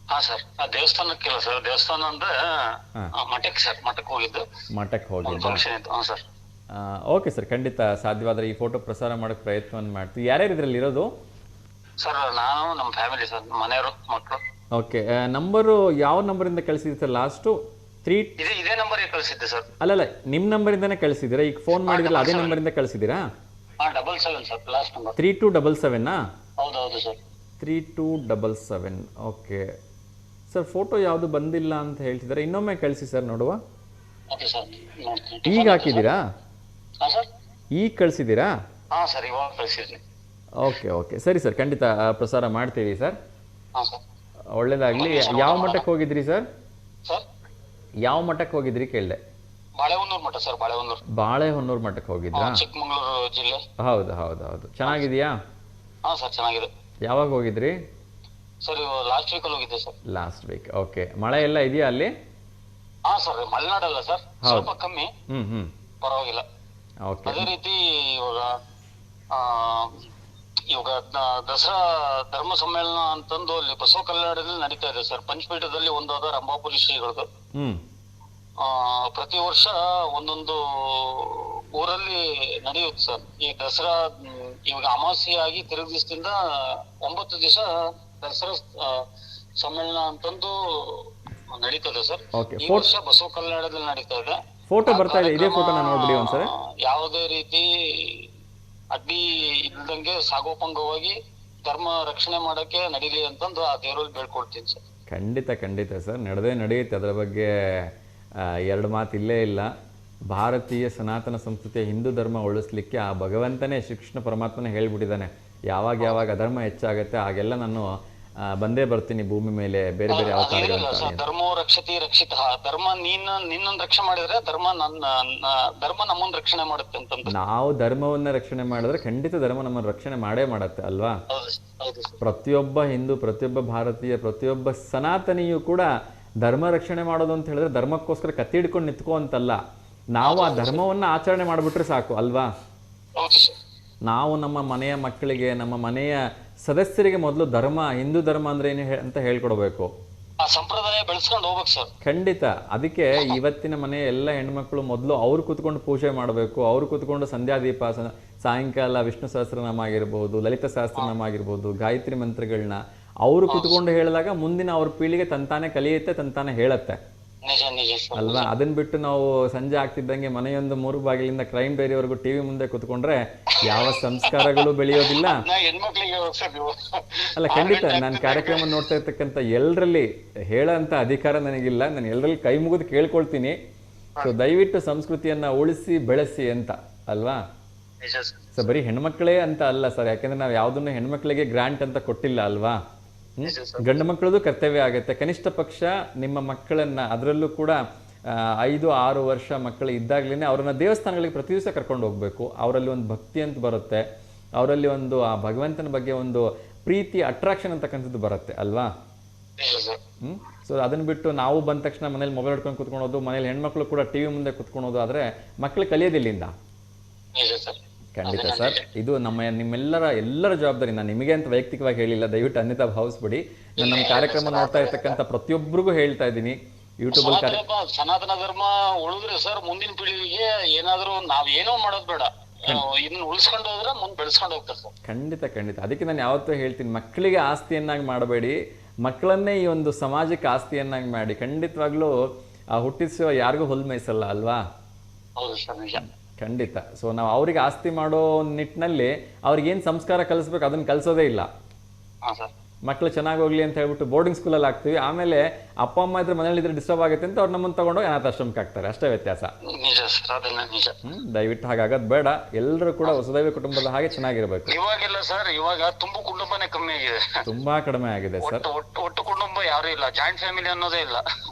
ಹಾ ಸರ್, ದೇವಸ್ಥಾನಕ್ಕಿಲ್ಲ ಸರ್, ದೇವಸ್ಥಾನ ಅಂದ್ರೆ ಮಠಕ್ಕೆ ಸರ್, ಮಠಕ್ಕೆ ಹೋಗಿದ್ದು. ಮಠಕ್ಕೆ ಹೋಗಿದ್ದ. ಫಂಕ್ಷನ್ ಇತ್ತು. ಹಾ ಸರ್. ಓಕೆ ಸರ್, ಖಂಡಿತ ಸಾಧ್ಯವಾದರೆ ಈ ಫೋಟೋ ಪ್ರಸಾರ ಮಾಡೋಕ್ಕೆ ಪ್ರಯತ್ನವನ್ನು ಮಾಡ್ತೀವಿ. ಯಾರ್ಯಾರು ಇದರಲ್ಲಿ ಇರೋದು? ಸರ್ ನಾನು ನಮ್ಮ ಫ್ಯಾಮಿಲಿ ಸರ್, ಮನೆಯವರು, ಮಕ್ಕಳು. ಓಕೆ, ನಂಬರು ಯಾವ ನಂಬರಿಂದ ಕಳಿಸಿದ್ರಿ ಸರ್? ಲಾಸ್ಟು 3 ಇದೇ ನಂಬರ್ ಕಳಿಸಿದ್ದೆ ಸರ್. ಅಲ್ಲಲ್ಲ, ನಿಮ್ಮ ನಂಬರಿಂದನೇ ಕಳಿಸಿದ್ದೀರಾ? ಈಗ ಫೋನ್ ಮಾಡಿದ್ರಲ್ಲ ಅದೇ ನಂಬರಿಂದ ಕಳಿಸಿದ್ದೀರಾ? 77 ಸರ್, ಲಾಸ್ಟ್ ನಂಬರ್. 3277 ಹೌದು ಸರ್. 3277. ಓಕೆ ಸರ್, ಫೋಟೋ ಯಾವುದು ಬಂದಿಲ್ಲ ಅಂತ ಹೇಳ್ತಿದ್ದಾರೆ, ಇನ್ನೊಮ್ಮೆ ಕಳಿಸಿ ಸರ್ ನೋಡುವ. ಓಕೆ ಸರ್, ಈಗ ಹಾಕಿದ್ದೀರಾ? ಹಾಂ ಸರ್. ಈಗ ಕಳಿಸಿದ್ದೀರಾ? ಹಾಂ ಸರ್, ಇವಾಗ ಕಳಿಸಿದ್ದೀನಿ. ಓಕೆ ಸರಿ ಸರ್, ಖಂಡಿತ ಪ್ರಸಾರ ಮಾಡ್ತೀವಿ ಸರ್. ಹಾಂ ಸರ್, ಒಳ್ಳೇದಾಗಲಿ. ಯಾವ ಮಠಕ್ಕೆ ಹೋಗಿದ್ರಿ ಸರ್? ಸರ್ ಯಾವ ಮಠಕ್ಕೆ ಹೋಗಿದ್ರಿ ಕೇಳಿದೆ? ಬಾಳೆಹೊನ್ನೂರು ಮಠ ಸರ್. ಬಾಳೆಹೊನ್ನೂರು ಮಠಕ್ಕೆ ಹೋಗಿದ್ರಾ? ಚಿಕ್ಕಮಗಳೂರು ಜಿಲ್ಲೆ. ಹೌದು. ಚೆನ್ನಾಗಿದೆಯಾ? ಹಾಂ ಸರ್, ಚೆನ್ನಾಗಿದೆ. ಯಾವಾಗ ಹೋಗಿದ್ರಿ? ಸರ್ ಲಾಸ್ಟ್ ವೀಕಲ್ಲಿ ಹೋಗಿದ್ದೆ ಸರ್. Last week. ಓಕೆ, ಮಳೆ ಎಲ್ಲ ಇದೆಯಾ ಅಲ್ಲಿ? ಹಾಂ ಸರ್, ಮಲೆನಾಡಲ್ಲ ಸರ್, ಸ್ವಲ್ಪ ಕಮ್ಮಿ, ಪರವಾಗಿಲ್ಲ. ಓಕೆ, ಅದೇ ರೀತಿ ಇವಾಗ ದಸರಾ ಧರ್ಮ ಸಮ್ಮೇಳನ ಅಂತಂದು ಅಲ್ಲಿ ಬಸವ ಕಲ್ಯಾಣದಲ್ಲಿ ನಡೀತಾ ಇದೆ ಸರ್. ಪಂಚಪೀಠದಲ್ಲಿ ಒಂದಾದ ರಂಭಾಪುರಿ ಶ್ರೀಗಳದ್ದು. ಪ್ರತಿ ವರ್ಷ ಒಂದೊಂದು ಊರಲ್ಲಿ ನಡೆಯುತ್ತೆ ಸರ್ ಈ ದಸರಾ. ಇವಾಗ ಅಮಾವಾಸ್ಯೆಯಾಗಿ ತಿರುಗಿ ದಿವಸದಿಂದ 9 ದಿವಸ ದಸರಾ ಸಮ್ಮೇಳನ ಅಂತಂದು ನಡೀತದೆ ಸರ್. ಈ ವರ್ಷ ಬಸವ ಕಲ್ಯಾಣದಲ್ಲಿ ನಡೀತಾ ಇದೆ. ಫೋಟೋ ಬರ್ತಾ ಇದೆ, ಇದೇ ಫೋಟೋನ ನೋಡ್ಬಿಡಿ ಒಂದ್ಸರಿ. ಯಾವುದೇ ರೀತಿ ಅಡ್ಡಿ ಇಲ್ದಂಗೆ ಸಾಗೋಪಂಗವಾಗಿ ಧರ್ಮ ರಕ್ಷಣೆ ಮಾಡಕ್ಕೆ ನಡೀಲಿ ಅಂತಂದು ಆ ದೇವರಲ್ಲಿ ಬೇಡ್ಕೊಳ್ತೀನಿ ಸರ್. ಖಂಡಿತ ಸರ್, ನಡೆಯುತ್ತೆ, ಅದರ ಬಗ್ಗೆ ಎರಡು ಮಾತು ಇಲ್ಲೇ ಇಲ್ಲ. ಭಾರತೀಯ ಸನಾತನ ಸಂಸ್ಕೃತಿಯ ಹಿಂದೂ ಧರ್ಮ ಉಳಿಸ್ಲಿಕ್ಕೆ ಆ ಭಗವಂತನೇ ಶ್ರೀಕೃಷ್ಣ ಪರಮಾತ್ಮನೇ ಹೇಳ್ಬಿಟ್ಟಿದ್ದಾನೆ, ಯಾವಾಗ ಅಧರ್ಮ ಹೆಚ್ಚಾಗುತ್ತೆ ಆಗೆಲ್ಲ ನಾನು ಬಂದೇ ಬರ್ತೀನಿ ಭೂಮಿ ಮೇಲೆ ಬೇರೆ ಬೇರೆ ಅವತಾರಗಳು. ಧರ್ಮೋ ರಕ್ಷತಿ ರಕ್ಷಿತ. ಧರ್ಮ ನಿನ್ನನ್ನು ರಕ್ಷಣೆ ಮಾಡಿದ್ರೆ ಧರ್ಮ ನಮ್ಮನ್ನ ರಕ್ಷಣೆ ಮಾಡುತ್ತೆ ಅಂತಂದ್ರೆ, ನಾವು ಧರ್ಮವನ್ನ ರಕ್ಷಣೆ ಮಾಡಿದ್ರೆ ಖಂಡಿತ ಧರ್ಮ ನಮ್ಮನ್ನು ರಕ್ಷಣೆ ಮಾಡೇ ಮಾಡುತ್ತೆ ಅಲ್ವಾ? ಪ್ರತಿಯೊಬ್ಬ ಹಿಂದೂ, ಪ್ರತಿಯೊಬ್ಬ ಭಾರತೀಯ, ಪ್ರತಿಯೊಬ್ಬ ಸನಾತನಿಯು ಕೂಡ ಧರ್ಮ ರಕ್ಷಣೆ ಮಾಡೋದು ಅಂತ ಹೇಳಿದ್ರೆ ಧರ್ಮಕ್ಕೋಸ್ಕರ ಕತ್ತಿ ಹಿಡ್ಕೊಂಡು ನಿಂತ್ಕೋ ಅಂತಲ್ಲ, ನಾವು ಆ ಧರ್ಮವನ್ನ ಆಚರಣೆ ಮಾಡಿಬಿಟ್ರೆ ಸಾಕು ಅಲ್ವಾ? ನಾವು ನಮ್ಮ ಮನೆಯ ಮಕ್ಕಳಿಗೆ, ನಮ್ಮ ಮನೆಯ ಸದಸ್ಯರಿಗೆ ಮೊದಲು ಧರ್ಮ, ಹಿಂದೂ ಧರ್ಮ ಅಂದ್ರೆ ಏನು ಅಂತ ಹೇಳ್ಕೊಡ್ಬೇಕು. ಆ ಸಂಪ್ರದಾಯ ಬೆಳೆಸ್ಕೊಂಡು ಹೋಗ್ಬೇಕು ಸರ್. ಖಂಡಿತ. ಅದಕ್ಕೆ ಇವತ್ತಿನ ಮನೆ ಎಲ್ಲ ಹೆಣ್ಮಕ್ಳು ಮೊದಲು ಅವ್ರು ಕೂತ್ಕೊಂಡು ಪೂಜೆ ಮಾಡಬೇಕು, ಅವ್ರು ಕೂತ್ಕೊಂಡು ಸಂಧ್ಯಾ ದೀಪ, ಸಾಯಂಕಾಲ ವಿಷ್ಣು ಸಹಸ್ರನಾಮ ಆಗಿರ್ಬೋದು, ಲಲಿತ ಸಹಸ್ರನಾಮ ಆಗಿರ್ಬೋದು, ಗಾಯತ್ರಿ ಮಂತ್ರಗಳನ್ನ ಅವರು ಕೂತ್ಕೊಂಡು ಹೇಳಿದಾಗ ಮುಂದಿನ ಅವ್ರ ಪೀಳಿಗೆ ತಂತಾನೆ ಕಲಿಯುತ್ತೆ, ತಂತಾನೆ ಹೇಳತ್ತೆ ನಿಜ ನಿಜ ಸರ್. ಅಲ್ವಾ? ಅದನ್ನ ಬಿಟ್ಟು ನಾವು ಸಂಜೆ ಆಗ್ತಿದ್ದಂಗೆ ಮನೆಯೊಂದು 3 ಬಾಗಿಲಿಂದ ಕ್ರೈಮ್ ಡೈರಿವರೆಗೂ ಟಿವಿ ಮುಂದೆ ಕೂತ್ಕೊಂಡ್ರೆ ಯಾವ ಸಂಸ್ಕಾರಗಳು ಬೆಳೆಯೋದಿಲ್ಲ. ಹೆಣ್ಮಕ್ಳಿಗೆ ಸರ್ ನೀವು ಅಲ್ಲ, ಖಂಡಿತ ನಾನು ಕಾರ್ಯಕ್ರಮ ನೋಡ್ತಾ ಇರ್ತಕ್ಕಂಥ ಎಲ್ಲರಲ್ಲಿ ಹೇಳೋಂಥ ಅಧಿಕಾರ ನನಗಿಲ್ಲ. ನಾನು ಎಲ್ಲರಲ್ಲಿ ಕೈ ಮುಗಿದು ಕೇಳ್ಕೊಳ್ತೀನಿ. ಸೊ ದಯವಿಟ್ಟು ಸಂಸ್ಕೃತಿಯನ್ನ ಉಳಿಸಿ ಬೆಳೆಸಿ ಅಂತ ಅಲ್ವಾ? ನಿಜ ಸರ್. ಸೊ ಬರೀ ಹೆಣ್ಮಕ್ಳೇ ಅಂತ ಅಲ್ಲ ಸರ್, ಯಾಕಂದ್ರೆ ನಾವು ಯಾವುದನ್ನು ಹೆಣ್ಮಕ್ಳಿಗೆ ಗ್ರಾಂಟ್ ಅಂತ ಕೊಟ್ಟಿಲ್ಲ ಅಲ್ವಾ? ಗಂಡು ಮಕ್ಕಳದು ಕರ್ತವ್ಯ ಆಗುತ್ತೆ. ಕನಿಷ್ಠ ಪಕ್ಷ ನಿಮ್ಮ ಮಕ್ಕಳನ್ನ, ಅದರಲ್ಲೂ ಕೂಡ 5-6 ವರ್ಷ ಮಕ್ಕಳು ಇದ್ದಾಗ್ಲೇ ಅವ್ರನ್ನ ದೇವಸ್ಥಾನಗಳಿಗೆ ಪ್ರತಿ ದಿವಸ ಕರ್ಕೊಂಡು ಹೋಗ್ಬೇಕು. ಅವರಲ್ಲಿ ಒಂದು ಭಕ್ತಿ ಅಂತ ಬರುತ್ತೆ, ಅವರಲ್ಲಿ ಒಂದು ಆ ಭಗವಂತನ ಬಗ್ಗೆ ಒಂದು ಪ್ರೀತಿ, ಅಟ್ರಾಕ್ಷನ್ ಅಂತಕ್ಕಂಥದ್ದು ಬರುತ್ತೆ ಅಲ್ವಾ? ಸೊ ಅದನ್ನ ಬಿಟ್ಟು ನಾವು ಬಂದ ತಕ್ಷಣ ಮನೇಲಿ ಮೊಬೈಲ್ ಹಿಡ್ಕೊಂಡು ಕುತ್ಕೊಳೋದು, ಮನೇಲಿ ಹೆಣ್ಮಕ್ಳು ಕೂಡ ಟಿವಿ ಮುಂದೆ ಕುತ್ಕೊಳೋದು ಆದ್ರೆ ಮಕ್ಕಳು ಕಲಿಯೋದಿಲ್ಲಿಂದ. ಖಂಡಿತ ಸರ್, ಇದು ನಿಮ್ಮೆಲ್ಲರ ಜವಾಬ್ದಾರಿ. ನಾನು ನಿಮಗೆ ಅಂತ ವೈಯಕ್ತಿಕವಾಗಿ ಹೇಳಿಲ್ಲ, ದಯವಿಟ್ಟು ಅನ್ಯತಾ ಭಾವಿಸ್ಬಿಡಿ. ನಾನು ನಮ್ಮ ಕಾರ್ಯಕ್ರಮ ನೋಡ್ತಾ ಇರ್ತಕ್ಕಂಥ ಪ್ರತಿಯೊಬ್ಬರಿಗೂ ಹೇಳ್ತಾ ಇದ್ದೀನಿ, ಯೂಟ್ಯೂಬ್ ಸನಾತನ ಧರ್ಮ ಉಳಿದ್ರೆ ಸರ್ ಮುಂದಿನ ಪೀಳಿಗೆಗೆ ಏನಾದ್ರೂ ನಾವೇನೋ ಮಾಡೋದು ಬೇಡ, ಇದನ್ನ ಉಳಿಸ್ಕೊಂಡು ಹೋದ್ರೆ ಮುಂದೆ ಬೆಳೆಸ್ಕೊಂಡು ಹೋಗ್ತಾರೆ ಸರ್. ಖಂಡಿತ. ಅದಕ್ಕೆ ನಾನು ಯಾವತ್ತೂ ಹೇಳ್ತೀನಿ, ಮಕ್ಕಳಿಗೆ ಆಸ್ತಿಯನ್ನಾಗಿ ಮಾಡಬೇಡಿ, ಮಕ್ಕಳನ್ನೇ ಈ ಒಂದು ಸಮಾಜಕ್ಕೆ ಆಸ್ತಿಯನ್ನಾಗಿ ಮಾಡಿ. ಖಂಡಿತವಾಗ್ಲೂ ಆ ಹುಟ್ಟಿಸುವ ಯಾರಿಗೂ ಹುಲ್ ಮೇಯಿಸಲ್ಲ ಅಲ್ವಾ? ಹೌದು ಸರ್, ನಿಜ. ಖಂಡಿತ. ಸೊ ನಾವು ಅವ್ರಿಗೆ ಆಸ್ತಿ ಮಾಡೋ ನಿಟ್ಟಿನಲ್ಲಿ ಅವ್ರಿಗೇನು ಸಂಸ್ಕಾರ ಕಲಿಸ್ಬೇಕು ಅದನ್ನ ಕಲಿಸೋದೇ ಇಲ್ಲ. ಮಕ್ಕಳು ಚೆನ್ನಾಗಿ ಹೋಗ್ಲಿ ಅಂತ ಹೇಳ್ಬಿಟ್ಟು ಬೋರ್ಡಿಂಗ್ ಸ್ಕೂಲಲ್ಲಿ ಹಾಕ್ತೀವಿ, ಆಮೇಲೆ ಅಪ್ಪ ಅಮ್ಮ ಇದ್ರೆ ಮನೇಲಿ ಇದ್ರೆ ಡಿಸ್ಟರ್ಬ್ ಆಗುತ್ತೆ ಅಂತ ಅವ್ರು ನಮ್ಮನ್ನು ತಗೊಂಡೋಗಿ ಅನಾಥಾಶ್ರಮಕ್ಕೆ ಹಾಕ್ತಾರೆ. ಅಷ್ಟೇ ವ್ಯತ್ಯಾಸ. ದಯವಿಟ್ಟು ಹಾಗಾಗದ್ ಬೇಡ. ಎಲ್ಲರೂ ಕೂಡ ವಸುದೈವ ಕುಟುಂಬದ ಹಾಗೆ ಚೆನ್ನಾಗಿರ್ಬೇಕು. ಇವಾಗೆಲ್ಲ ಸರ್, ಇವಾಗ ತುಂಬಾ ಕುಟುಂಬನೇ ಕಮ್ಮಿ ಆಗಿದೆ, ತುಂಬಾ ಕಡಿಮೆ ಆಗಿದೆ ಸರ್. ಒಟ್ಟು ಕುಟುಂಬ ಯಾರು ಇಲ್ಲ, ಜಾಯಿಂಟ್ ಫ್ಯಾಮಿಲಿ ಅನ್ನೋದೇ ಇಲ್ಲ.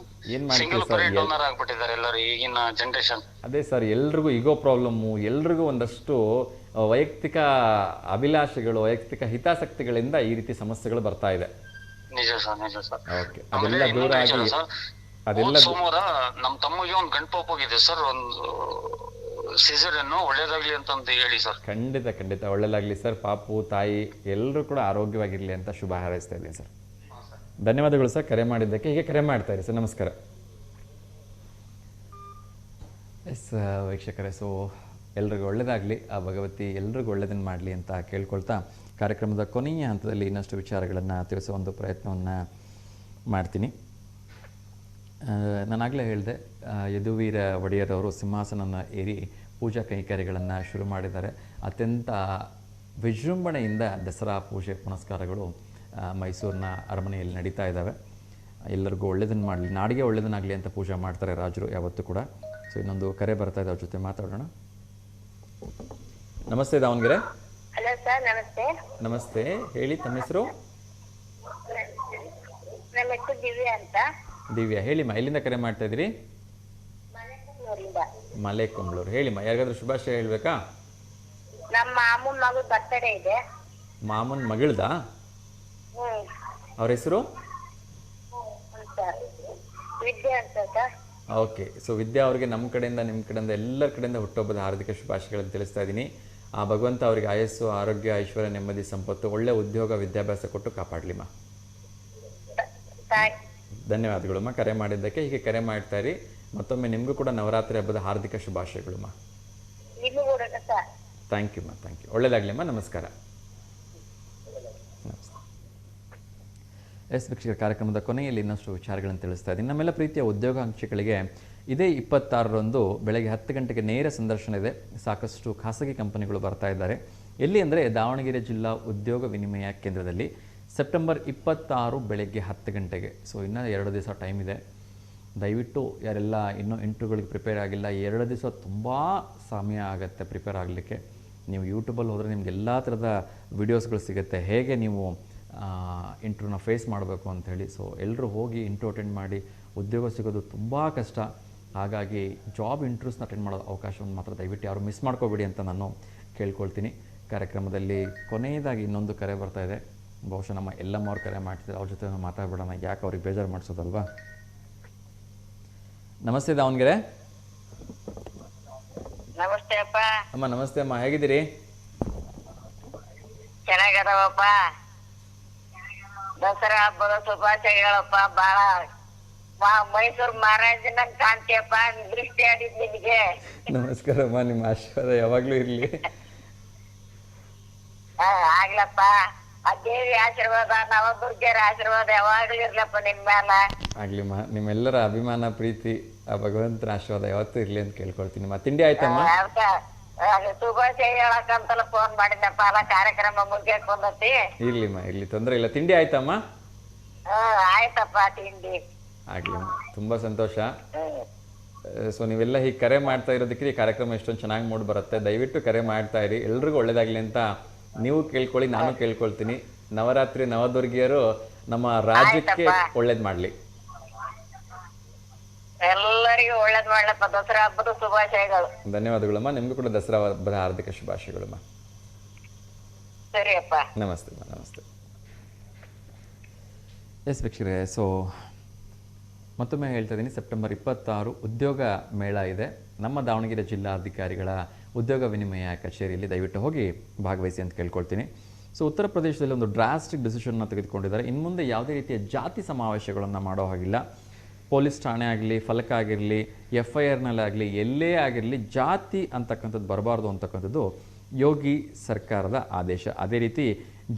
ಏನ್ ಮಾಡ್ತೀವಿ ಸರ್, ಆಗ್ಬಿಟ್ಟಿದ್ದಾರೆ ಎಲ್ಲರೂ ಈಗಿನ ಜನರೇಷನ್. ಅದೇ ಸರ್, ಎಲ್ರಿಗೂ ಈಗೋ ಪ್ರಾಬ್ಲಮ್ಮು, ಎಲ್ರಿಗೂ ಒಂದಷ್ಟು ವೈಯಕ್ತಿಕ ಅಭಿಲಾಷೆಗಳು, ವೈಯಕ್ತಿಕ ಹಿತಾಸಕ್ತಿಗಳಿಂದ ಈ ರೀತಿ ಸಮಸ್ಯೆಗಳು ಬರ್ತಾ ಇದೆ. ನಿಜ ಸರ್, ನಿಜ ಸರ್. ಓಕೆ, ಅದೆಲ್ಲ ದೂರ ಆಗಿ ಅದೆಲ್ಲ. ಸೋಮವಾರ ನಮ್ ತಮ್ಮಗೆ ಒಂದು ಗಂಟು ಪಾಪ ಹೋಗಿದೆ ಸರ್, ಒಂದು ಸಿಸೇರಿಯನ್, ಒಳ್ಳೇದಾಗ್ಲಿ ಅಂತಂದು ಹೇಳಿ ಸರ್. ಖಂಡಿತ ಒಳ್ಳೇದಾಗ್ಲಿ ಸರ್. ಪಾಪು ತಾಯಿ ಎಲ್ಲರೂ ಕೂಡ ಆರೋಗ್ಯವಾಗಿರ್ಲಿ ಅಂತ ಶುಭ ಹಾರೈಸ್ತಾ ಇದ್ದೀನಿ ಸರ್. ಧನ್ಯವಾದಗಳು ಸರ್ ಕರೆ ಮಾಡಿದ್ದಕ್ಕೆ. ಹೀಗೆ ಕರೆ ಮಾಡ್ತಾ ಇರಿ ಸರ್. ನಮಸ್ಕಾರ. ಎಸ್ ವೀಕ್ಷಕರೇ, ಸೊ ಎಲ್ರಿಗೂ ಒಳ್ಳೆಯದಾಗಲಿ, ಆ ಭಗವತಿ ಎಲ್ರಿಗೂ ಒಳ್ಳೆಯದನ್ನು ಮಾಡಲಿ ಅಂತ ಕೇಳ್ಕೊಳ್ತಾ ಕಾರ್ಯಕ್ರಮದ ಕೊನೆಯ ಹಂತದಲ್ಲಿ ಇನ್ನಷ್ಟು ವಿಚಾರಗಳನ್ನು ತಿಳಿಸೋ ಒಂದು ಪ್ರಯತ್ನವನ್ನು ಮಾಡ್ತೀನಿ. ನಾನಾಗಲೇ ಹೇಳಿದೆ, ಯದುವೀರ ಒಡೆಯರವರು ಸಿಂಹಾಸನನ ಏರಿ ಪೂಜಾ ಕೈಂಕರ್ಯಗಳನ್ನು ಶುರು ಮಾಡಿದ್ದಾರೆ. ಅತ್ಯಂತ ವಿಜೃಂಭಣೆಯಿಂದ ದಸರಾ ಪೂಜೆ ಪುನಸ್ಕಾರಗಳು ಮೈಸೂರಿನ ಅರಮನೆಯಲ್ಲಿ ನಡೀತಾ ಇದ್ದಾವೆ. ಎಲ್ಲರಿಗೂ ಒಳ್ಳೆಯದನ್ನು ಮಾಡಲಿ, ನಾಡಿಗೆ ಒಳ್ಳೆಯದನ್ನಾಗಲಿ ಅಂತ ಪೂಜೆ ಮಾಡ್ತಾರೆ ರಾಜರು ಯಾವತ್ತೂ ಕೂಡ. ಸೊ ಇನ್ನೊಂದು ಕರೆ ಬರ್ತಾ ಇದೆ, ಅವ್ರ ಜೊತೆ ಮಾತಾಡೋಣ. ನಮಸ್ತೆ ದಾವಣಗೆರೆ. ಹಲೋ ಸರ್, ನಮಸ್ತೆ. ನಮಸ್ತೆ, ಹೇಳಿ ತಮ್ಮ ಹೆಸರು? ನಮ್ಮ ಹೆಸರು ದಿವ್ಯಾ ಅಂತ. ದಿವ್ಯಾ, ಹೇಳಿಮ್ಮ, ಎಲ್ಲಿಂದ ಕರೆ ಮಾಡ್ತಾ ಇದ್ದೀರಿ? ಮಲೆಕುಂಬ್ಳೂರು. ಹೇಳಿಮ್ಮ, ಯಾರಿಗಾದ್ರೂ ಶುಭಾಶಯ ಹೇಳ್ಬೇಕಾ? ನಮ್ಮ ಮಾಮೂನ್ ಮಗು ಬರ್ತಡೇ ಇದೆ. ಮಾಮೂನ್ ಮಗಳದಾ? ಅವ್ರ ಹೆಸರು? ವಿದ್ಯಾ ಅಂತ ಸರ್. ಓಕೆ, ಸೊ ವಿದ್ಯಾ ಅವರಿಗೆ ನಮ್ಮ ಕಡೆಯಿಂದ, ನಿಮ್ಮ ಕಡೆಯಿಂದ, ಎಲ್ಲರ ಕಡೆಯಿಂದ ಹುಟ್ಟುಹಬ್ಬದ ಹಾರ್ದಿಕ ಶುಭಾಶಯಗಳನ್ನು ತಿಳಿಸ್ತಾ ಇದ್ದೀನಿ. ಆ ಭಗವಂತ ಅವರಿಗೆ ಆಯಸ್ಸು, ಆರೋಗ್ಯ, ಐಶ್ವರ್ಯ, ನೆಮ್ಮದಿ, ಸಂಪತ್ತು, ಒಳ್ಳೆ ಉದ್ಯೋಗ, ವಿದ್ಯಾಭ್ಯಾಸ ಕೊಟ್ಟು ಕಾಪಾಡಲಿಮ್ಮ. ಧನ್ಯವಾದಗಳಮ್ಮ ಕರೆ ಮಾಡಿದ್ದಕ್ಕೆ. ಹೀಗೆ ಕರೆ ಮಾಡ್ತಾ ಇರಿ. ಮತ್ತೊಮ್ಮೆ ನಿಮಗೂ ಕೂಡ ನವರಾತ್ರಿ ಹಬ್ಬದ ಹಾರ್ದಿಕ ಶುಭಾಶಯಗಳಮ್ಮ. Thank you thank you. ಒಳ್ಳೆಯದಾಗಲಿಮ್ಮ. ನಮಸ್ಕಾರ. ಎಸ್ ವೀಕ್ಷಕರ, ಕಾರ್ಯಕ್ರಮದ ಕೊನೆಯಲ್ಲಿ ಇನ್ನಷ್ಟು ವಿಚಾರಗಳನ್ನು ತಿಳಿಸ್ತಾ ಇದ್ದೀನಿ. ನಮ್ಮೆಲ್ಲ ಪ್ರೀತಿಯ ಉದ್ಯೋಗಾಕಾಂಕ್ಷಿಗಳಿಗೆ ಇದೇ 26ರಂದು ಬೆಳಗ್ಗೆ 10 ಗಂಟೆಗೆ ನೇರ ಸಂದರ್ಶನ ಇದೆ. ಸಾಕಷ್ಟು ಖಾಸಗಿ ಕಂಪನಿಗಳು ಬರ್ತಾ ಇದ್ದಾರೆ. ಎಲ್ಲಿ ಅಂದರೆ ದಾವಣಗೆರೆ ಜಿಲ್ಲಾ ಉದ್ಯೋಗ ವಿನಿಮಯ ಕೇಂದ್ರದಲ್ಲಿ ಸೆಪ್ಟೆಂಬರ್ 26 ಬೆಳಗ್ಗೆ 10 ಗಂಟೆಗೆ. ಸೊ ಇನ್ನೂ 2 ದಿವಸ ಟೈಮ್ ಇದೆ. ದಯವಿಟ್ಟು ಯಾರೆಲ್ಲ ಇನ್ನೂ ಇಂಟರ್ವ್ಯೂಗಳಿಗೆ ಪ್ರಿಪೇರ್ ಆಗಿಲ್ಲ, 2 ದಿವಸ ತುಂಬ ಸಮಯ ಆಗುತ್ತೆ ಪ್ರಿಪೇರ್ ಆಗಲಿಕ್ಕೆ. ನೀವು ಯೂಟ್ಯೂಬಲ್ಲಿ ಹೋದರೆ ನಿಮ್ಗೆ ಎಲ್ಲ ಥರದ ವಿಡಿಯೋಸ್ಗಳು ಸಿಗುತ್ತೆ, ಹೇಗೆ ನೀವು ಇಂಟ್ರ್ಯೂನ ಫೇಸ್ ಮಾಡಬೇಕು ಅಂಥೇಳಿ. ಸೊ ಎಲ್ಲರೂ ಹೋಗಿ ಇಂಟ್ರ್ಯೂ ಅಟೆಂಡ್ ಮಾಡಿ. ಉದ್ಯೋಗ ಸಿಗೋದು ತುಂಬ ಕಷ್ಟ. ಹಾಗಾಗಿ ಜಾಬ್ ಇಂಟ್ರ್ಯೂಸ್ನ ಅಟೆಂಡ್ ಮಾಡೋ ಅವಕಾಶವನ್ನು ಮಾತ್ರ ದಯವಿಟ್ಟು ಯಾರು ಮಿಸ್ ಮಾಡ್ಕೋಬೇಡಿ ಅಂತ ನಾನು ಕೇಳ್ಕೊಳ್ತೀನಿ. ಕಾರ್ಯಕ್ರಮದಲ್ಲಿ ಕೊನೆಯದಾಗಿ ಇನ್ನೊಂದು ಕರೆ ಬರ್ತಾ ಇದೆ. ಬಹುಶಃ ನಮ್ಮ ಎಲ್ಲಮ್ಮವ್ರು ಕರೆ ಮಾಡ್ತಿದ್ದಾರೆ, ಅವ್ರ ಜೊತೆ ಮಾತಾಡ್ಬಿಡೋಣ, ಯಾಕೆ ಅವ್ರಿಗೆ ಬೇಜಾರು ಮಾಡಿಸೋದಲ್ವಾ. ನಮಸ್ತೆ ದಾವಣಗೆರೆ. ನಮಸ್ತೆ ಅಪ್ಪ. ಅಮ್ಮ ನಮಸ್ತೆ ಅಮ್ಮ, ಹೇಗಿದ್ದೀರಿ? ಚೆನ್ನಾಗದವಪ್ಪ. ದಸರಾ ಹಬ್ಬದ ಶುಭಾಶಯಗಳಪ್ಪ. ಮೈಸೂರು ಮಹಾರಾಜನ ಕಾಂತಿಯಪ್ಪ, ದೃಷ್ಟಿ ಆಡಿದ್ ನಿನಗೆ. ನಮಸ್ಕಾರಮ್ಮ, ನಿಮ್ಮ ಆಶೀರ್ವಾದ ಯಾವಾಗ್ಲೂ ಇರ್ಲಿ. ಆಗ್ಲಪ್ಪ, ಆ ದೇವಿ ಆಶೀರ್ವಾದ, ನವದುರ್ಗೆಯರ ಆಶೀರ್ವಾದ ಯಾವಾಗ್ಲೂ ಇರ್ಲಪ್ಪ ನಿನ್ ಮ್ಯಾಲ. ಆಗ್ಲಿಮ್ಮ, ನಿಮ್ಮೆಲ್ಲರ ಅಭಿಮಾನ ಪ್ರೀತಿ ಆ ಭಗವಂತನ ಆಶೀರ್ವಾದ ಯಾವತ್ತೂ ಇರ್ಲಿ ಅಂತ ಕೇಳ್ಕೊಳ್ತೀನಿ. ತಿಂಡಿ ಆಯ್ತಮ್ಮ? ಶುಭಾಶಯ ಹೇಳಕ್ಕಂತಲ್ಲ ಫೋನ್ ಮಾಡಿದ್ದಪ್ಪ. ಅಲ್ಲ, ಕಾರ್ಯಕ್ರಮ ಮುಗ್ಯಕ್ ಬಂದತಿ. ಇರ್ಲಿಮ್ಮ, ಇರ್ಲಿ, ತೊಂದರೆ ಇಲ್ಲ. ತಿಂಡಿ ಆಯ್ತಮ್ಮ? ಆಯ್ತಪ್ಪ ತಿಂಡಿ. ಆಗ್ಲಿಮ್ಮ, ತುಂಬಾ ಸಂತೋಷ. ಸೊ ನೀವೆಲ್ಲ ಹೀಗೆ ಕರೆ ಮಾಡ್ತಾ ಇರೋದಕ್ಕೆ ಈ ಕಾರ್ಯಕ್ರಮ ಎಷ್ಟೊಂದು ಚೆನ್ನಾಗಿ ಮೂಡ್ ಬರುತ್ತೆ. ದಯವಿಟ್ಟು ಕರೆ ಮಾಡ್ತಾ ಇರಿ, ಎಲ್ರಿಗೂ ಒಳ್ಳೇದಾಗ್ಲಿ ಅಂತ ನೀವು ಕೇಳ್ಕೊಳ್ಳಿ, ನಾನು ಕೇಳ್ಕೊಳ್ತೀನಿ. ನವರಾತ್ರಿ ನವದುರ್ಗಿಯರು ನಮ್ಮ ರಾಜ್ಯಕ್ಕೆ ಒಳ್ಳೇದ್ ಮಾಡ್ಲಿ. ಎಲ್ಲರಿಗೂ ಒಳ್ಳೇದ್ ಮಾಡ್ಲಪ್ಪ. ದಸರಾ ಹಬ್ಬದ ಶುಭಾಶಯಗಳು. ಧನ್ಯವಾದಗಳಮ್ಮ. ನಿಮ್ಗೂ ಕೂಡ ದಸರಾ ಹಬ್ಬದ ಹಾರ್ದಿಕ ಶುಭಾಶಯಗಳಮ್ಮ. ಸರಿಯಪ್ಪ, ನಮಸ್ತೆ ನಮಸ್ತೆ. ಎಸ್ ವೀಕ್ಷಕರೇ, ಸೊ ಮತ್ತೊಮ್ಮೆ ಹೇಳ್ತಾ ಇದ್ದೀನಿ, ಸೆಪ್ಟೆಂಬರ್ 26 ಉದ್ಯೋಗ ಮೇಳ ಇದೆ ನಮ್ಮ ದಾವಣಗೆರೆ ಜಿಲ್ಲಾಧಿಕಾರಿಗಳ ಉದ್ಯೋಗ ವಿನಿಮಯ ಕಚೇರಿಯಲ್ಲಿ. ದಯವಿಟ್ಟು ಹೋಗಿ ಭಾಗವಹಿಸಿ ಅಂತ ಕೇಳ್ಕೊಳ್ತೀನಿ. ಸೊ ಉತ್ತರ ಪ್ರದೇಶದಲ್ಲಿ ಒಂದು ಡ್ರಾಸ್ಟಿಕ್ ಡಿಸಿಷನ್ನ ತೆಗೆದುಕೊಂಡಿದ್ದಾರೆ. ಇನ್ನು ಮುಂದೆ ಯಾವುದೇ ರೀತಿಯ ಜಾತಿ ಸಮಾವೇಶಗಳನ್ನು ಮಾಡೋ ಹಾಗಿಲ್ಲ. ಪೊಲೀಸ್ ಠಾಣೆ ಆಗಲಿ, ಫಲಕ ಆಗಿರಲಿ, FIRನಲ್ಲಾಗಲಿ, ಎಲ್ಲೇ ಆಗಿರಲಿ ಜಾತಿ ಅಂತಕ್ಕಂಥದ್ದು ಬರಬಾರ್ದು ಅಂತಕ್ಕಂಥದ್ದು ಯೋಗಿ ಸರ್ಕಾರದ ಆದೇಶ. ಅದೇ ರೀತಿ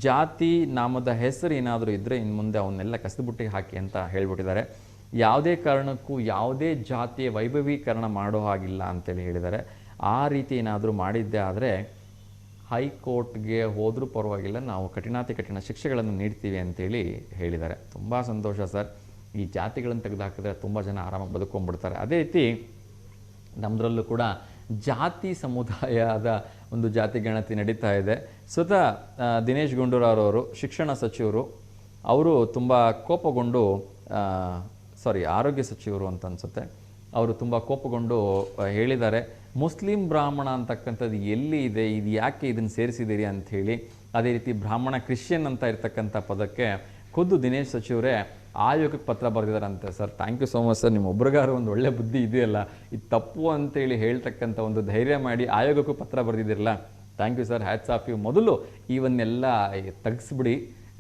ಜಾತಿ ನಾಮದ ಹೆಸರು ಏನಾದರೂ ಇದ್ದರೆ ಇನ್ನು ಮುಂದೆ ಅವನ್ನೆಲ್ಲ ಕಸದುಬುಟ್ಟಿಗೆ ಹಾಕಿ ಅಂತ ಹೇಳ್ಬಿಟ್ಟಿದ್ದಾರೆ. ಯಾವುದೇ ಕಾರಣಕ್ಕೂ ಯಾವುದೇ ಜಾತಿಯ ವೈಭವೀಕರಣ ಮಾಡೋ ಹಾಗಿಲ್ಲ ಅಂತೇಳಿ ಹೇಳಿದ್ದಾರೆ. ಆ ರೀತಿ ಏನಾದರೂ ಮಾಡಿದ್ದೇ ಆದರೆ ಹೈಕೋರ್ಟ್ಗೆ ಹೋದರೂ ಪರವಾಗಿಲ್ಲ, ನಾವು ಕಠಿಣಾತಿ ಕಠಿಣ ಶಿಕ್ಷೆಗಳನ್ನು ನೀಡ್ತೀವಿ ಅಂತೇಳಿ ಹೇಳಿದ್ದಾರೆ. ತುಂಬ ಸಂತೋಷ ಸರ್. ಈ ಜಾತಿಗಳನ್ನು ತೆಗೆದುಹಾಕಿದ್ರೆ ತುಂಬ ಜನ ಆರಾಮಾಗಿ ಬದುಕೊಂಡ್ಬಿಡ್ತಾರೆ. ಅದೇ ರೀತಿ ನಮ್ಮದ್ರಲ್ಲೂ ಕೂಡ ಜಾತಿ ಸಮುದಾಯದ ಒಂದು ಜಾತಿ ಗಣತಿ ನಡೀತಾ ಇದೆ. ಸ್ವತಃ ದಿನೇಶ್ ಗುಂಡೂರಾವ್ ಅವರು ಶಿಕ್ಷಣ ಸಚಿವರು, ಅವರು ತುಂಬ ಕೋಪಗೊಂಡು, ಆರೋಗ್ಯ ಸಚಿವರು ಅಂತ ಅನಿಸುತ್ತೆ, ಅವರು ತುಂಬ ಕೋಪಗೊಂಡು ಹೇಳಿದ್ದಾರೆ, ಮುಸ್ಲಿಂ ಬ್ರಾಹ್ಮಣ ಅಂತಕ್ಕಂಥದ್ದು ಎಲ್ಲಿ ಇದೆ, ಇದು ಯಾಕೆ ಇದನ್ನು ಸೇರಿಸಿದ್ದೀರಿ ಅಂಥೇಳಿ. ಅದೇ ರೀತಿ ಬ್ರಾಹ್ಮಣ ಕ್ರಿಶ್ಚಿಯನ್ ಅಂತ ಇರ್ತಕ್ಕಂಥ ಪದಕ್ಕೆ ಖುದ್ದು ದಿನೇಶ್ ಸಚಿವರೇ ಆಯೋಗಕ್ಕೆ ಪತ್ರ ಬರೆದಿದ್ದಾರಂತೆ. Sir, thank you so much sir. ನಿಮ್ಮೊಬ್ರಿಗಾರು ಒಂದು ಒಳ್ಳೆ ಬುದ್ಧಿ ಇದೆಯಲ್ಲ, ಇದು ತಪ್ಪು ಅಂತೇಳಿ ಹೇಳ್ತಕ್ಕಂಥ ಒಂದು ಧೈರ್ಯ ಮಾಡಿ ಆಯೋಗಕ್ಕೂ ಪತ್ರ ಬರೆದಿದ್ದೀರಲ್ಲ, thank you sir, hats off you. ಮೊದಲು ಇವನ್ನೆಲ್ಲ ತೆಗೆಸ್ಬಿಡಿ.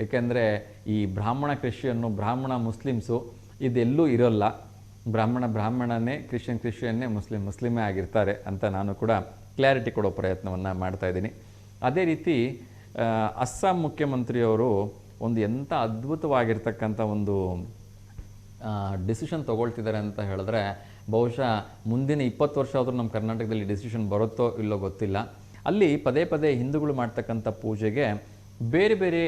ಏಕೆಂದರೆ ಈ ಬ್ರಾಹ್ಮಣ ಕ್ರಿಶ್ಚಿಯನ್ನು, ಬ್ರಾಹ್ಮಣ ಮುಸ್ಲಿಮ್ಸು ಇದೆಲ್ಲೂ ಇರೋಲ್ಲ. ಬ್ರಾಹ್ಮಣನೇ, ಕ್ರಿಶ್ಚಿಯನ್ನೇ, ಮುಸ್ಲಿಮೇ ಆಗಿರ್ತಾರೆ ಅಂತ ನಾನು ಕೂಡ ಕ್ಲಾರಿಟಿ ಕೊಡೋ ಪ್ರಯತ್ನವನ್ನು ಮಾಡ್ತಾಯಿದ್ದೀನಿ. ಅದೇ ರೀತಿ ಅಸ್ಸಾಂ ಮುಖ್ಯಮಂತ್ರಿಯವರು ಒಂದು ಎಂಥ ಅದ್ಭುತವಾಗಿರ್ತಕ್ಕಂಥ ಒಂದು ಡಿಸಿಷನ್ ತೊಗೊಳ್ತಿದ್ದಾರೆ ಅಂತ ಹೇಳಿದ್ರೆ, ಬಹುಶಃ ಮುಂದಿನ 20 ವರ್ಷ ಆದರೂ ನಮ್ಮ ಕರ್ನಾಟಕದಲ್ಲಿ ಡಿಸಿಷನ್ ಬರುತ್ತೋ ಇಲ್ಲೋ ಗೊತ್ತಿಲ್ಲ. ಅಲ್ಲಿ ಪದೇ ಪದೇ ಹಿಂದೂಗಳು ಮಾಡ್ತಕ್ಕಂಥ ಪೂಜೆಗೆ ಬೇರೆ ಬೇರೆ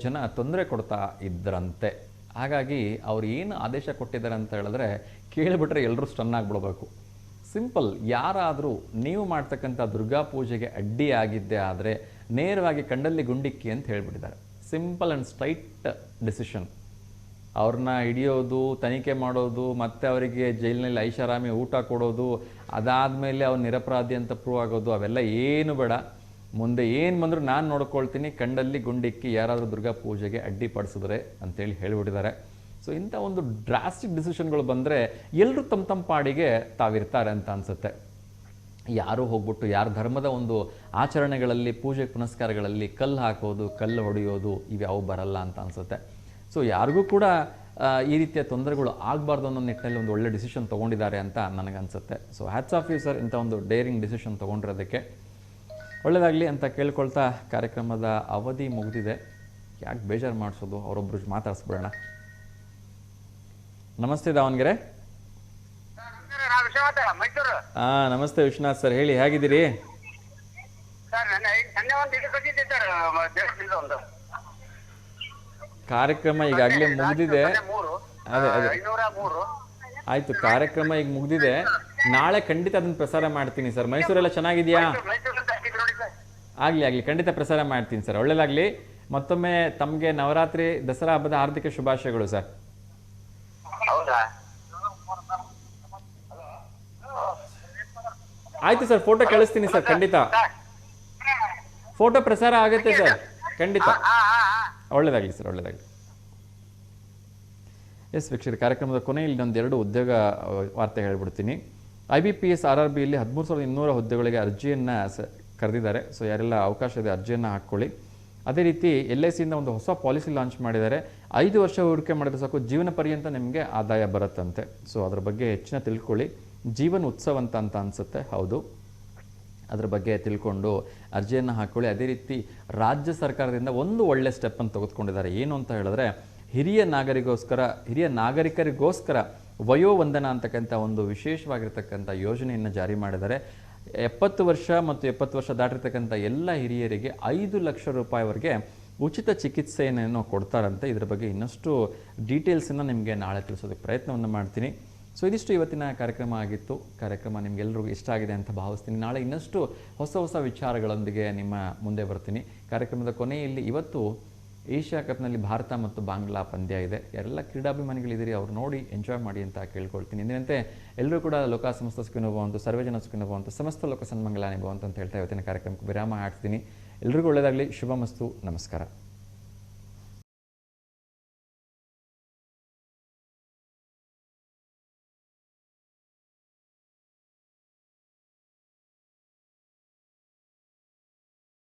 ಜನ ತೊಂದರೆ ಕೊಡ್ತಾ ಇದ್ದರಂತೆ. ಹಾಗಾಗಿ ಅವ್ರು ಏನು ಆದೇಶ ಕೊಟ್ಟಿದ್ದಾರೆ ಅಂತ ಹೇಳಿದ್ರೆ ಕೇಳಿಬಿಟ್ರೆ ಎಲ್ಲರೂ ಸ್ಟನ್ ಆಗಿಬಿಡ್ಬೇಕು. ಸಿಂಪಲ್, ಯಾರಾದರೂ ನೀವು ಮಾಡ್ತಕ್ಕಂಥ ದುರ್ಗಾ ಪೂಜೆಗೆ ಅಡ್ಡಿ ಆಗಿದ್ದೇ ಆದರೆ ನೇರವಾಗಿ ಕಂಡಲ್ಲಿ ಗುಂಡಿಕ್ಕಿ ಅಂತ ಹೇಳಿಬಿಟ್ಟಿದ್ದಾರೆ. Simple and straight decision. ಅವ್ರನ್ನ ಹಿಡಿಯೋದು, ತನಿಖೆ ಮಾಡೋದು, ಮತ್ತು ಅವರಿಗೆ ಜೈಲಿನಲ್ಲಿ ಐಷಾರಾಮಿ ಊಟ ಕೊಡೋದು, ಅದಾದಮೇಲೆ ಅವ್ರು ನಿರಪರಾಧಿ ಅಂತ ಪ್ರೂವ್ ಆಗೋದು, ಅವೆಲ್ಲ ಏನು ಬೇಡ. ಮುಂದೆ ಏನು ಬಂದರೂ ನಾನು ನೋಡ್ಕೊಳ್ತೀನಿ, ಕಂಡಲ್ಲಿ ಗುಂಡಿಕ್ಕಿ ಯಾರಾದರೂ ದುರ್ಗಾ ಪೂಜೆಗೆ ಅಡ್ಡಿಪಡಿಸಿದ್ರೆ ಅಂತೇಳಿ ಹೇಳಿಬಿಟ್ಟಿದ್ದಾರೆ. ಸೊ ಇಂಥ ಒಂದು ಡ್ರಾಸ್ಟಿಕ್ ಡಿಸಿಷನ್ಗಳು ಬಂದರೆ ಎಲ್ಲರೂ ತಮ್ಮ ಪಾಡಿಗೆ ತಾವಿರ್ತಾರೆ ಅಂತ ಅನಿಸುತ್ತೆ. ಯಾರೂ ಹೋಗ್ಬಿಟ್ಟು ಯಾರ ಧರ್ಮದ ಒಂದು ಆಚರಣೆಗಳಲ್ಲಿ, ಪೂಜೆ ಪುನಸ್ಕಾರಗಳಲ್ಲಿ ಕಲ್ಲು ಹಾಕೋದು, ಕಲ್ಲು ಹೊಡೆಯೋದು ಇವ್ಯಾವು ಬರಲ್ಲ ಅಂತ ಅನಿಸುತ್ತೆ. ಸೊ ಯಾರಿಗೂ ಕೂಡ ಈ ರೀತಿಯ ತೊಂದರೆಗಳು ಆಗಬಾರ್ದು ಅನ್ನೋ ನಿಟ್ಟಿನಲ್ಲಿ ಒಂದು ಒಳ್ಳೆ ಡಿಸಿಷನ್ ತೊಗೊಂಡಿದ್ದಾರೆ ಅಂತ ನನಗನ್ಸುತ್ತೆ. So hats off you sir, ಇಂಥ ಒಂದು ಡೇರಿಂಗ್ ಡಿಸಿಷನ್ ತೊಗೊಂಡಿರೋದಕ್ಕೆ. ಒಳ್ಳೆಯದಾಗಲಿ ಅಂತ ಕೇಳ್ಕೊಳ್ತಾ ಕಾರ್ಯಕ್ರಮದ ಅವಧಿ ಮುಗಿದಿದೆ. ಯಾಕೆ ಬೇಜಾರು ಮಾಡಿಸೋದು, ಅವರೊಬ್ಬರು ಮಾತಾಡಿಸ್ಬಿಡೋಣ. ನಮಸ್ತೆ ದಾವಣಗೆರೆ. ನಮಸ್ತೆ ವಿಶ್ವನಾಥ್ ಸರ್, ಹೇಳಿ, ಹೇಗಿದ್ದೀರಿ? ಕಾರ್ಯಕ್ರಮ ಈಗಾಗಲೇ ಮುಗಿದಿದೆ. ಅದೇ ಆಯ್ತು, ಕಾರ್ಯಕ್ರಮ ಈಗ ಮುಗಿದಿದೆ. ನಾಳೆ ಖಂಡಿತ ಅದನ್ನ ಪ್ರಸಾರ ಮಾಡ್ತೀನಿ ಸರ್. ಮೈಸೂರೆಲ್ಲ ಚೆನ್ನಾಗಿದೆಯಾ? ಆಗ್ಲಿ ಖಂಡಿತ ಪ್ರಸಾರ ಮಾಡ್ತೀನಿ ಸರ್. ಒಳ್ಳೆದಾಗ್ಲಿ. ಮತ್ತೊಮ್ಮೆ ತಮಗೆ ನವರಾತ್ರಿ ದಸರಾ ಹಬ್ಬದ ಹಾರ್ದಿಕ ಶುಭಾಶಯಗಳು ಸರ್. ಆಯ್ತು ಸರ್, ಫೋಟೋ ಕಳಿಸ್ತೀನಿ ಸರ್. ಖಂಡಿತ ಫೋಟೋ ಪ್ರಸಾರ ಆಗುತ್ತೆ ಸರ್, ಖಂಡಿತ. ಒಳ್ಳೆದಾಗ್ಲಿ ಸರ್, ಒಳ್ಳೆದಾಗ್ಲಿ. ಎಸ್ ವೀಕ್ಷಕರ, ಕಾರ್ಯಕ್ರಮದ ಕೊನೆಯಲ್ಲಿ ಒಂದೆರಡು ಉದ್ಯೋಗ ವಾರ್ತೆ ಹೇಳ್ಬಿಡ್ತೀನಿ. IBPS RRBಯಲ್ಲಿ 13,200 ಹುದ್ದೆಗಳಿಗೆ ಅರ್ಜಿಯನ್ನು ಕರೆದಿದ್ದಾರೆ. ಸೊ ಯಾರೆಲ್ಲ ಅವಕಾಶ ಇದೆ ಅರ್ಜಿಯನ್ನು ಹಾಕ್ಕೊಳ್ಳಿ. ಅದೇ ರೀತಿ LICಯಿಂದ ಒಂದು ಹೊಸ ಪಾಲಿಸಿ ಲಾಂಚ್ ಮಾಡಿದ್ದಾರೆ. 5 ವರ್ಷ ಹೂಡಿಕೆ ಮಾಡಿದ್ರೆ ಸಾಕು ಜೀವನ ಪರ್ಯಂತ ನಿಮಗೆ ಆದಾಯ ಬರುತ್ತಂತೆ. ಸೊ ಅದ್ರ ಬಗ್ಗೆ ಹೆಚ್ಚಿನ ತಿಳ್ಕೊಳ್ಳಿ. ಜೀವನ ಉತ್ಸವ ಅಂತ ಅನಿಸುತ್ತೆ. ಹೌದು, ಅದ್ರ ಬಗ್ಗೆ ತಿಳ್ಕೊಂಡು ಅರ್ಜಿಯನ್ನು ಹಾಕ್ಕೊಳ್ಳಿ. ಅದೇ ರೀತಿ ರಾಜ್ಯ ಸರ್ಕಾರದಿಂದ ಒಂದು ಒಳ್ಳೆ ಸ್ಟೆಪ್ಪನ್ನು ತೆಗೆದುಕೊಂಡಿದ್ದಾರೆ. ಏನು ಅಂತ ಹೇಳಿದ್ರೆ ಹಿರಿಯ ನಾಗರಿಕರಿಗೋಸ್ಕರ ವಯೋವಂದನ ಅಂತಕ್ಕಂಥ ಒಂದು ವಿಶೇಷವಾಗಿರ್ತಕ್ಕಂಥ ಯೋಜನೆಯನ್ನು ಜಾರಿ ಮಾಡಿದ್ದಾರೆ. 70 ವರ್ಷ ಮತ್ತು 70 ವರ್ಷ ದಾಟಿರ್ತಕ್ಕಂಥ ಎಲ್ಲ ಹಿರಿಯರಿಗೆ 5 ಲಕ್ಷ ರೂಪಾಯಿವರೆಗೆ ಉಚಿತ ಚಿಕಿತ್ಸೆಯನ್ನು ಕೊಡ್ತಾರಂತೆ. ಇದರ ಬಗ್ಗೆ ಇನ್ನಷ್ಟು ಡೀಟೇಲ್ಸನ್ನು ನಿಮಗೆ ನಾಳೆ ತಿಳಿಸೋದಕ್ಕೆ ಪ್ರಯತ್ನವನ್ನು ಮಾಡ್ತೀನಿ. ಸೊ ಇದಿಷ್ಟು ಇವತ್ತಿನ ಕಾರ್ಯಕ್ರಮ ಆಗಿತ್ತು. ಕಾರ್ಯಕ್ರಮ ನಿಮಗೆಲ್ಲರಿಗೂ ಇಷ್ಟ ಆಗಿದೆ ಅಂತ ಭಾವಿಸ್ತೀನಿ. ನಾಳೆ ಇನ್ನಷ್ಟು ಹೊಸ ವಿಚಾರಗಳೊಂದಿಗೆ ನಿಮ್ಮ ಮುಂದೆ ಬರ್ತೀನಿ. ಕಾರ್ಯಕ್ರಮದ ಕೊನೆಯಲ್ಲಿ ಇವತ್ತು ಏಷ್ಯಾ ಕಪ್ನಲ್ಲಿ ಭಾರತ ಮತ್ತು ಬಾಂಗ್ಲಾ ಪಂದ್ಯ ಇದೆ. ಎಲ್ಲ ಕ್ರೀಡಾಭಿಮಾನಿಗಳಿದ್ದೀರಿ, ಅವ್ರು ನೋಡಿ ಎಂಜಾಯ್ ಮಾಡಿ ಅಂತ ಕೇಳ್ಕೊಳ್ತೀನಿ. ಎಂದಿನಂತೆ ಎಲ್ಲರೂ ಕೂಡ ಲೋಕ ಸಮಸ್ತ ಸುಖಿನೋ ಭವಂತು, ಸರ್ವಜನ ಸುಖಿನೋ ಭವಂತು, ಸಮಸ್ತ ಲೋಕ ಸನ್ಮಂಗಲಾನಿ ಭವಂತು ಅಂತ ಹೇಳ್ತಾ ಇವತ್ತಿನ ಕಾರ್ಯಕ್ರಮಕ್ಕೆ ವಿರಾಮ ಹಾಡ್ತೀನಿ. ಎಲ್ರಿಗೂ ಒಳ್ಳೆಯದಾಗಲಿ. ಶುಭಮಸ್ತು. ನಮಸ್ಕಾರ.